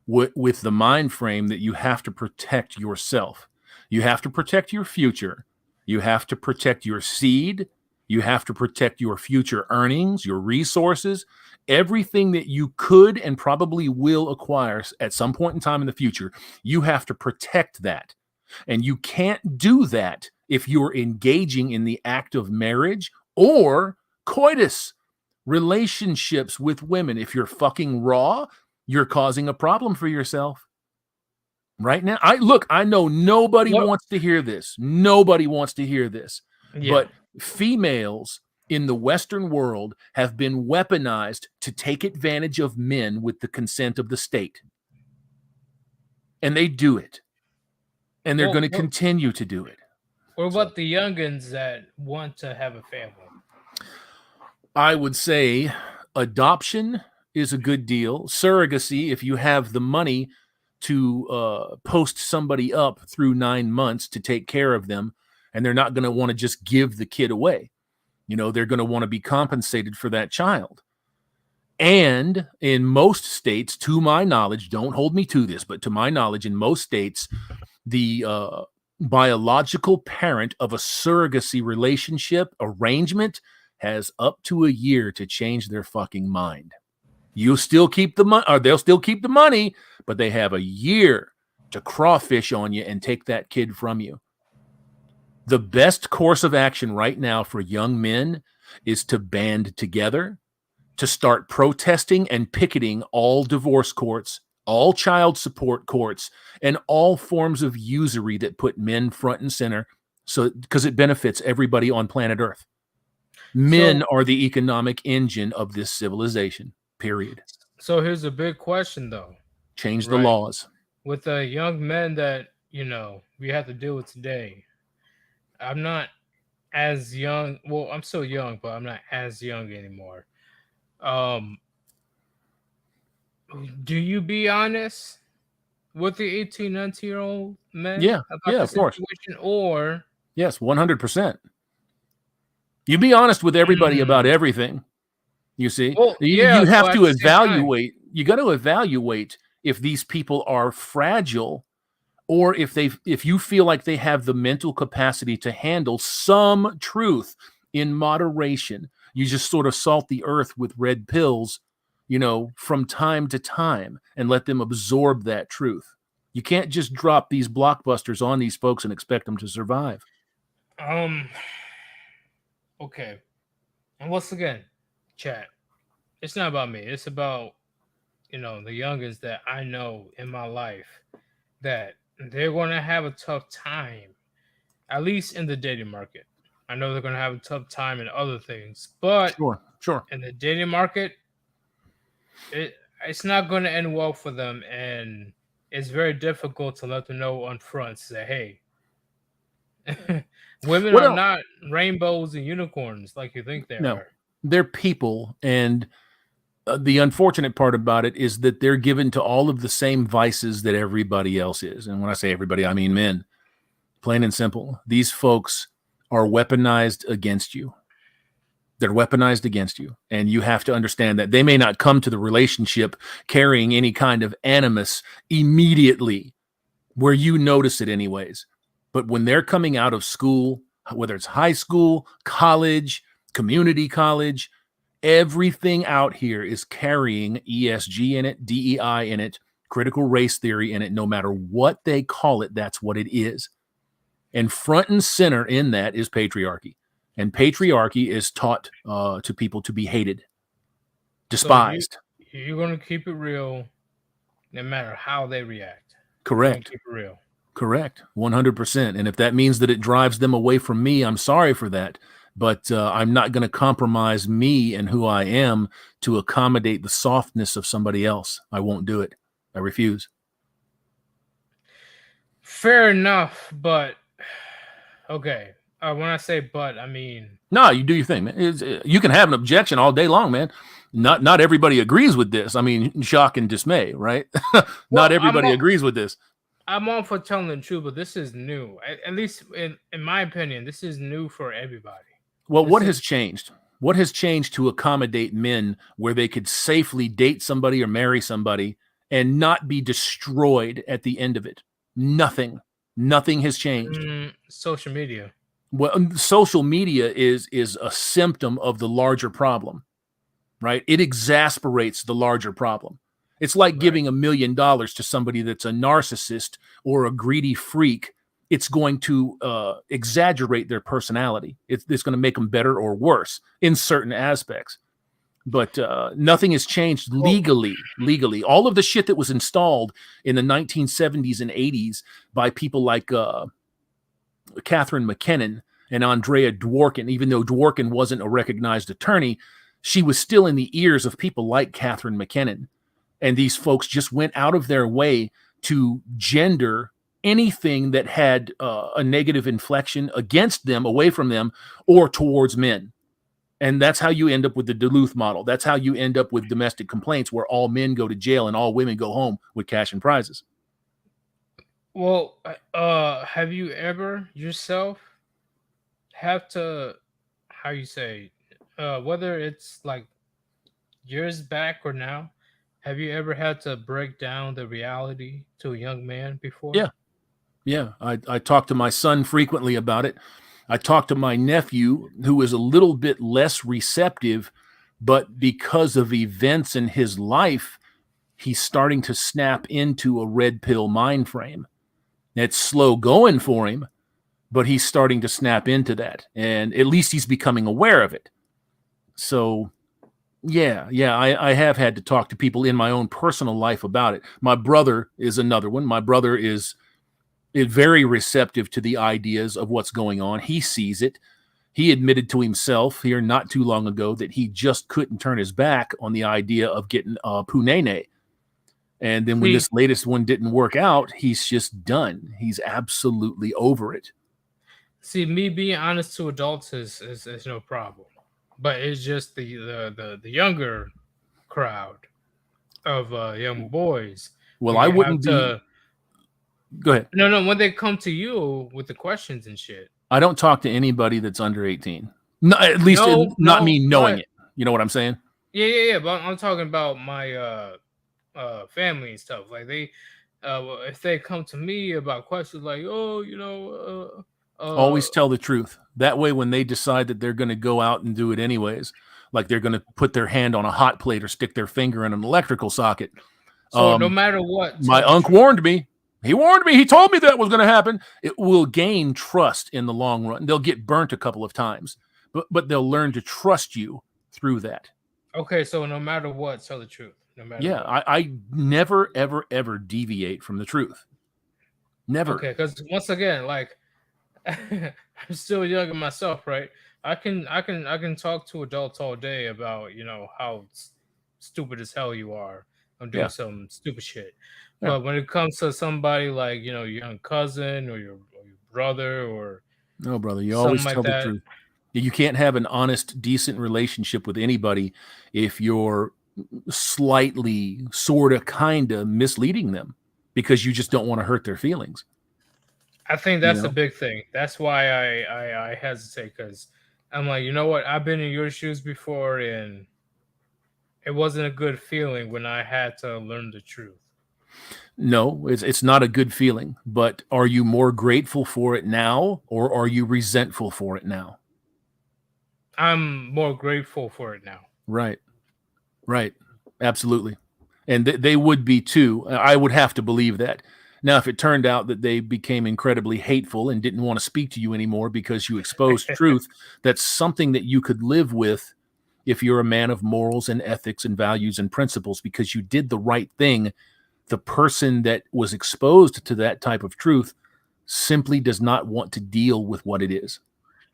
with the mind frame that you have to protect yourself. You have to protect your future. You have to protect your seed. You have to protect your future earnings, your resources, everything that you could and probably will acquire at some point in time in the future. You have to protect that. And you can't do that if you're engaging in the act of marriage or coitus, relationships with women. If you're fucking raw, you're causing a problem for yourself. Right now, I know nobody wants to hear this. Nobody wants to hear this. Yeah. But females in the Western world have been weaponized to take advantage of men with the consent of the state. And they do it. And they're going to continue to do it. What about the youngins that want to have a family? I would say adoption is a good deal. Surrogacy, if you have the money to post somebody up through 9 months to take care of them, and they're not going to want to just give the kid away. You know, they're going to want to be compensated for that child. And in most states, to my knowledge, don't hold me to this, but to my knowledge, in most states, the biological parent of a surrogacy relationship arrangement has up to a year to change their fucking mind. You still keep the money, or they'll still keep the money, but they have a year to crawfish on you and take that kid from you. The best course of action right now for young men is to band together, to start protesting and picketing all divorce courts, all child support courts, and all forms of usury that put men front and center, so because it benefits everybody on planet Earth. Men are the economic engine of this civilization, period. So here's a big question, though. Change the laws. With the young men that, you know, we have to deal with today, I'm not as young. Well, I'm still young, but I'm not as young anymore. Do you be honest with the 18, 19-year-old men? Yeah, about of course. Or yes, 100%. You be honest with everybody about everything. You see, well, you have to evaluate. You got to evaluate if these people are fragile, or if you feel like they have the mental capacity to handle some truth in moderation. You just sort of salt the earth with red pills, you know, from time to time, and let them absorb that truth. You can't just drop these blockbusters on these folks and expect them to survive. Okay. And once again, chat, it's not about me. It's about, you know, the youngest that I know in my life that they're going to have a tough time, at least in the dating market. I know they're going to have a tough time in other things, but sure. In the dating market, it's not going to end well for them, and it's very difficult to let them know on front, say, hey, women are not rainbows and unicorns like you think they are. They're people, and the unfortunate part about it is that they're given to all of the same vices that everybody else is. And when I say everybody, I mean men. Plain and simple. These folks are weaponized against you. They're weaponized against you. And you have to understand that they may not come to the relationship carrying any kind of animus immediately, where you notice it anyways. But when they're coming out of school, whether it's high school, college, community college, everything out here is carrying ESG in it, DEI in it, critical race theory in it. No matter what they call it, that's what it is. And front and center in that is patriarchy. And patriarchy is taught to people to be hated, despised. So you're going to keep it real no matter how they react. Correct. Keep it real. Correct. 100%. And if that means that it drives them away from me, I'm sorry for that. But I'm not going to compromise me and who I am to accommodate the softness of somebody else. I won't do it. I refuse. Fair enough, but okay. When I say but, I mean... No, you do your thing, man. You can have an objection all day long, man. Not everybody agrees with this. I mean, shock and dismay, right? Not everybody agrees with this. I'm all for telling the truth, but this is new. At least in my opinion, this is new for everybody. Well, what has changed? What has changed to accommodate men where they could safely date somebody or marry somebody and not be destroyed at the end of it? Nothing. Nothing has changed. Social media. Well, social media is a symptom of the larger problem, right? It exasperates the larger problem. It's like giving $1 million to somebody that's a narcissist or a greedy freak. It's going to exaggerate their personality. It's going to make them better or worse in certain aspects. But nothing has changed legally. Legally, all of the shit that was installed in the 1970s and 80s by people like Catherine McKinnon and Andrea Dworkin, even though Dworkin wasn't a recognized attorney, she was still in the ears of people like Catherine McKinnon. And these folks just went out of their way to gender anything that had a negative inflection against them, away from them, or towards men. And that's how you end up with the Duluth model. That's how you end up with domestic complaints where all men go to jail and all women go home with cash and prizes. Well, have you ever yourself have to, how you say, whether it's like years back or now, have you ever had to break down the reality to a young man before? Yeah. Yeah. I talk to my son frequently about it. I talked to my nephew, who is a little bit less receptive, but because of events in his life, he's starting to snap into a red pill mind frame. It's slow going for him, but he's starting to snap into that. And at least he's becoming aware of it. So, yeah, I have had to talk to people in my own personal life about it. My brother is another one. My brother is very receptive to the ideas of what's going on. He sees it. He admitted to himself here not too long ago that he just couldn't turn his back on the idea of getting punene. And then when this latest one didn't work out, he's just done. He's absolutely over it. See, me being honest to adults is no problem, but it's just the younger crowd of young boys. Well, I wouldn't be. Go ahead. No, when they come to you with the questions and shit. I don't talk to anybody that's under 18. No, at least not me knowing it. You know what I'm saying? Yeah. But I'm talking about my family and stuff. Like they, if they come to me about questions like, oh, always tell the truth. That way, when they decide that they're going to go out and do it anyways, like they're going to put their hand on a hot plate or stick their finger in an electrical socket. So no matter what, my uncle warned me. He warned me. He told me that was going to happen. It will gain trust in the long run. They'll get burnt a couple of times, but they'll learn to trust you through that. Okay, so no matter what, tell the truth. No matter what. I never, ever, ever deviate from the truth. Never. Okay, because once again, like I'm still young in myself, right? I can talk to adults all day about how stupid as hell you are. I'm doing some stupid shit. Yeah. But when it comes to somebody like your young cousin or your brother or no, brother, you always tell the truth. You can't have an honest, decent relationship with anybody if you're slightly, sort of, kind of misleading them because you just don't want to hurt their feelings. I think that's a big thing. That's why I hesitate, because I'm like, you know what? I've been in your shoes before, and it wasn't a good feeling when I had to learn the truth. No, it's not a good feeling. But are you more grateful for it now, or are you resentful for it now? I'm more grateful for it now. Right. Absolutely. And they would be too. I would have to believe that. Now, if it turned out that they became incredibly hateful and didn't want to speak to you anymore because you exposed truth, that's something that you could live with if you're a man of morals and ethics and values and principles because you did the right thing. The person that was exposed to that type of truth simply does not want to deal with what it is.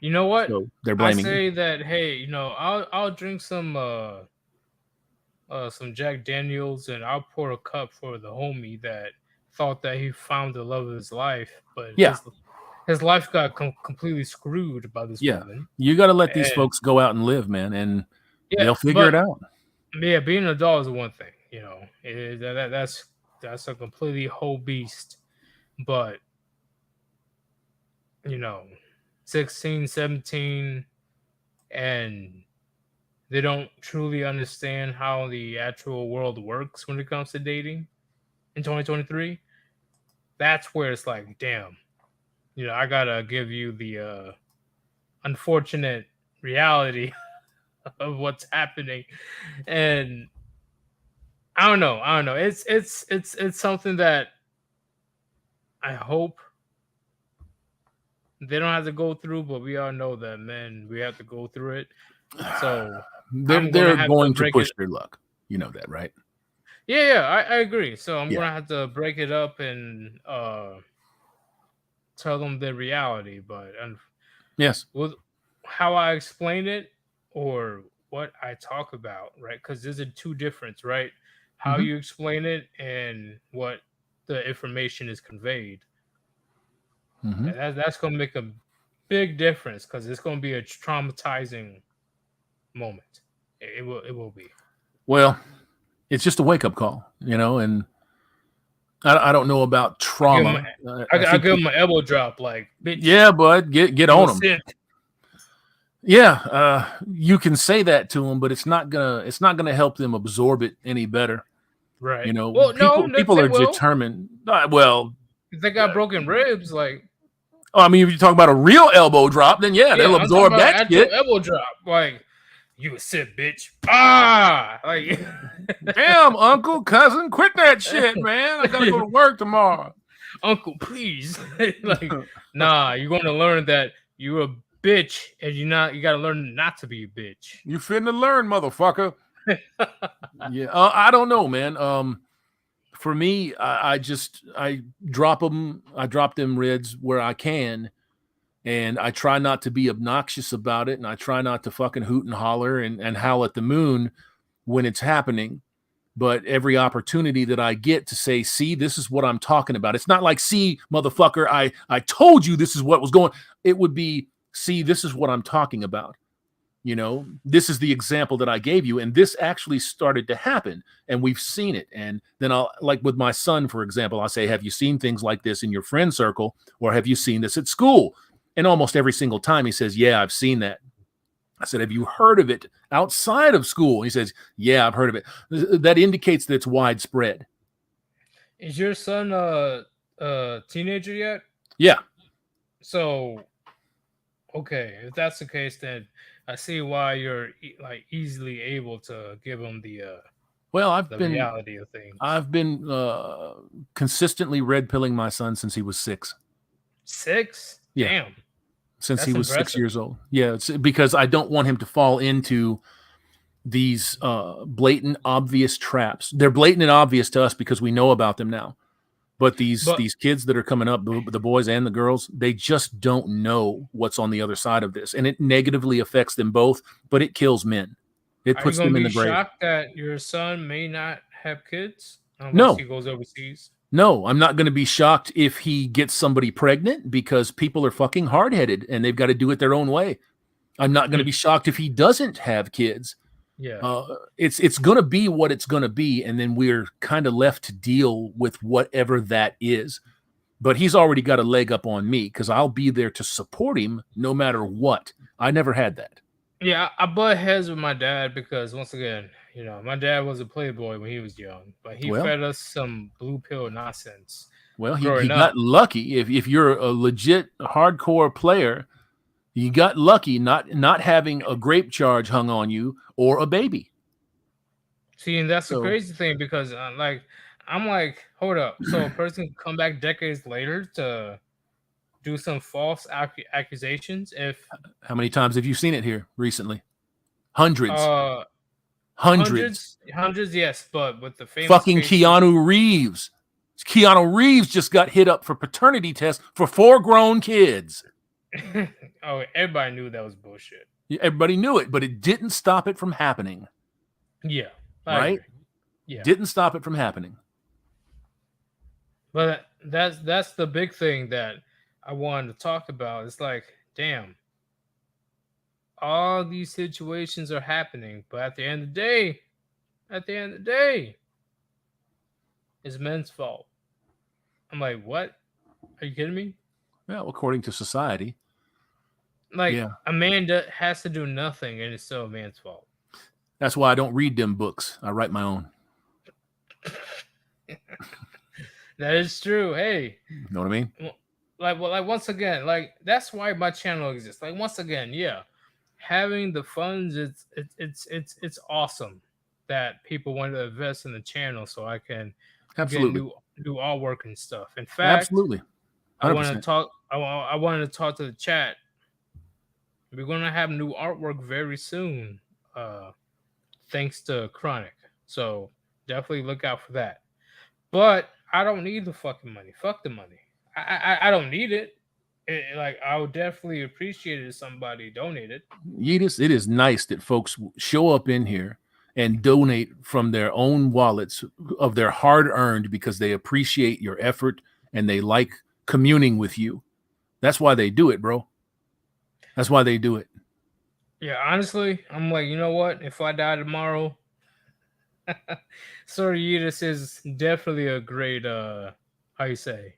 You know what? So they're blaming I say you. that, hey, I'll drink some Jack Daniels and I'll pour a cup for the homie that thought that he found the love of his life, but his life got completely screwed by this woman. You got to let these folks go out and live, man, and they'll figure it out. Yeah, being an adult is one thing, that's a completely whole beast, but 16, 17, and they don't truly understand how the actual world works when it comes to dating in 2023. That's where it's like, damn, I gotta give you the unfortunate reality of what's happening. And I don't know. It's something that I hope they don't have to go through, but we all know that, man, we have to go through it. So they're going to push their luck. You know that, right? Yeah, I agree. So I'm gonna have to break it up and tell them the reality. But Yes. Well, how I explain it or what I talk about, right? Because there's a two difference, right? How Mhm. you explain it and what the information is conveyed. Mhm. And that's gonna make a big difference because it's gonna be a traumatizing moment. It will be. Well, it's just a wake up call, and I don't know about I give him trauma. I I think, give him an elbow drop, like bitch, yeah, bud, get you a on them. simp. Yeah, you can say that to them, but it's not gonna help them absorb it any better. Right. You know, Well, no, people they are will. determined. Well, If they got broken ribs, like I mean, if you talk about a real elbow drop, then yeah, yeah, they'll I'm talking absorb about that actual shit. elbow drop. Like you a simp, bitch. Ah, like Damn, uncle, cousin, quit that shit, man. I gotta go to work tomorrow. uncle, please. Like, nah, you're gonna learn that you're a bitch, and you gotta learn not to be a bitch. You finna learn, motherfucker. Yeah, I don't know, man. For me, I drop them. I drop them rids where I can, and I try not to be obnoxious about it, and I try not to fucking hoot and holler and howl at the moon when it's happening. But every opportunity that I get to say, see, this is what I'm talking about. It's not like, see, motherfucker, I told you this is what was going. It would be, see, this is what I'm talking about. This is the example that I gave you, and this actually started to happen, and we've seen it. And then I'll, like with my son, for example, I'll say, have you seen things like this in your friend circle, or have you seen this at school? And almost every single time he says, yeah, I've seen that. I said, have you heard of it outside of school? He says, yeah, I've heard of it. That indicates that it's widespread. Is your son a teenager yet? Yeah. So okay, if that's the case, then I see why you're like easily able to give him Well, I've the been reality of things. I've been consistently red pilling my son since he was 6. 6? Yeah, Damn, since he that's was 6 impressive. years old. Yeah, it's because I don't want him to fall into these blatant, obvious traps. They're blatant and obvious to us because we know about them now. But these But these kids that are coming up, the boys and the girls, they just don't know what's on the other side of this, and it negatively affects them both. But it kills men. It are you puts gonna them in be the grave. shocked that your son may not have kids unless No, he goes overseas? no, I'm not going to be shocked if he gets somebody pregnant because people are fucking hard headed and they've got to do it their own way. I'm not going to Hmm. be shocked if he doesn't have kids. Yeah. It's going to be what it's going to be, and then we're kind of left to deal with whatever that is. But he's already got a leg up on me because I'll be there to support him no matter what. I never had that. Yeah, I butt heads with my dad because once again, my dad was a playboy when he was young, but he Well, fed us some blue pill nonsense he growing up. got lucky. If you're a legit hardcore player, you got lucky not having a grape charge hung on you or a baby. See, and that's the So crazy thing because I'm like, hold up. So a person can come back decades later to do some false accusations if how many times have you seen it here recently? Hundreds. uh Hundreds. hundreds, yes, but with the famous Fucking case of Keanu Reeves. Keanu Reeves just got hit up for paternity test for 4 grown kids. oh, everybody knew that was bullshit. Everybody knew it, but it didn't stop it from happening, Yeah, I right? agree. Yeah, Didn't stop it from happening. but that's the big thing that I wanted to talk about. It's like, damn, all these situations are happening, but at the end of the day, it's men's fault. I'm like, what? Are you kidding me? Well, according to society. Like, Yeah. a man has to do nothing, and it's still a man's fault. That's why I don't read them books. I write my own. That is true. Hey, You know what I mean? like once again, like that's why my channel exists. Like once again, yeah, having the funds, it's awesome that people want to invest in the channel so I can get Absolutely. new artwork and stuff. In fact, Absolutely. I want to 100%. talk. I wanted to talk to the chat. We're gonna have new artwork very soon, thanks to Chronic. So definitely look out for that. But I don't need the fucking money. Fuck the money. I don't need it. like I would definitely appreciate it if somebody donated. Yeetus, it is nice that folks show up in here and donate from their own wallets of their hard earned because they appreciate your effort and they like communing with you. That's why they do it, bro. That's why they do it. Yeah, honestly, I'm like, you know what? If I die tomorrow, Sir Yeetus is definitely a great how you say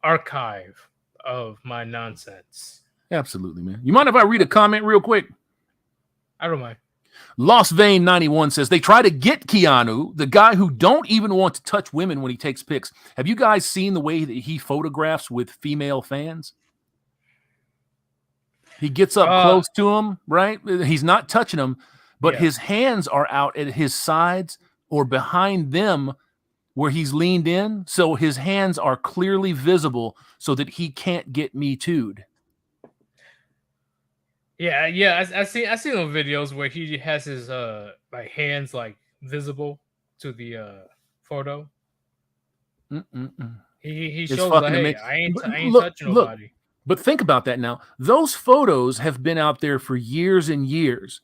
archive of my nonsense. Absolutely, man. You mind if I read a comment real quick? I don't mind. Lost Vein 91 says they try to get Keanu, the guy who don't even want to touch women when he takes pics. Have you guys seen the way that he photographs with female fans? He gets up close to them, right? He's not touching them, but Yeah. his hands are out at his sides or behind them where he's leaned in. So his hands are clearly visible so that he can't get me too'd. Yeah, I see those videos where he has his like hands like visible to the photo. He It's shows like, fucking hey, amazing. I ain't touching nobody. But think about that now. Those photos have been out there for years and years.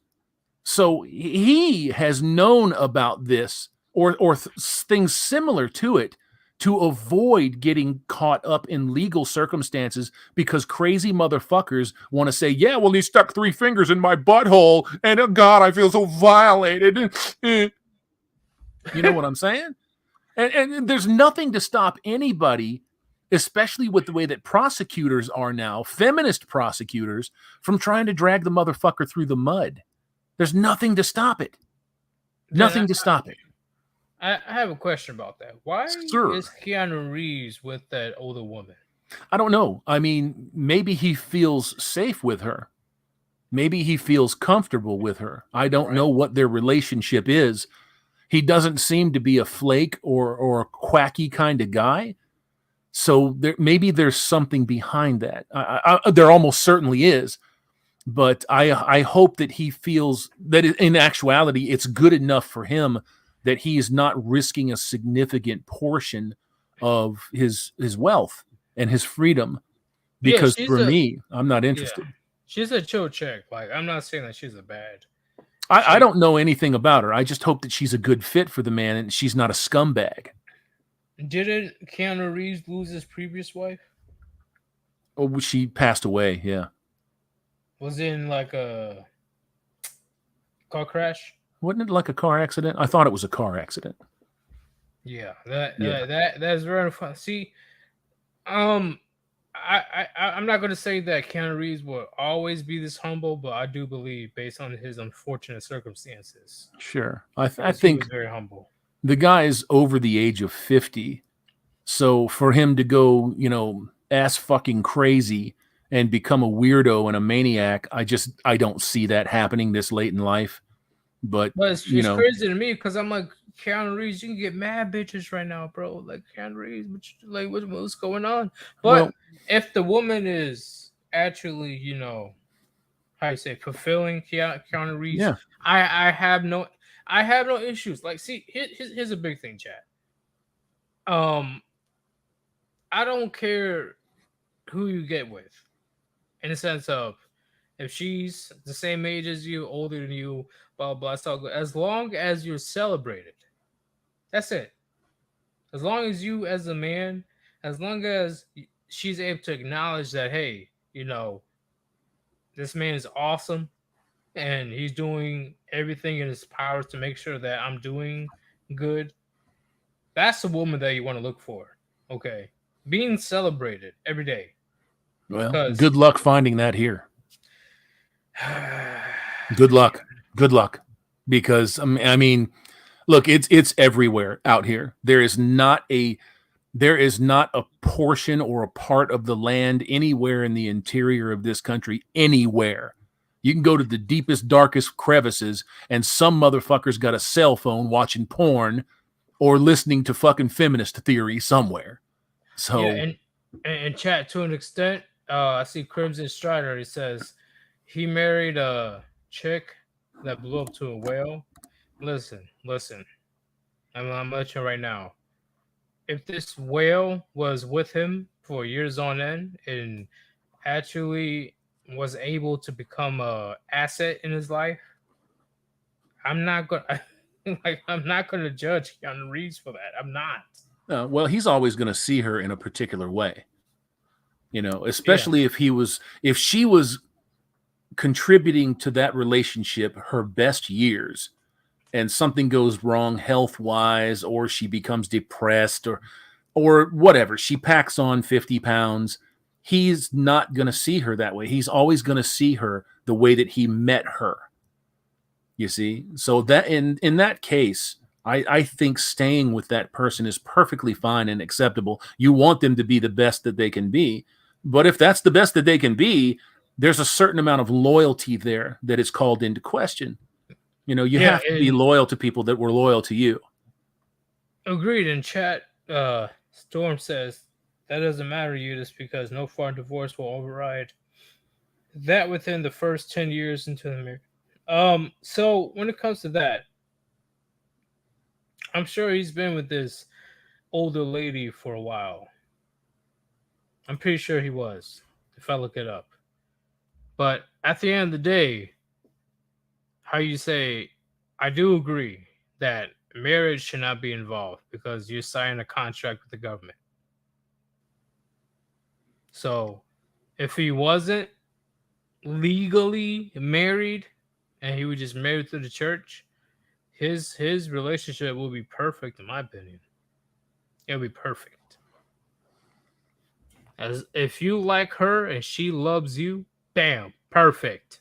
So he has known about this or things similar to it to avoid getting caught up in legal circumstances because crazy motherfuckers want to say, yeah, well, he stuck 3 fingers in my butthole and oh God, I feel so violated. You know what I'm saying? And there's nothing to stop anybody, especially with the way that prosecutors are now, feminist prosecutors, from trying to drag the motherfucker through the mud. There's nothing to stop it. Nothing to stop it. I have a question about that. Why Sir. is Keanu Reeves with that older woman? I don't know. I mean, maybe he feels safe with her. Maybe he feels comfortable with her. I don't know what their relationship is. He doesn't seem to be a flake or a quacky kind of guy. So maybe there's something behind that. There almost certainly is. But I hope that he feels that in actuality, it's good enough for him that he is not risking a significant portion of his wealth and his freedom. Because for me, I'm not interested. Yeah, she's a chill chick. Like, I'm not saying that she's a bad. I don't know anything about her. I just hope that she's a good fit for the man and she's not a scumbag. Didn't Keanu Reeves lose his previous wife? Oh, she passed away, yeah. Was it in like a car crash? Wasn't it like a car accident? I thought it was a car accident. Yeah, that's very fun. See, I'm not going to say that Keanu Reeves will always be this humble, but I do believe, based on his unfortunate circumstances, sure, I think he was very humble. The guy is over the age of 50, so for him to go, ass fucking crazy and become a weirdo and a maniac, I don't see that happening this late in life. But it's crazy to me because I'm like, Keanu Reeves, you can get mad bitches right now, bro. Like, Keanu Reeves, what's going on? But if the woman is actually, how you say, fulfilling Keanu Reeves, yeah. I have no issues. Like, see, here's a big thing, chat. I don't care who you get with, in the sense of if she's the same age as you, older than you, blah blah, it's all good. As long as you're celebrated, that's it. As long as you, as a man, as long as she's able to acknowledge that, hey, this man is awesome, and he's doing everything in his powers to make sure that I'm doing good. That's the woman that you want to look for. Okay, being celebrated every day. Well, good luck finding that here. Good luck. Because I mean, look, it's everywhere out here. There is not a portion or a part of the land anywhere in the interior of this country, anywhere. You can go to the deepest, darkest crevices, and some motherfucker's got a cell phone watching porn or listening to fucking feminist theory somewhere. So, yeah, and chat, to an extent, I see Crimson Strider. He says he married a chick that blew up to a whale. Listen. I'm letting you right now. If this whale was with him for years on end, and actually was able to become a asset in his life, I'm not gonna I'm not gonna judge Keanu Reeves for that. I'm not. Well, he's always going to see her in a particular way, Yeah. especially if she was contributing to that relationship her best years, and something goes wrong health wise, or she becomes depressed, or whatever, she packs on 50 pounds. He's not going to see her that way. He's always going to see her the way that he met her. You see, so that in that case, I think staying with that person is perfectly fine and acceptable. You want them to be the best that they can be, but if that's the best that they can be, there's a certain amount of loyalty there that is called into question. You Yeah, have to be and loyal to people that were loyal to you. agreed in chat. Storm says that doesn't matter to you just because no foreign divorce will override that within the first 10 years into the marriage. So when it comes to that, I'm sure he's been with this older lady for a while. I'm pretty sure he was, if I look it up. But at the end of the day, how you say, I do agree that marriage should not be involved because you're signing a contract with the government. So if he wasn't legally married and he was just married through the church, his relationship will be perfect in my opinion. It'll be perfect. As if you like her and she loves you, bam, perfect.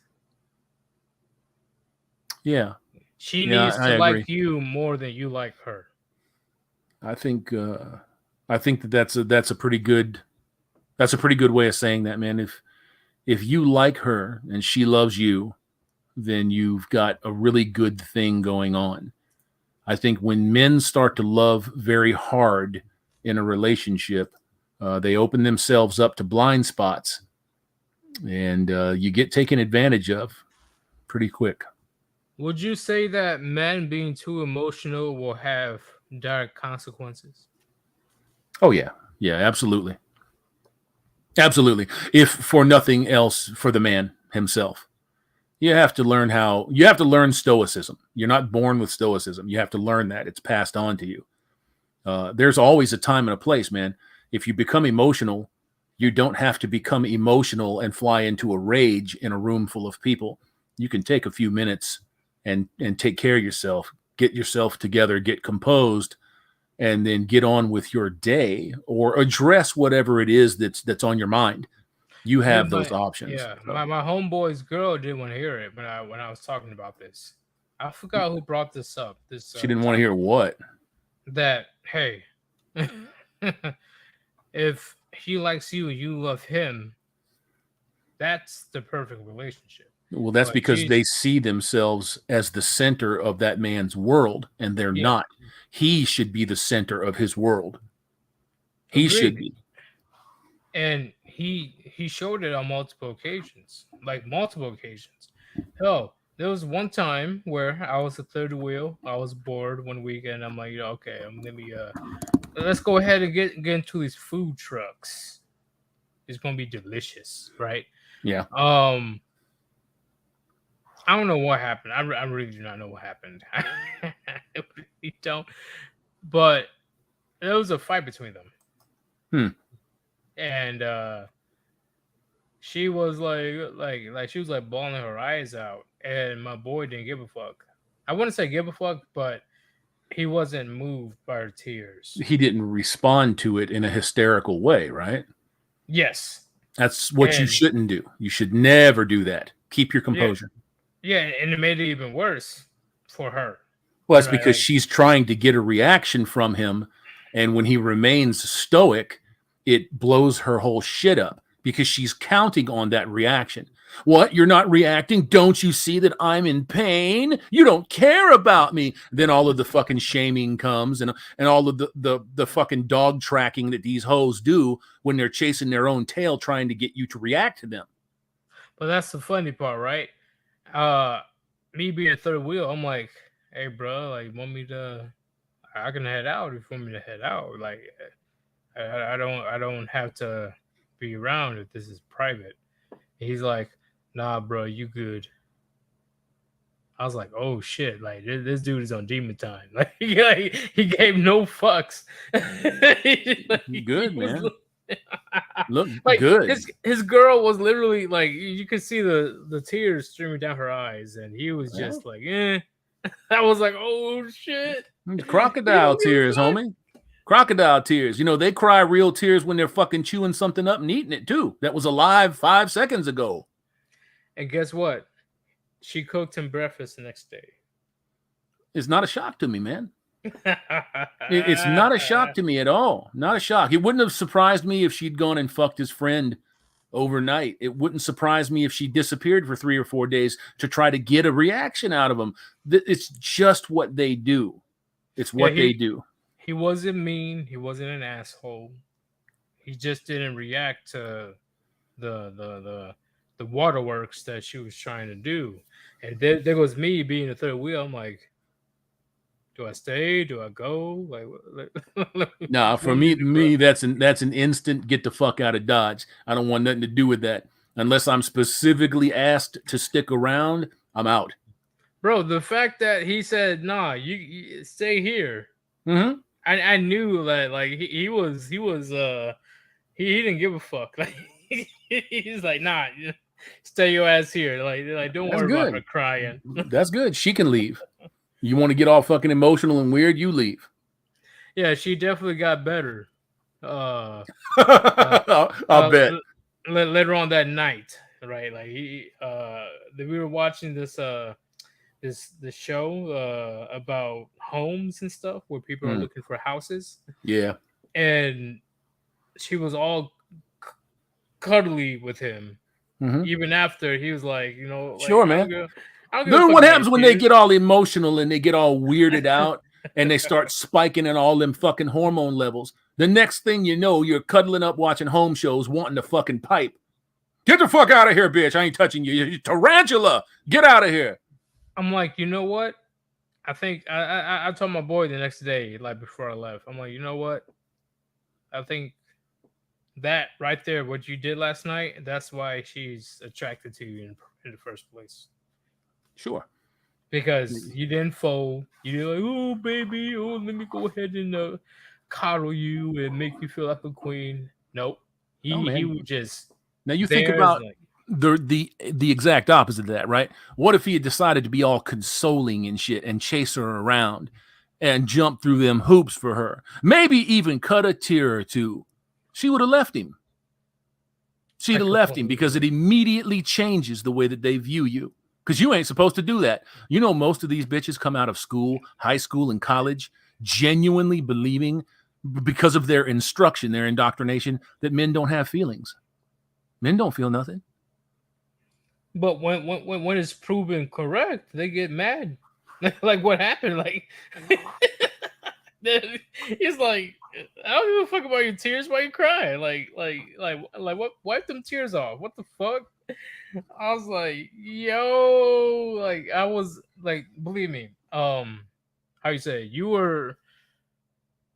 Yeah, She yeah, needs I to agree. like you more than you like her. I think that's a pretty good way of saying that, man. If you like her and she loves you, then you've got a really good thing going on. I think when men start to love very hard in a relationship, they open themselves up to blind spots, and you get taken advantage of pretty quick. Would you say that men being too emotional will have direct consequences? Oh yeah, yeah, absolutely, absolutely. If for nothing else, for the man himself, you have to learn stoicism. You're not born with stoicism. You have to learn that. It's passed on to you. There's always a time and a place, man. If you become emotional, you don't have to become emotional and fly into a rage in a room full of people. You can take a few minutes and take care of yourself, get yourself together, get composed, and then get on with your day or address whatever it is that's on your mind. You Yeah, have those options. So my homeboy's girl didn't want to hear it when I was talking about this. I forgot who brought this up. This she didn't want to topic hear what. that hey, if he likes you and you love him, that's the perfect relationship. Well, that's But because they see themselves as the center of that man's world, and they're yeah, not. He should be the center of his world. He should agreed. be. And he showed it on multiple occasions, like multiple occasions. Hell, there was one time where I was a third wheel. I was bored one weekend. I'm like, okay, let me let's go ahead and get into these food trucks. It's gonna be delicious, right? Yeah. Um, I don't know what happened. I really do not know what happened. I really don't. But there was a fight between them, Hmm. and she was like she was like bawling her eyes out, and my boy didn't give a fuck. I wouldn't say give a fuck, but he wasn't moved by her tears. He didn't respond to it in a hysterical way, right? Yes, That's what you and shouldn't do. You should never do that. Keep your yeah, composure. yeah, and it made it even worse for her. Well, that's Right, because like she's trying to get a reaction from him. And when he remains stoic, it blows her whole shit up because she's counting on that reaction. What? You're not reacting? Don't you see that I'm in pain? You don't care about me. Then all of the fucking shaming comes, and all of the fucking dog tracking that these hoes do when they're chasing their own tail trying to get you to react to them. but that's the funny part, right? Uh, me being a third wheel, I'm like, hey, bro, like, want me to? I can head out if you want me to head out. Like, I don't have to be around if this is private. And he's like, nah, bro, you good. I was like, oh shit, like this dude is on demon time. Like, he gave no fucks. Good, man. Look like good. his girl was literally like, you could see the tears streaming down her eyes, and he was just like, eh. I was like, oh shit. Crocodile tears, homie. Crocodile tears. You know, they cry real tears when they're fucking chewing something up and eating it too. That was alive 5 seconds ago. And guess what? She cooked him breakfast the next day. It's not a shock to me, man. It's not a shock to me at all. Not a shock. It wouldn't have surprised me if she'd gone and fucked his friend overnight. It wouldn't surprise me if she disappeared for 3 or 4 days to try to get a reaction out of him. It's just what they do. It's what they do. He wasn't mean. He wasn't an asshole. He just didn't react to the waterworks that she was trying to do. And there was me being the third wheel. I'm like, do I stay? Do I go? Nah, for me, that's an instant get the fuck out of Dodge. I don't want nothing to do with that. Unless I'm specifically asked to stick around, I'm out. Bro, the fact that he said, nah, you stay here. Mm-hmm. I knew that like he didn't give a fuck. Like he's like, nah, stay your ass here. Like don't worry about her crying. That's good. She can leave. You want to get all fucking emotional and weird, you leave. Yeah, she definitely got better. I'll bet. Later on that night, right? Like we were watching this show about homes and stuff where people are looking for houses. Yeah. And she was all cuddly with him, even after he was like, you know, like, sure, man. Dude, what happens when they get all emotional and they get all weirded out and they start spiking in all them fucking hormone levels? The next thing you know, you're cuddling up watching home shows, wanting to fucking pipe. Get the fuck out of here, bitch. I ain't touching you. You're tarantula. Get out of here. I'm like, you know what? I think I told my boy the next day, like before I left, I'm like, you know what? I think that right there, what you did last night, that's why she's attracted to you in the first place. Sure. Because you didn't fold. You're like, oh, baby, oh, let me go ahead and coddle you and make you feel like a queen. Nope. He would just... Now you think about the exact opposite of that, right? What if he had decided to be all consoling and shit and chase her around and jump through them hoops for her? Maybe even cut a tear or two. She would have left him. She'd have left him because it immediately changes the way that they view you. Because you ain't supposed to do that. You know, most of these bitches come out of school, high school, and college genuinely believing, because of their instruction, their indoctrination, that men don't have feelings. Men don't feel nothing. But when it's proven correct, they get mad. Like, what happened? Like, it's like, I don't give a fuck about your tears. Why you crying? Like, what? Wipe them tears off. What the fuck? I was like, yo, like, I was like, believe me, how you say, you were,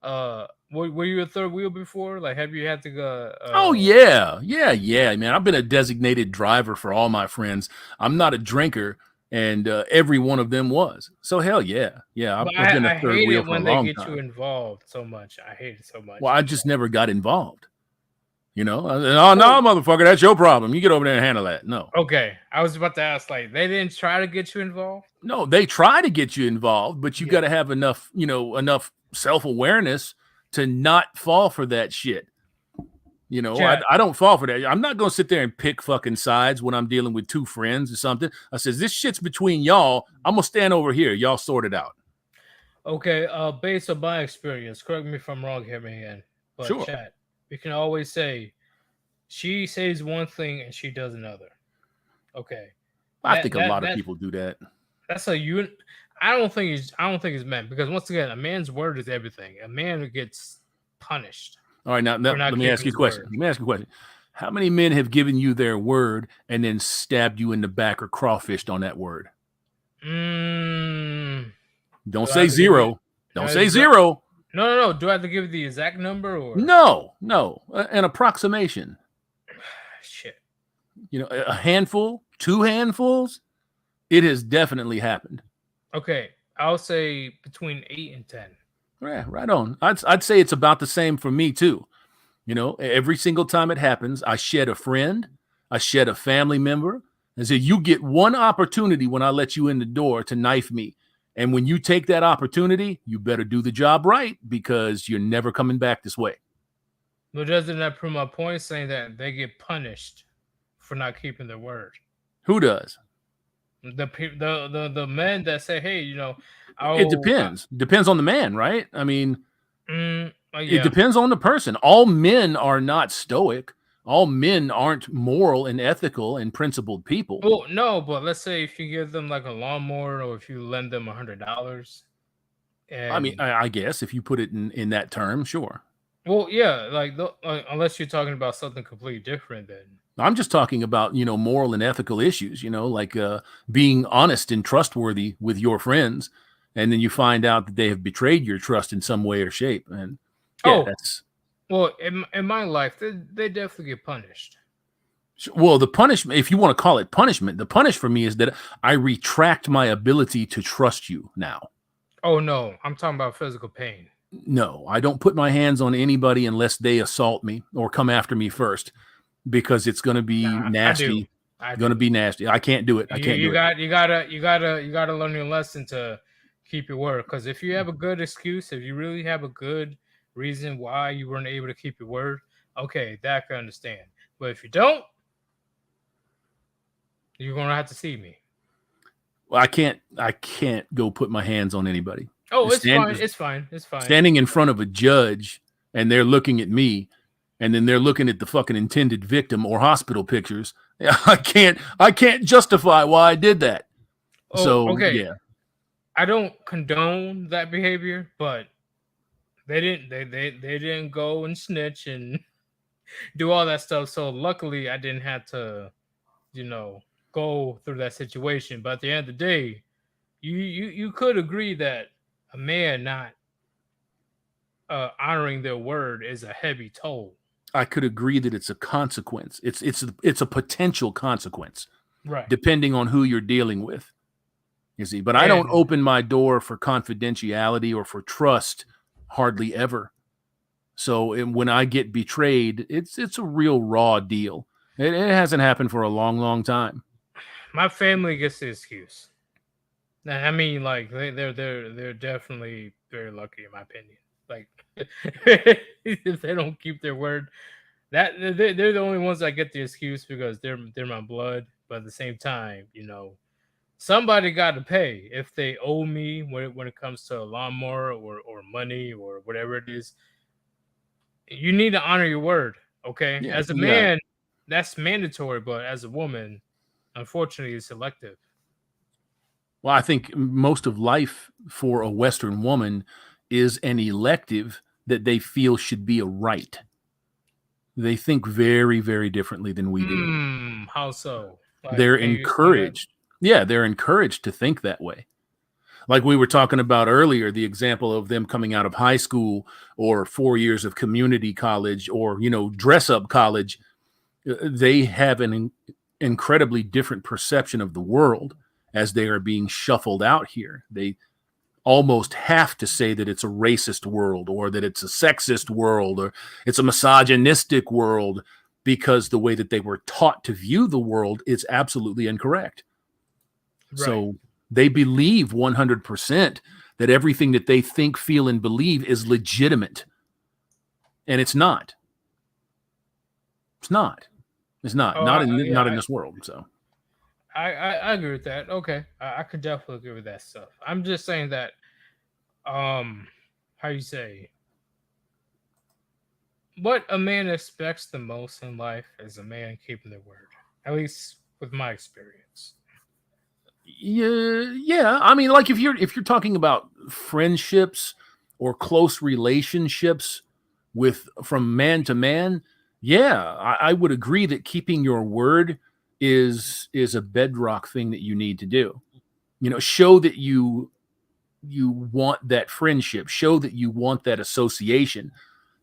were you a third wheel before? Like, have you had to go? Oh yeah, man. I've been a designated driver for all my friends. I'm not a drinker, and every one of them was. So hell yeah. I've been a third wheel for a long time. I hate it when they get you involved so much. I hate it so much. Well, I just never got involved. You know, oh no, motherfucker, that's your problem. You get over there and handle that. No. Okay, I was about to ask, like, they didn't try to get you involved? No, they try to get you involved, but you got to have enough, enough self-awareness to not fall for that shit. You know, I don't fall for that. I'm not going to sit there and pick fucking sides when I'm dealing with two friends or something. I says, this shit's between y'all. I'm going to stand over here. Y'all sort it out. Okay, based on my experience, correct me if I'm wrong here, man. But sure. Chat, we can always say she says one thing and she does another. Okay. I think a lot of people do that. That's a unit. I don't think it's meant, because once again, a man's word is everything. A man gets punished. All right, now let me ask you a question. How many men have given you their word and then stabbed you in the back or crawfished on that word? Don't say zero. Don't say zero. No. Do I have to give the exact number or no? An approximation. You know, a handful, 2 handfuls, it has definitely happened. Okay, I'll say between 8 and 10. Yeah, right on. I'd say it's about the same for me too. You know, every single time it happens, I shed a friend, I shed a family member, and say, you get one opportunity when I let you in the door to knife me. And when you take that opportunity, you better do the job right because you're never coming back this way. But doesn't that prove my point saying that they get punished for not keeping their word? Who does? The men that say, hey, It I'll depends. Depends on the man, right? I mean, it yeah. depends on the person. All men are not stoic. All men aren't moral and ethical and principled people. Well, no, but let's say if you give them like a lawnmower or if you lend them $100. I mean, I guess if you put it in that term, sure. Well, yeah, unless you're talking about something completely different, then I'm just talking about, moral and ethical issues, like being honest and trustworthy with your friends. And then you find out that they have betrayed your trust in some way or shape. And yeah, that's. Well, in my life, they definitely get punished. Well, the punishment, if you want to call it punishment, the punish for me is that I retract my ability to trust you now. Oh, no, I'm talking about physical pain. No, I don't put my hands on anybody unless they assault me or come after me first, because it's going to be nasty. Going to be nasty. I can't do it. I can't do it. You gotta learn your lesson to keep your word. Because if you have a good excuse, if you really have a good reason why you weren't able to keep your word, okay, that I can understand. But if you don't, you're gonna have to see me. Well, I can't go put my hands on anybody. Oh, it's fine. Standing in front of a judge and they're looking at me, and then they're looking at the fucking intended victim or hospital pictures. I can't justify why I did that. Oh, so okay. Yeah, I don't condone that behavior, but they didn't go and snitch and do all that stuff. So luckily, I didn't have to, go through that situation. But at the end of the day, you could agree that a man not honoring their word is a heavy toll. I could agree that it's a consequence. It's a potential consequence, right? Depending on who you're dealing with. You see, but I don't open my door for confidentiality or for trust hardly ever. So when I get betrayed, it's a real raw deal. It hasn't happened for a long, long time. My family gets the excuse. I mean, like they're definitely very lucky in my opinion. Like if they don't keep their word, that they're the only ones that get the excuse because they're my blood. But at the same time, somebody got to pay if they owe me when it comes to a lawnmower or money or whatever it is. You need to honor your word, okay? Yeah, as a man, that's mandatory, but as a woman, unfortunately, it's selective. Well, I think most of life for a Western woman is an elective that they feel should be a right. They think very, very differently than we do. How so? Like, they're encouraged. Yeah, they're encouraged to think that way. Like we were talking about earlier, the example of them coming out of high school or 4 years of community college or, dress up college. They have an incredibly different perception of the world as they are being shuffled out here. They almost have to say that it's a racist world or that it's a sexist world or it's a misogynistic world because the way that they were taught to view the world is absolutely incorrect. Right. So they believe 100% that everything that they think, feel, and believe is legitimate. And it's not. It's not. It's not. Not in this world. So I agree with that. Okay. I could definitely agree with that stuff. I'm just saying that how you say what a man expects the most in life is a man keeping their word. At least with my experience. Yeah. I mean, like if you're talking about friendships or close relationships from man to man, yeah, I would agree that keeping your word is a bedrock thing that you need to do. Show that you want that friendship, show that you want that association.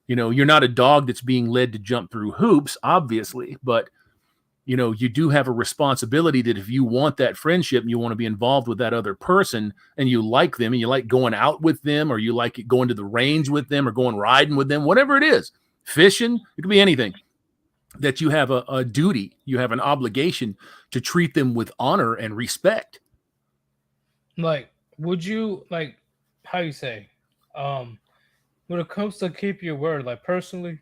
You're not a dog that's being led to jump through hoops, obviously, but you know, you do have a responsibility that if you want that friendship and you want to be involved with that other person and you like them and you like going out with them or you like going to the range with them or going riding with them, whatever it is, fishing, it could be anything, that you have a duty, you have an obligation to treat them with honor and respect. Like, would you like how you say, when it comes to keep your word, like personally,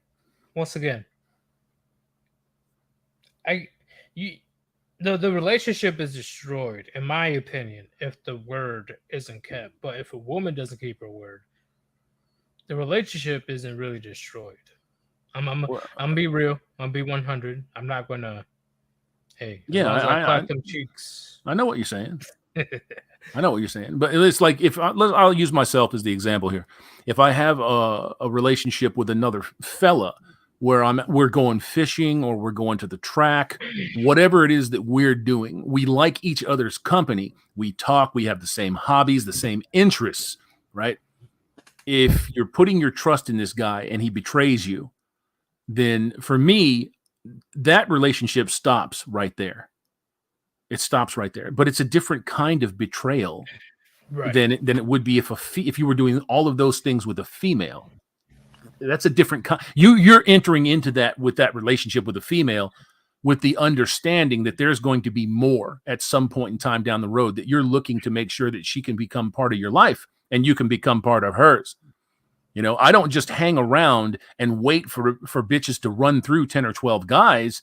once again, I you the relationship is destroyed, in my opinion, if the word isn't kept. But if a woman doesn't keep her word, the relationship isn't really destroyed. I'm be real. I'm be 100. I'm not gonna. Hey, as Yeah, long as I clap them cheeks. I know what you're saying. I know what you're saying, but it's like I'll use myself as the example here. If I have a relationship with another fella where we're going fishing or we're going to the track, whatever it is that we're doing, we like each other's company. We talk, we have the same hobbies, the same interests, right? If you're putting your trust in this guy and he betrays you, then for me, that relationship stops right there. It stops right there, but it's a different kind of betrayal Right. than it would be if you were doing all of those things with a female. That's a different kind. You're entering into that with that relationship with a female with the understanding that there's going to be more at some point in time down the road, that you're looking to make sure that she can become part of your life and you can become part of hers. You know, I don't just hang around and wait for bitches to run through 10 or 12 guys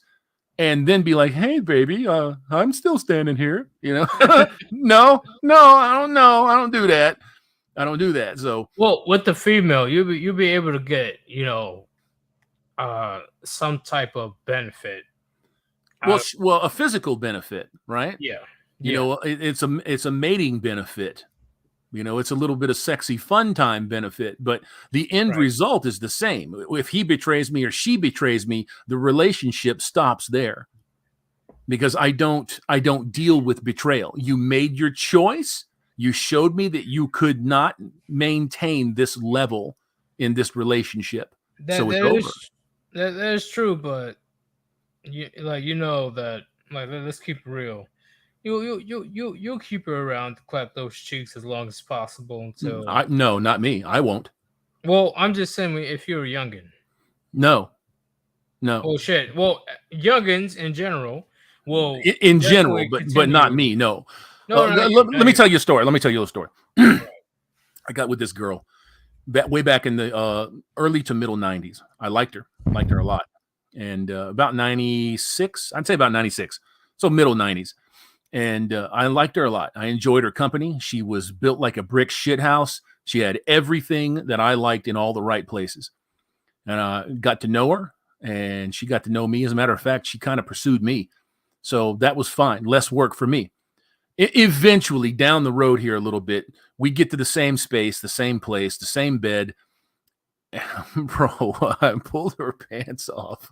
and then be like, hey, baby, I'm still standing here. You know, no, I don't know. I don't do that. I don't do that. So, well, with the female, you'll be able to get, you know, some type of benefit. Well, a physical benefit, right? Yeah. You know, it's a mating benefit. You know, it's a little bit of sexy fun time benefit, but the end result is the same. If he betrays me or she betrays me, the relationship stops there, because I don't deal with betrayal. You made your choice. You showed me that you could not maintain this level in this relationship. So it's over. That is true, but you know that, like, let's keep it real. You'll keep her around to clap those cheeks as long as possible until. No, not me. I won't. Well, I'm just saying, if you're a youngin. No. Oh shit. Well, youngins in general. Well, in general, but not me. No. Let me tell you a story. I got with this girl way back in the early to middle 90s. I liked her a lot, and about 96. I'd say about 96. So middle 90s. And I liked her a lot. I enjoyed her company. She was built like a brick shithouse. She had everything that I liked in all the right places. And I got to know her, and she got to know me. As a matter of fact, she kind of pursued me. So that was fine. Less work for me. Eventually, down the road here a little bit, we get to the same space, the same place, the same bed. Bro, I pulled her pants off,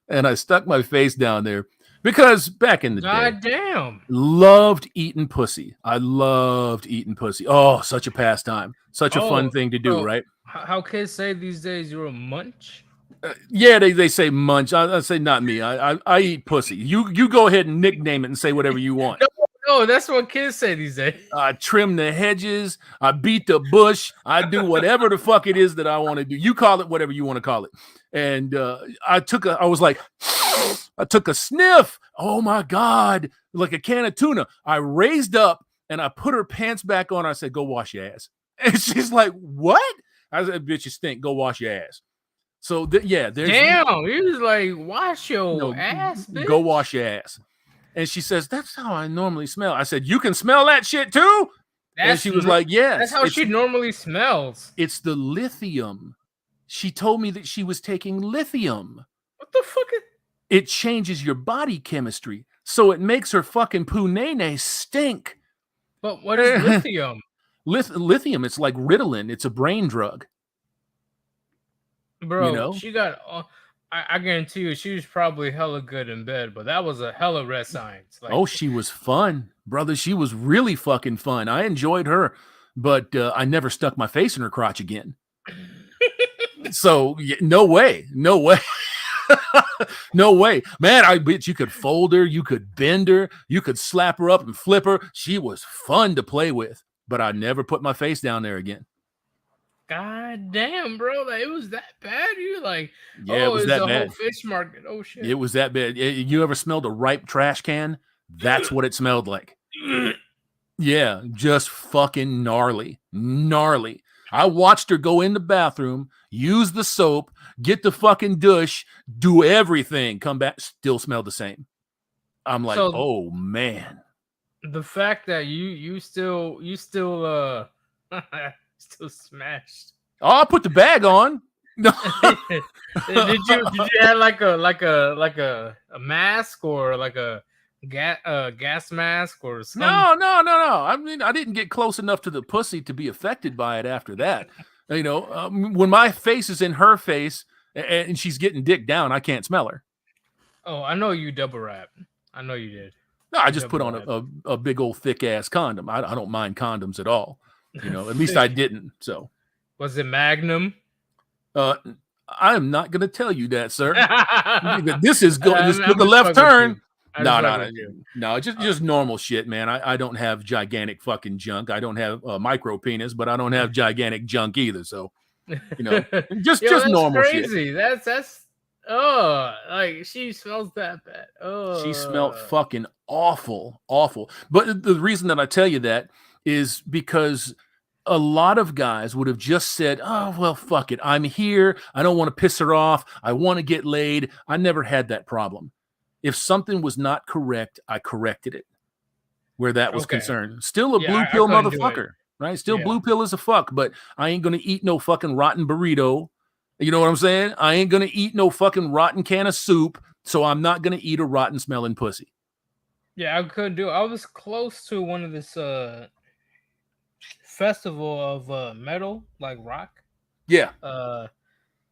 and I stuck my face down there. Because back in the day, goddamn, loved eating pussy. I loved eating pussy. Oh, such a pastime, such a fun thing to do, right? How kids say these days, you're a munch? Yeah, they say munch. I say not me. I eat pussy. You go ahead and nickname it and say whatever you want. No, that's what kids say these days. I trim the hedges. I beat the bush. I do whatever the fuck it is that I want to do. You call it whatever you want to call it. And I took a sniff. Oh my God, like a can of tuna. I raised up and I put her pants back on. I said, go wash your ass. And she's like, what? I said, bitch, you stink. Go wash your ass. So there's damn, he was like, wash your ass, bitch. Go wash your ass. And she says, that's how I normally smell. I said, you can smell that shit too? And she was like, yes. That's how she normally smells. It's the lithium. She told me that she was taking lithium. What the fuck? It changes your body chemistry, so it makes her fucking punene stink. But what is lithium? Lithium, it's like Ritalin. It's a brain drug. Bro, you know? She got... I guarantee you, she was probably hella good in bed, but that was a hella red science. Like, oh, she was fun, brother. She was really fucking fun. I enjoyed her, but I never stuck my face in her crotch again. So no way. No way, man. I bet you could fold her, you could bend her, you could slap her up and flip her. She was fun to play with, but I never put my face down there again. God damn, bro! Like, it was that bad. You like, Yeah, it was it's that a whole bad. fish market. Oh shit! It was that bad. You ever smelled a ripe trash can? That's what it smelled like. Yeah, just fucking gnarly. I watched her go in the bathroom, use the soap, get the fucking douche, do everything, come back, still smell the same. I'm like, So- oh man. The fact that you still still smashed. Oh, I put the bag on. No. did you have like a mask or like a gas mask or something? No. I mean, I didn't get close enough to the pussy to be affected by it after that. When my face is in her face and she's getting dick down, I can't smell her. Oh, I know you double wrap. I know you did. No, I just put on a big old thick ass condom. I don't mind condoms at all. At least I didn't. So was it Magnum? I'm not going to tell you that, sir. This is good. Just took a just left fucking turn. with No, just normal shit, man. I don't have gigantic fucking junk. I don't have micro penis, but I don't have gigantic junk either. So, just that's normal crazy. shit. That's like she smells that bad. Oh, She smelled fucking awful. But the reason that I tell you that is because a lot of guys would have just said, oh, well, fuck it. I'm here. I don't want to piss her off. I want to get laid. I never had that problem. If something was not correct, I corrected it where that was concerned. Still a blue pill motherfucker, right? Still blue pill as a fuck, but I ain't going to eat no fucking rotten burrito. You know what I'm saying? I ain't going to eat no fucking rotten can of soup, so I'm not going to eat a rotten smelling pussy. Yeah, I couldn't do it. I was close to one of this festival of metal, like rock. Yeah.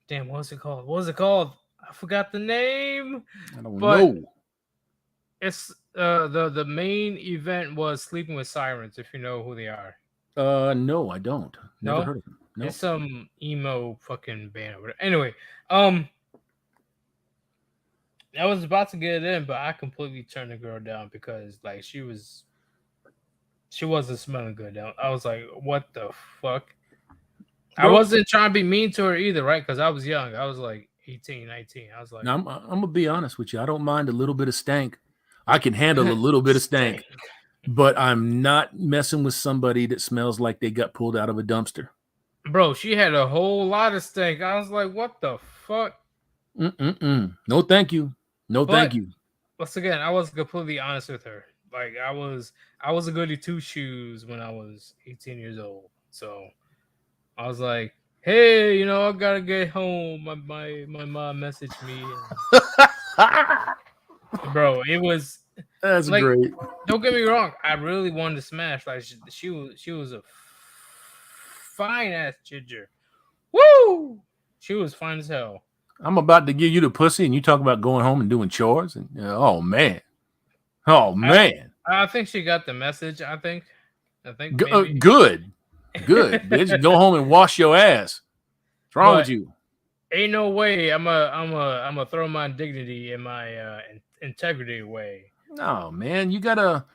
Damn, what's it called? What was it called? I forgot the name. I don't know. It's the main event was Sleeping with Sirens, if you know who they are. No, I don't. Never heard of them. No. It's some emo fucking band. Anyway, I was about to get it in, but I completely turned the girl down because like she wasn't smelling good. I was like, what the fuck? Bro, I wasn't trying to be mean to her either, right? Because I was young. I was like 18, 19. I was like, now, I'm gonna be honest with you. I don't mind a little bit of stank. I can handle a little bit of stank, but I'm not messing with somebody that smells like they got pulled out of a dumpster. Bro, she had a whole lot of stank. I was like, what the fuck? No, thank you. Thank you. Once again, I was completely honest with her. Like I was a goody two shoes when I was 18 years old. So I was like, hey, I gotta get home. My mom messaged me. Bro, it was that's like, great. Don't get me wrong. I really wanted to smash. Like she was a fine ass ginger. Woo! She was fine as hell. I'm about to give you the pussy, and you talk about going home and doing chores. And oh man. I think she got the message. I think. Good. Bitch, go home and wash your ass. What's wrong with you? Ain't no way. I'm a throw my dignity and my integrity away. No, man, you gotta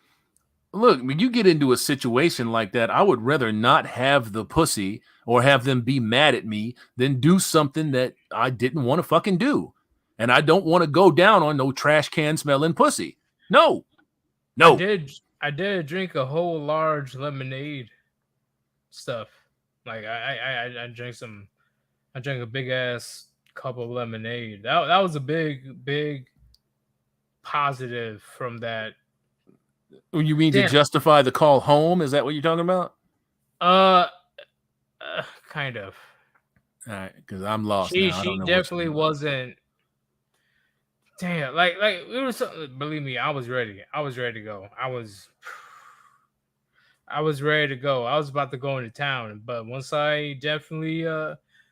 look. When you get into a situation like that, I would rather not have the pussy or have them be mad at me than do something that I didn't want to fucking do. And I don't want to go down on no trash can smelling pussy. No. I did drink a whole large lemonade stuff. Like I drank a big ass cup of lemonade. That was a big positive from that. You mean to justify the call home? Is that what you're talking about? Kind of. All right, because I'm lost. She definitely wasn't. Damn, like it was. Believe me, I was ready. I was ready to go. I was ready to go. I was about to go into town, but once I definitely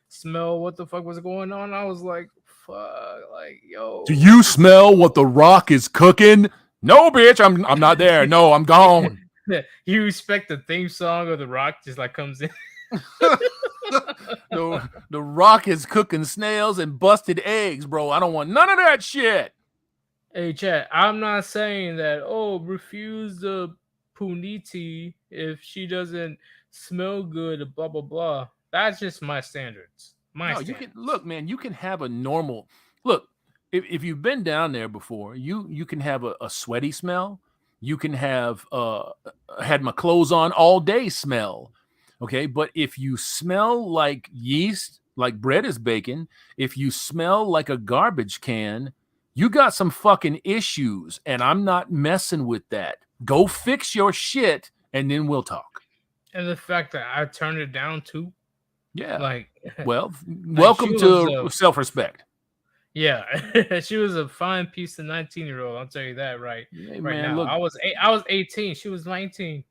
smell what the fuck was going on, I was like, fuck, like yo. Do you smell what the Rock is cooking? No, bitch, I'm not there. No, I'm gone. You expect the theme song of the Rock just like comes in. The Rock is cooking snails and busted eggs, bro. I don't want none of that shit. Hey, chat. I'm not saying that. Oh, refuse the puniti if she doesn't smell good. Blah blah blah. That's just my standards. No, you can look, man. You can have a normal look. If you've been down there before, you can have a sweaty smell. You can have had my clothes on all day smell. Okay, but if you smell like yeast, like bread is baking, if you smell like a garbage can, you got some fucking issues, and I'm not messing with that. Go fix your shit, and then we'll talk. And the fact that I turned it down too. Yeah. Like, well, welcome to self-respect. Yeah, she was a fine piece of 19-year-old. I'll tell you that right now. Look, I was 18. She was 19.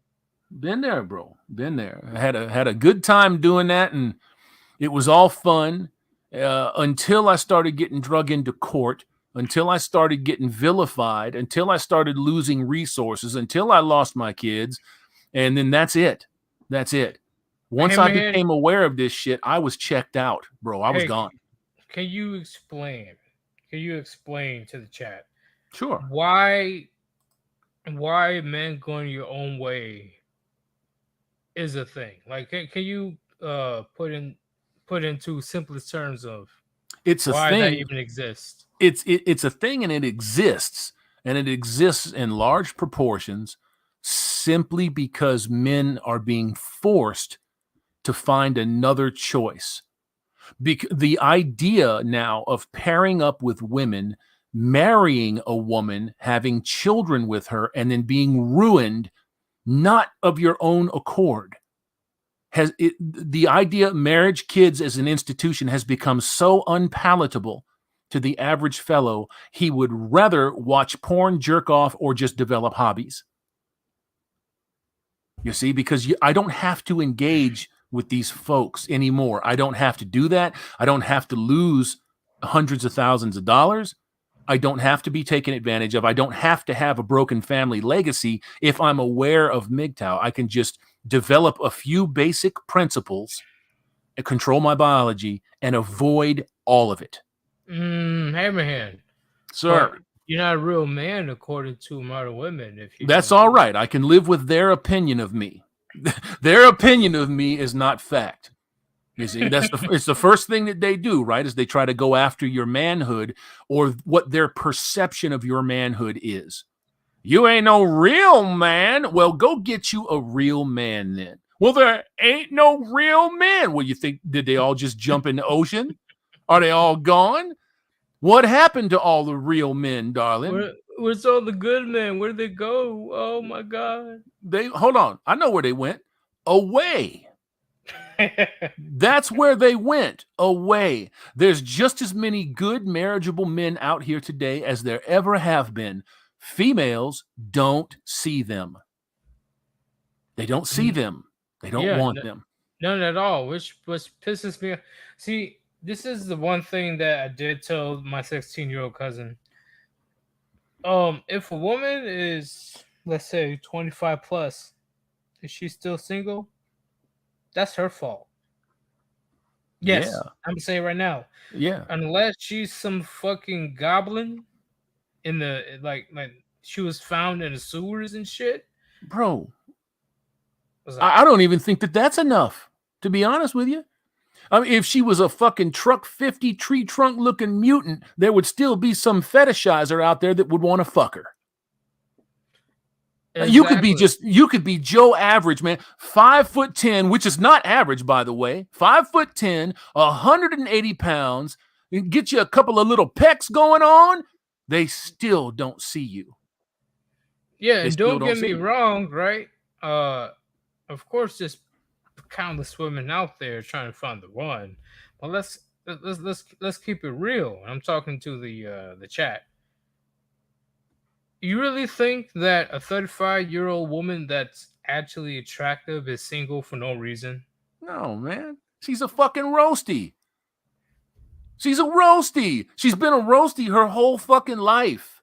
Been there, bro. Been there. I had a good time doing that, and it was all fun until I started getting drug into court, until I started getting vilified, until I started losing resources, until I lost my kids, and then that's it. That's it. Once I became aware of this shit, I was checked out, bro. I was gone. Can you explain to the chat? Sure. Why men going your own way is a thing? Like, can you put into simplest terms of it's a why thing that even exists? It's a thing, and it exists in large proportions simply because men are being forced to find another choice. The idea now of pairing up with women, marrying a woman, having children with her, and then being ruined, not of your own accord, the idea of marriage, kids as an institution has become so unpalatable to the average fellow, he would rather watch porn, jerk off, or just develop hobbies. You see, because I don't have to engage with these folks anymore. I don't have to do that. I don't have to lose hundreds of thousands of dollars. I don't have to be taken advantage of. I don't have to have a broken family legacy. If I'm aware of MGTOW, I can just develop a few basic principles and control my biology and avoid all of it. Hammerhand. Sir. But you're not a real man according to modern women. That's all right. I can live with their opinion of me. Their opinion of me is not fact. You see, it's the first thing that they do, right? Is they try to go after your manhood or what their perception of your manhood is. You ain't no real man. Well, go get you a real man then. Well, there ain't no real men. Well, you think, did they all just jump in the ocean? Are they all gone? What happened to all the real men, darling? Where's all the good men? Where'd they go? Oh my God. Hold on. I know where they went. Away. That's where they went. Away. There's just as many good marriageable men out here today as there ever have been. Females don't see them. They don't see them. They don't want them. None at all, which pisses me off. See, this is the one thing that I did tell my 16-year-old cousin. If a woman is, let's say, 25 plus, is she still single? That's her fault. Yes, yeah. I'm saying right now. Yeah. Unless she's some fucking goblin in the like she was found in the sewers and shit. Bro, I don't even think that that's enough, to be honest with you. I mean, if she was a fucking truck 50 tree trunk looking mutant, there would still be some fetishizer out there that would want to fuck her. Exactly. You could be Joe Average, man. 5'10", which is not average, by the way. 5'10", 180 pounds. Get you a couple of little pecs going on. They still don't see you. Yeah, and don't get me wrong, right? Of course, there's countless women out there trying to find the one. But let's keep it real. I'm talking to the chat. You really think that a 35-year-old woman that's actually attractive is single for no reason? No, man. She's a fucking roasty. She's a roasty. She's been a roasty her whole fucking life.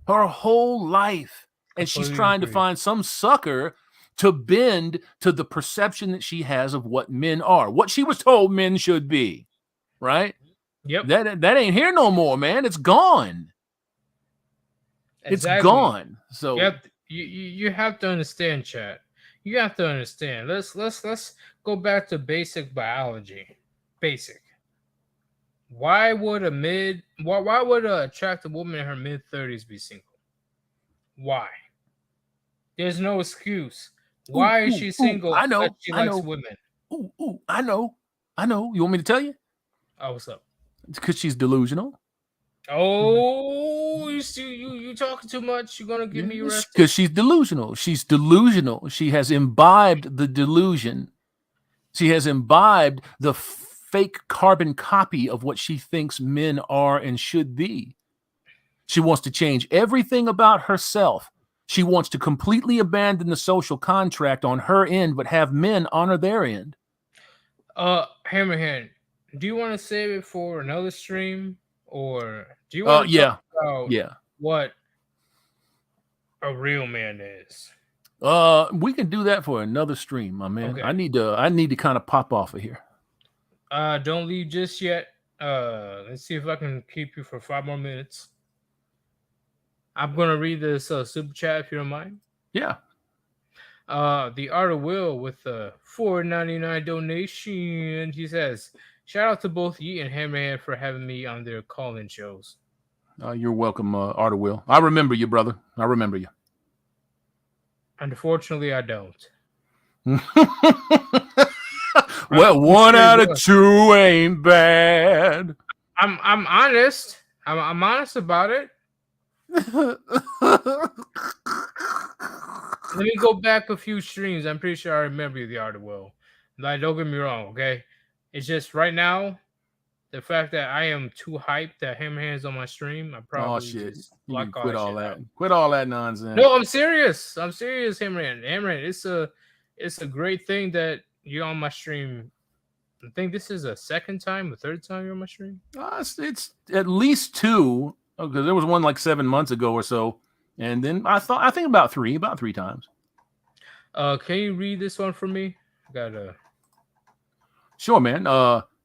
Her whole life. And she's trying to find some sucker to bend to the perception that she has of what men are, what she was told men should be, right? Yep. That ain't here no more, man. It's gone. Exactly. It's gone. So you have to understand, chat. You have to understand. Let's go back to basic biology. Basic. Why would a attractive woman in her mid-30s be single? Why? There's no excuse. Why is she single? I know. Because she likes women. I know. You want me to tell you? Oh, what's up? It's because she's delusional. Oh, you talking too much. You're gonna give me arrested. Because she's delusional. She's delusional. She has imbibed the delusion. She has imbibed the fake carbon copy of what she thinks men are and should be. She wants to change everything about herself. She wants to completely abandon the social contract on her end, but have men honor their end. Hammerhand, do you want to save it for another stream, or do you want to talk about what a real man is? We can do that for another stream, my man. Okay. I need to kind of pop off of here. Don't leave just yet. Let's see if I can keep you for 5 more minutes. I'm gonna read this super chat if you don't mind. Yeah. The Art of Will with a $4.99 donation. He says, "Shout out to both Yeet and Hammerhand for having me on their call-in shows." You're welcome, Art of Will. I remember you, brother. I remember you. Unfortunately, I don't. Well, 1 out of 2 ain't bad. I'm honest. I'm honest about it. Let me go back a few streams. I'm pretty sure I remember the Art of Will. Like, don't get me wrong, okay? It's just right now, the fact that I am too hyped that Hammerhand's on my stream, I probably just like quit all that. Quit all that nonsense. No, I'm serious. I'm serious, Hammerhand. Hammerhand, it's a great thing that you're on my stream. I think this is a second time, a third time you're on my stream. It's at least 2. Because there was one like 7 months ago or so, and then I think about three times. Can you read this one for me? Sure, man.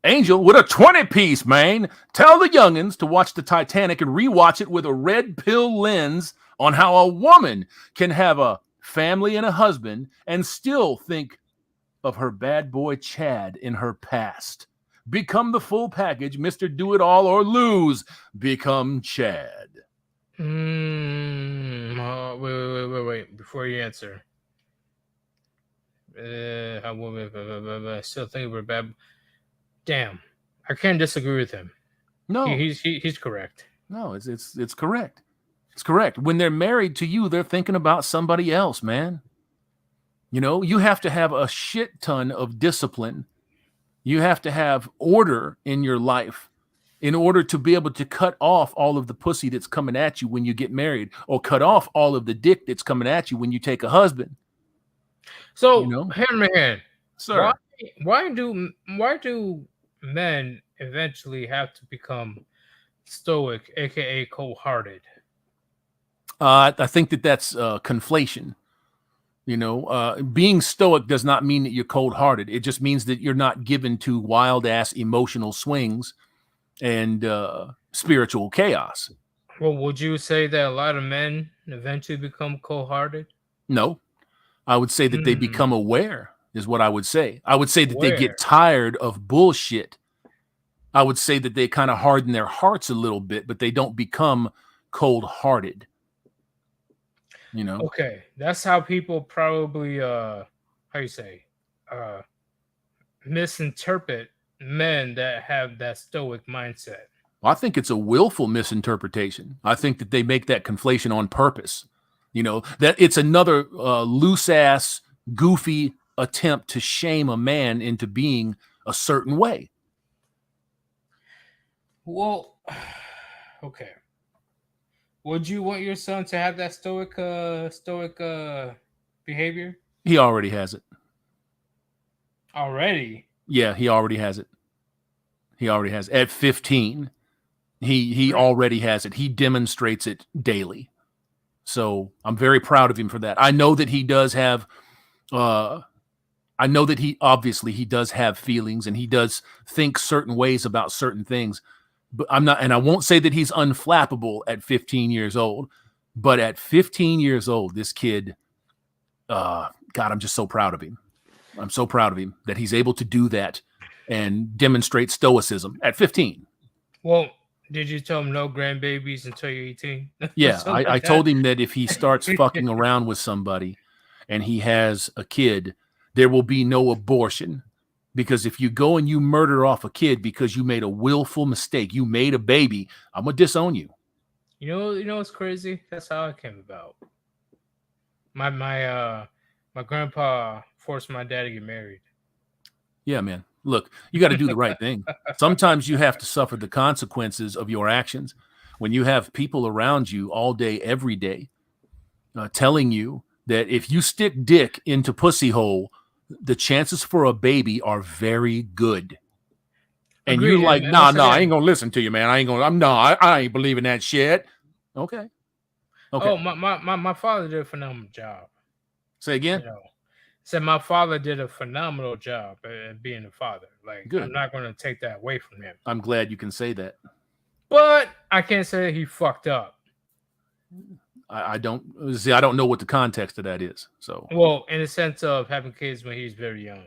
Angel with a 20-piece, man. Tell the youngins to watch the Titanic and rewatch it with a red pill lens on how a woman can have a family and a husband and still think of her bad boy Chad in her past. Become the full package, Mr. Do It All or Lose. Become Chad. Wait. Before you answer. I still think we're bad. Damn. I can't disagree with him. No. He's correct. No, it's correct. It's correct. When they're married to you, they're thinking about somebody else, man. You know, you have to have a shit ton of discipline. You have to have order in your life in order to be able to cut off all of the pussy that's coming at you when you get married, or cut off all of the dick that's coming at you when you take a husband. So, Hammerhand, sir, why do men eventually have to become stoic, aka cold-hearted? I think that's conflation. You know, being stoic does not mean that you're cold-hearted. It just means that you're not given to wild-ass emotional swings and spiritual chaos. Well, would you say that a lot of men eventually become cold-hearted? No. I would say that they become aware, is what I would say. I would say that they get tired of bullshit. I would say that they kind of harden their hearts a little bit, but they don't become cold-hearted. You know? Okay, that's how people probably misinterpret men that have that stoic mindset. Well, I think it's a willful misinterpretation. I think that they make that conflation on purpose. You know, that it's another loose-ass, goofy attempt to shame a man into being a certain way. Well, okay. Would you want your son to have that stoic behavior? He already has it. Already? Yeah, he already has it. He already has it. At 15, he already has it. He demonstrates it daily. So I'm very proud of him for that. I know that he does have I know that he does have feelings and he does think certain ways about certain things, but I'm not, and I won't say that he's unflappable at 15 years old, but at 15 years old, this kid, God, I'm just so proud of him. I'm so proud of him that he's able to do that and demonstrate stoicism at 15. Well, did you tell him no grandbabies until you're 18? Yeah, Something I like told that? him that if he starts fucking around with somebody and he has a kid, there will be no abortion. Because if you go and you murder off a kid because you made a willful mistake, you made a baby, I'm gonna disown you. You know what's crazy? That's how it came about. My grandpa forced my dad to get married. Yeah, man. Look, you got to do the right thing. Sometimes you have to suffer the consequences of your actions. When you have people around you all day, every day, telling you that if you stick dick into pussy hole, the chances for a baby are very good. And Agreed. you're like, And nah, once I again, ain't gonna listen to you, man. I ain't believing that shit. Okay. oh my father did a phenomenal job. Say again. You know, said my father did a phenomenal job at being a father. Like, Good. I'm not going to take that away from him. I'm glad you can say that. But I can't say that he fucked up. I don't know what the context of that is. So, well, in the sense of having kids when he's very young.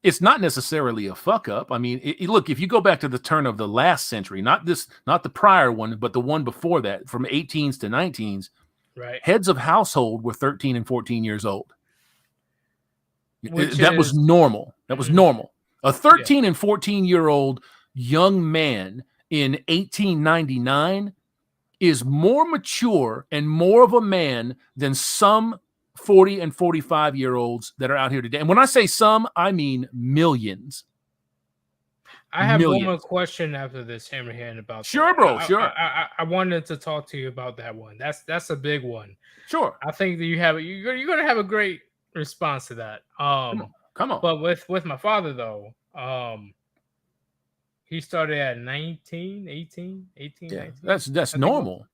It's not necessarily a fuck up. I mean, look, if you go back to the turn of the last century, not the prior one, but the one before that, from 18s to 19s, right? Heads of household were 13 and 14 years old. Which was normal. That was normal. A 13 and 14-year-old young man in 1899 is more mature and more of a man than some 40 and 45-year-olds that are out here today. And when I say some, I mean millions. I have one more question after this, Hammerhand, about sure, that. bro. Sure. I wanted to talk to you about that one. That's a big one. Sure. I think that you're gonna have a great response to that. Come on. But with my father though, he started at 19, 18, 18, yeah, 19. That's normal.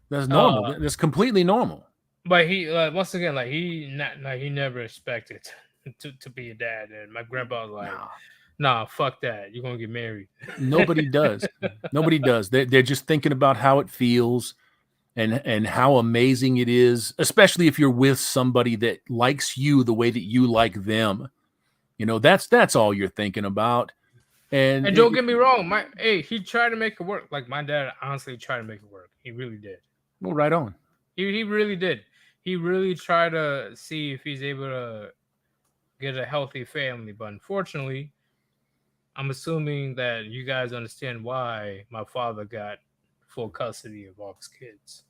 That's normal. That's completely normal. But he once again, like he never expected to be a dad, and my grandpa was like, nah, fuck that. You're gonna get married. Nobody does. Nobody does. They're just thinking about how it feels and how amazing it is, especially if you're with somebody that likes you the way that you like them. You know, that's all you're thinking about. And don't get me wrong, he tried to make it work. Like my dad honestly tried to make it work. He really did. Well, right on. He really did. He really tried to see if he's able to get a healthy family, but unfortunately, I'm assuming that you guys understand why my father got full custody of all his kids.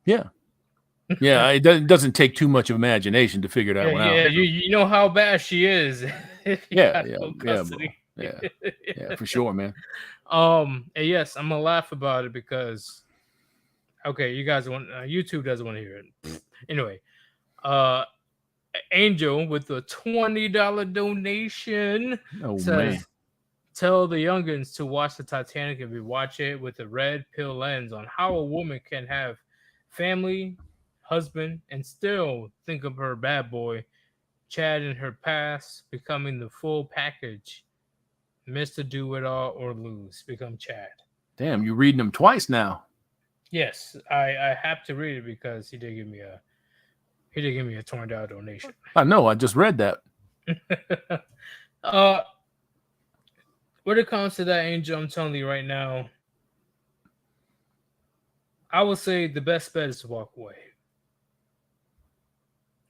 Yeah. Yeah, it doesn't take too much of imagination to figure that one out. Yeah, you know how bad she is. Yeah, for sure, man. And yes, I'm gonna laugh about it because okay, you guys want YouTube doesn't want to hear it. Anyway, Angel with a $20 donation says, man. Tell the youngins to watch the Titanic and rewatch it with a red pill lens on how a woman can have family, husband, and still think of her bad boy, Chad, in her past, becoming the full package. Mr. Do It All or Lose, become Chad. Damn, you're reading them twice now. Yes, I have to read it because he did give me a $20 donation. I know, I just read that. When it comes to that, Angel, I'm telling you right now, I would say the best bet is to walk away.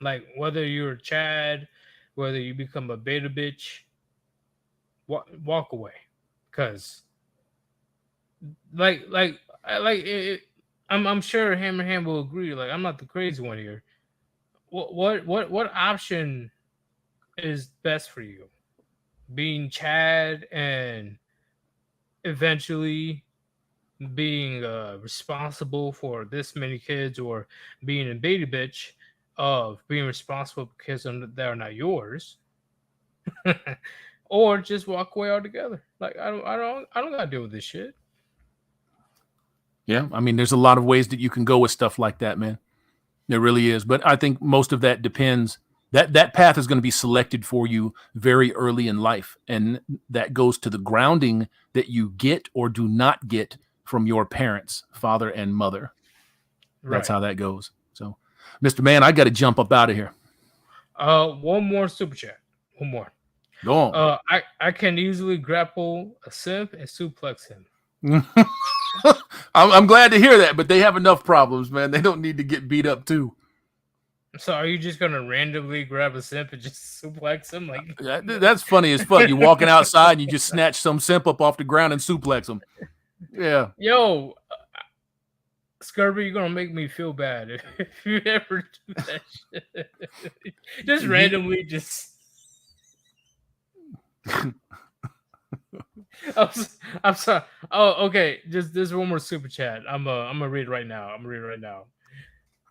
Like, whether you're a Chad, whether you become a beta bitch, walk away. Because, I'm sure Hammerhand will agree. Like, I'm not the crazy one here. What option is best for you? Being Chad and eventually being responsible for this many kids, or being a baby bitch of being responsible for kids that are not yours, or just walk away altogether. Like I don't gotta deal with this shit. Yeah, I mean, there's a lot of ways that you can go with stuff like that, man. It really is. But I think most of that depends. That path is going to be selected for you very early in life. And that goes to the grounding that you get or do not get from your parents, father and mother. That's Right. how that goes. So, Mr. Man, I got to jump up out of here. One more super chat. One more. Go on. I can easily grapple a simp and suplex him. I'm glad to hear that, but they have enough problems, man. They don't need to get beat up too. So are you just gonna randomly grab a simp and just suplex him? Like That's funny as fuck. You're walking outside and you just snatch some simp up off the ground and suplex him. Yeah. Yo, Scurvy, you're gonna make me feel bad if you ever do that shit. Just randomly, just. I'm sorry. Oh, okay. Just there's one more super chat. I'm gonna read it right now.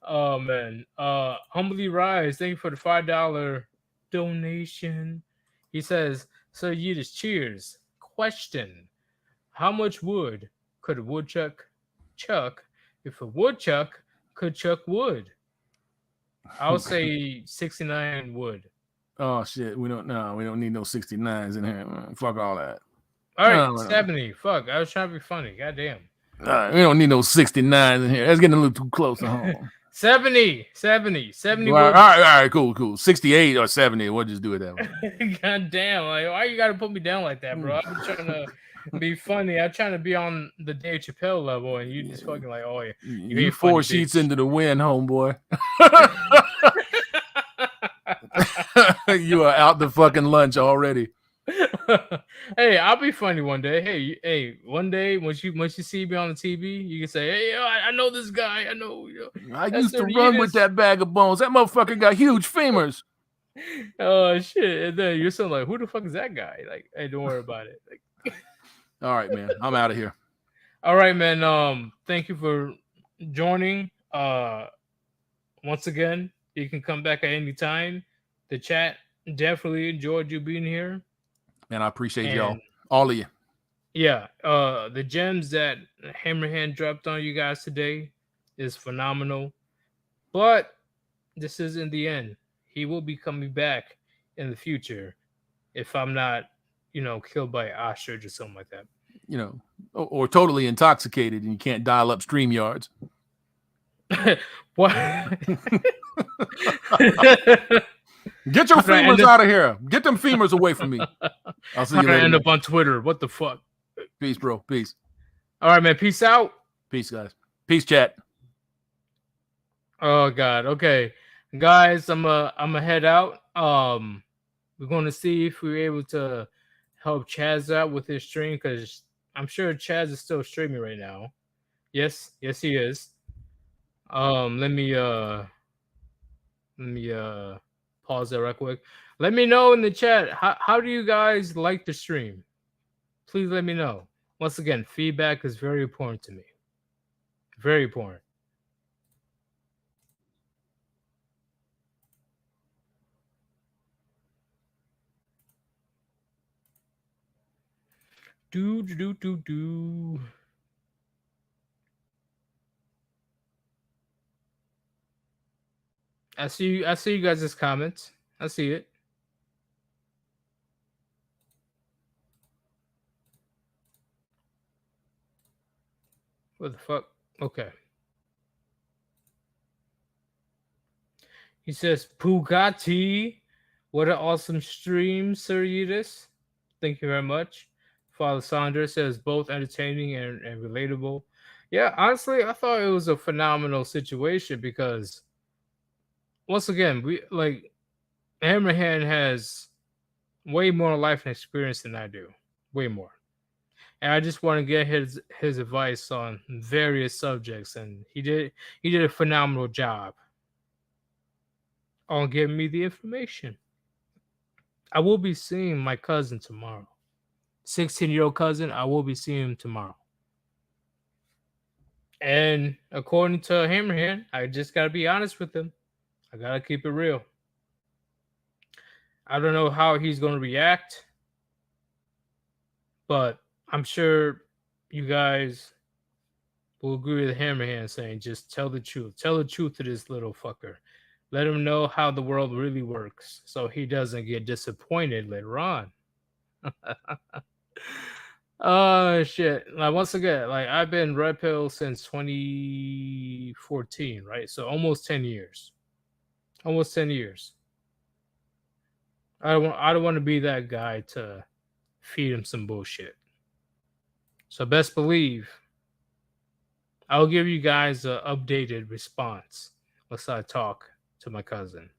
Oh man. Humbly Rise, thank you for the $5 donation. He says, so you just cheers. Question: how much wood could a woodchuck chuck if a woodchuck could chuck wood? I'll say 69 wood. Oh shit. We don't need no 69s in here. Fuck all that. All right, No. 70. Fuck. I was trying to be funny. Goddamn. We don't need no 69s in here. That's getting a little too close to home. 70. All right, cool. 68 or 70. We'll just do it that way. God damn. Like, why you gotta put me down like that, bro? I'm trying to be funny. I'm trying to be on the Dave Chappelle level, and you just fucking like, oh yeah. You 4 sheets into the wind, homeboy. You are out the fucking lunch already. Hey, I'll be funny one day. Hey, one day once you see me on the TV, you can say, "Hey, I know this guy. I know." I used to run with that bag of bones. That motherfucker got huge femurs. Oh shit! And then you're still like, "Who the fuck is that guy?" Like, hey, don't worry about it. Like, all right, man. I'm out of here. All right, man. Thank you for joining. Once again, you can come back at any time. The chat definitely enjoyed you being here. Man, I appreciate y'all. All of you. Yeah. The gems that Hammerhand dropped on you guys today is phenomenal. But this isn't the end. He will be coming back in the future if I'm not, killed by an ostrich or something like that. Or totally intoxicated and you can't dial up StreamYards. What? Get your femurs out of here. Get them femurs away from me. I'll see you later. End up on Twitter. What the fuck? Peace, bro. Peace. All right, man. Peace out. Peace, guys. Peace, chat. Oh God. Okay, guys. I'm a head out. We're going to see if we're able to help Chaz out with his stream because I'm sure Chaz is still streaming right now. Yes, he is. Let me pause that real quick. Let me know in the chat how do you guys like the stream? Please let me know. Once again, feedback is very important to me. Very important. Do. I see you guys' comments. I see it. What the fuck? Okay. He says, Pugatti, what an awesome stream, Sir Yudis. Thank you very much. Father Sandra says, both entertaining and relatable. Yeah, honestly, I thought it was a phenomenal situation because, once again, Hammerhand has way more life and experience than I do. Way more. And I just want to get his advice on various subjects, and he did a phenomenal job on giving me the information. I will be seeing my cousin tomorrow. 16-year-old cousin, I will be seeing him tomorrow. And according to Hammerhand, I just got to be honest with him. I got to keep it real. I don't know how he's going to react, but I'm sure you guys will agree with Hammerhand saying, just tell the truth. Tell the truth to this little fucker. Let him know how the world really works so he doesn't get disappointed later on. Oh shit. Like once again, like I've been red pill since 2014, right? So almost 10 years. Almost 10 years. I don't want to be that guy to feed him some bullshit. So best believe I'll give you guys an updated response once I talk to my cousin.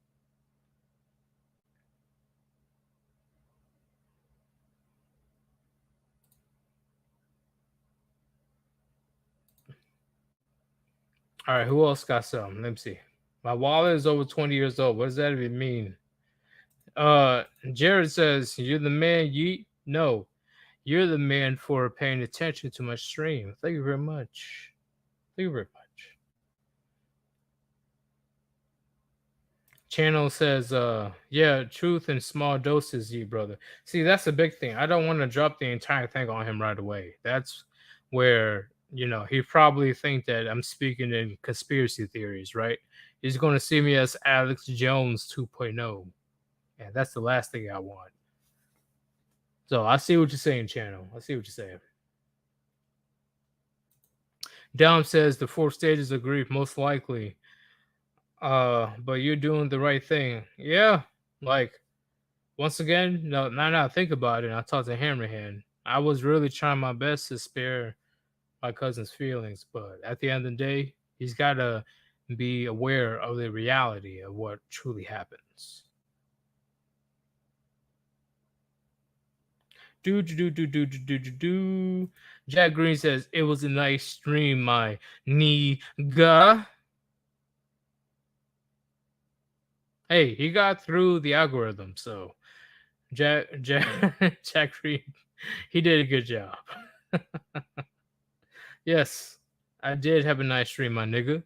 All right, who else got some? Let me see. My wallet is over 20 years old. What does that even mean? Jared says, you're the man, yeet. No, you're the man for paying attention to my stream. Thank you very much. Thank you very much. Channel says, yeah, truth in small doses, you brother. See, that's the big thing. I don't want to drop the entire thing on him right away. That's where, he probably think that I'm speaking in conspiracy theories, right? He's going to see me as Alex Jones 2.0. And that's the last thing I want. So I see what you're saying, Channel. I see what you're saying. Dom says the 4 stages of grief, most likely. But you're doing the right thing. Yeah, like once again, no, now I think about it, and I talked to Hammerhand. I was really trying my best to spare my cousin's feelings, but at the end of the day, he's got to be aware of the reality of what truly happens. Do. Jack Green says it was a nice stream, my nigga. Hey, he got through the algorithm, so Jack Green, he did a good job. Yes, I did have a nice stream, my nigga.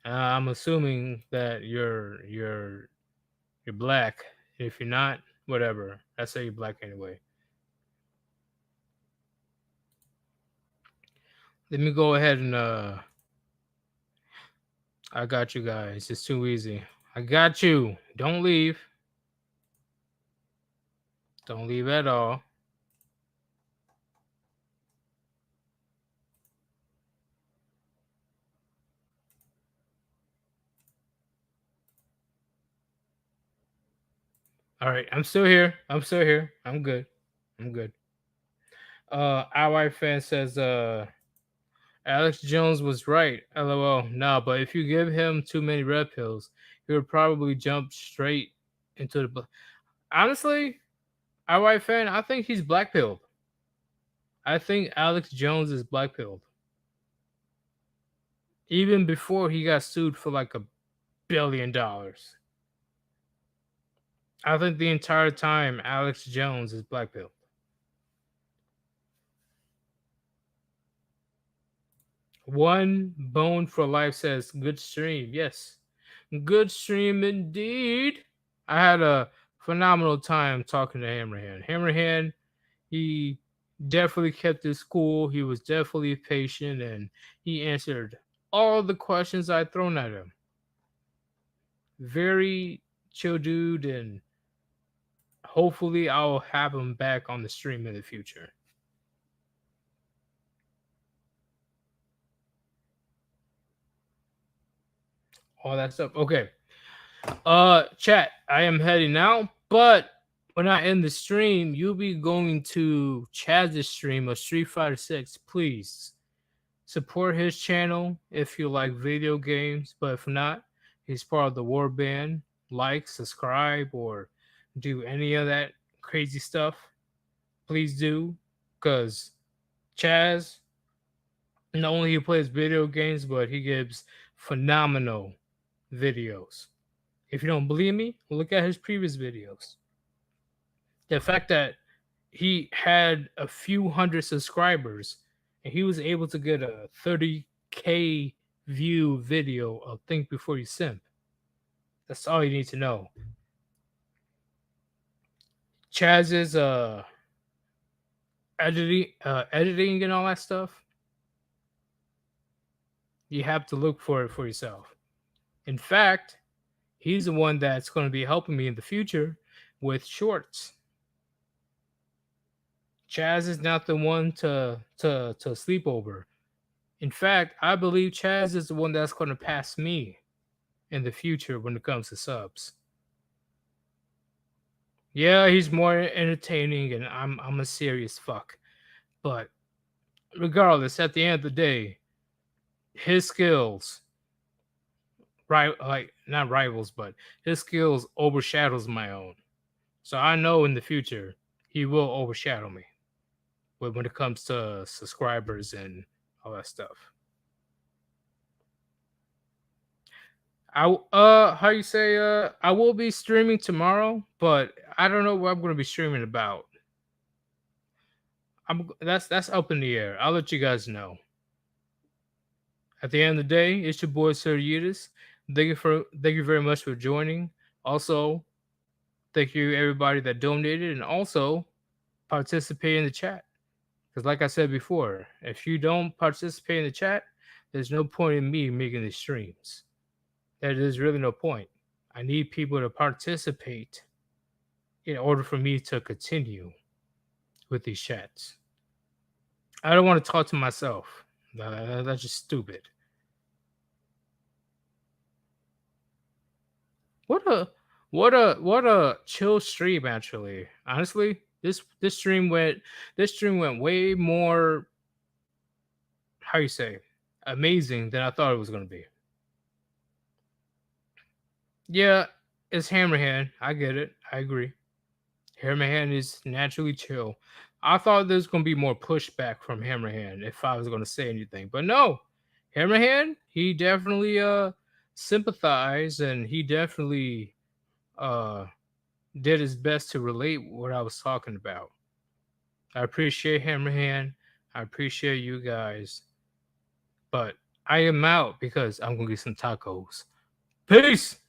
I'm assuming that you're black. If you're not, whatever. I say you're black anyway. Let me go ahead and I got you guys. It's too easy. I got you. Don't leave. Don't leave at all. All right, I'm still here. I'm good. Our fan says Alex Jones was right. LOL. No, but if you give him too many red pills, he would probably jump straight into the. Honestly, our fan, I think he's black pilled. I think Alex Jones is black pilled. Even before he got sued for like $1 billion. I think the entire time Alex Jones is black pilled. One Bone for Life says, good stream. Yes. Good stream indeed. I had a phenomenal time talking to Hammerhand. Hammerhand, he definitely kept his cool. He was definitely patient, and he answered all the questions I thrown at him. Very chill dude, and hopefully I'll have him back on the stream in the future. All that stuff. Okay. Chat, I am heading out, but when I end the stream, you'll be going to Chaz's stream of Street Fighter 6. Please support his channel if you like video games, but if not, he's part of the War Band. Like, subscribe, or do any of that crazy stuff. Please do, because Chaz, not only he plays video games, but he gives phenomenal videos. If you don't believe me, look at his previous videos. The fact that he had a few hundred subscribers and he was able to get a 30K view video of Think Before You Simp. That's all you need to know. Chaz's editing and all that stuff, You have to look for it for yourself. In fact, he's the one that's going to be helping me in the future with shorts. Chaz is not the one to sleep over. In fact, I believe Chaz is the one that's going to pass me in the future when it comes to subs. Yeah, he's more entertaining, and I'm a serious fuck. But regardless, at the end of the day, his skills, right, like not rivals, but his skills overshadows my own. So I know in the future he will overshadow me when it comes to subscribers and all that stuff. How you say I will be streaming tomorrow, but I don't know what I'm going to be streaming about. That's up in the air. I'll let you guys know. At the end of the day, it's your boy Sir Yudis. Thank you very much for joining. Also, thank you everybody that donated and also participate in the chat. Because like I said before, if you don't participate in the chat, there's no point in me making these streams. There is really no point. I need people to participate in order for me to continue with these chats. I don't want to talk to myself. That's just stupid. What a chill stream actually. Honestly, this stream went way more, how you say, amazing than I thought it was going to be. Yeah, it's Hammerhand. I get it. I agree. Hammerhand is naturally chill. I thought there's going to be more pushback from Hammerhand if I was going to say anything, but no. Hammerhand, he definitely sympathized and he definitely did his best to relate what I was talking about. I appreciate Hammerhand. I appreciate you guys. But I am out because I'm going to get some tacos. Peace.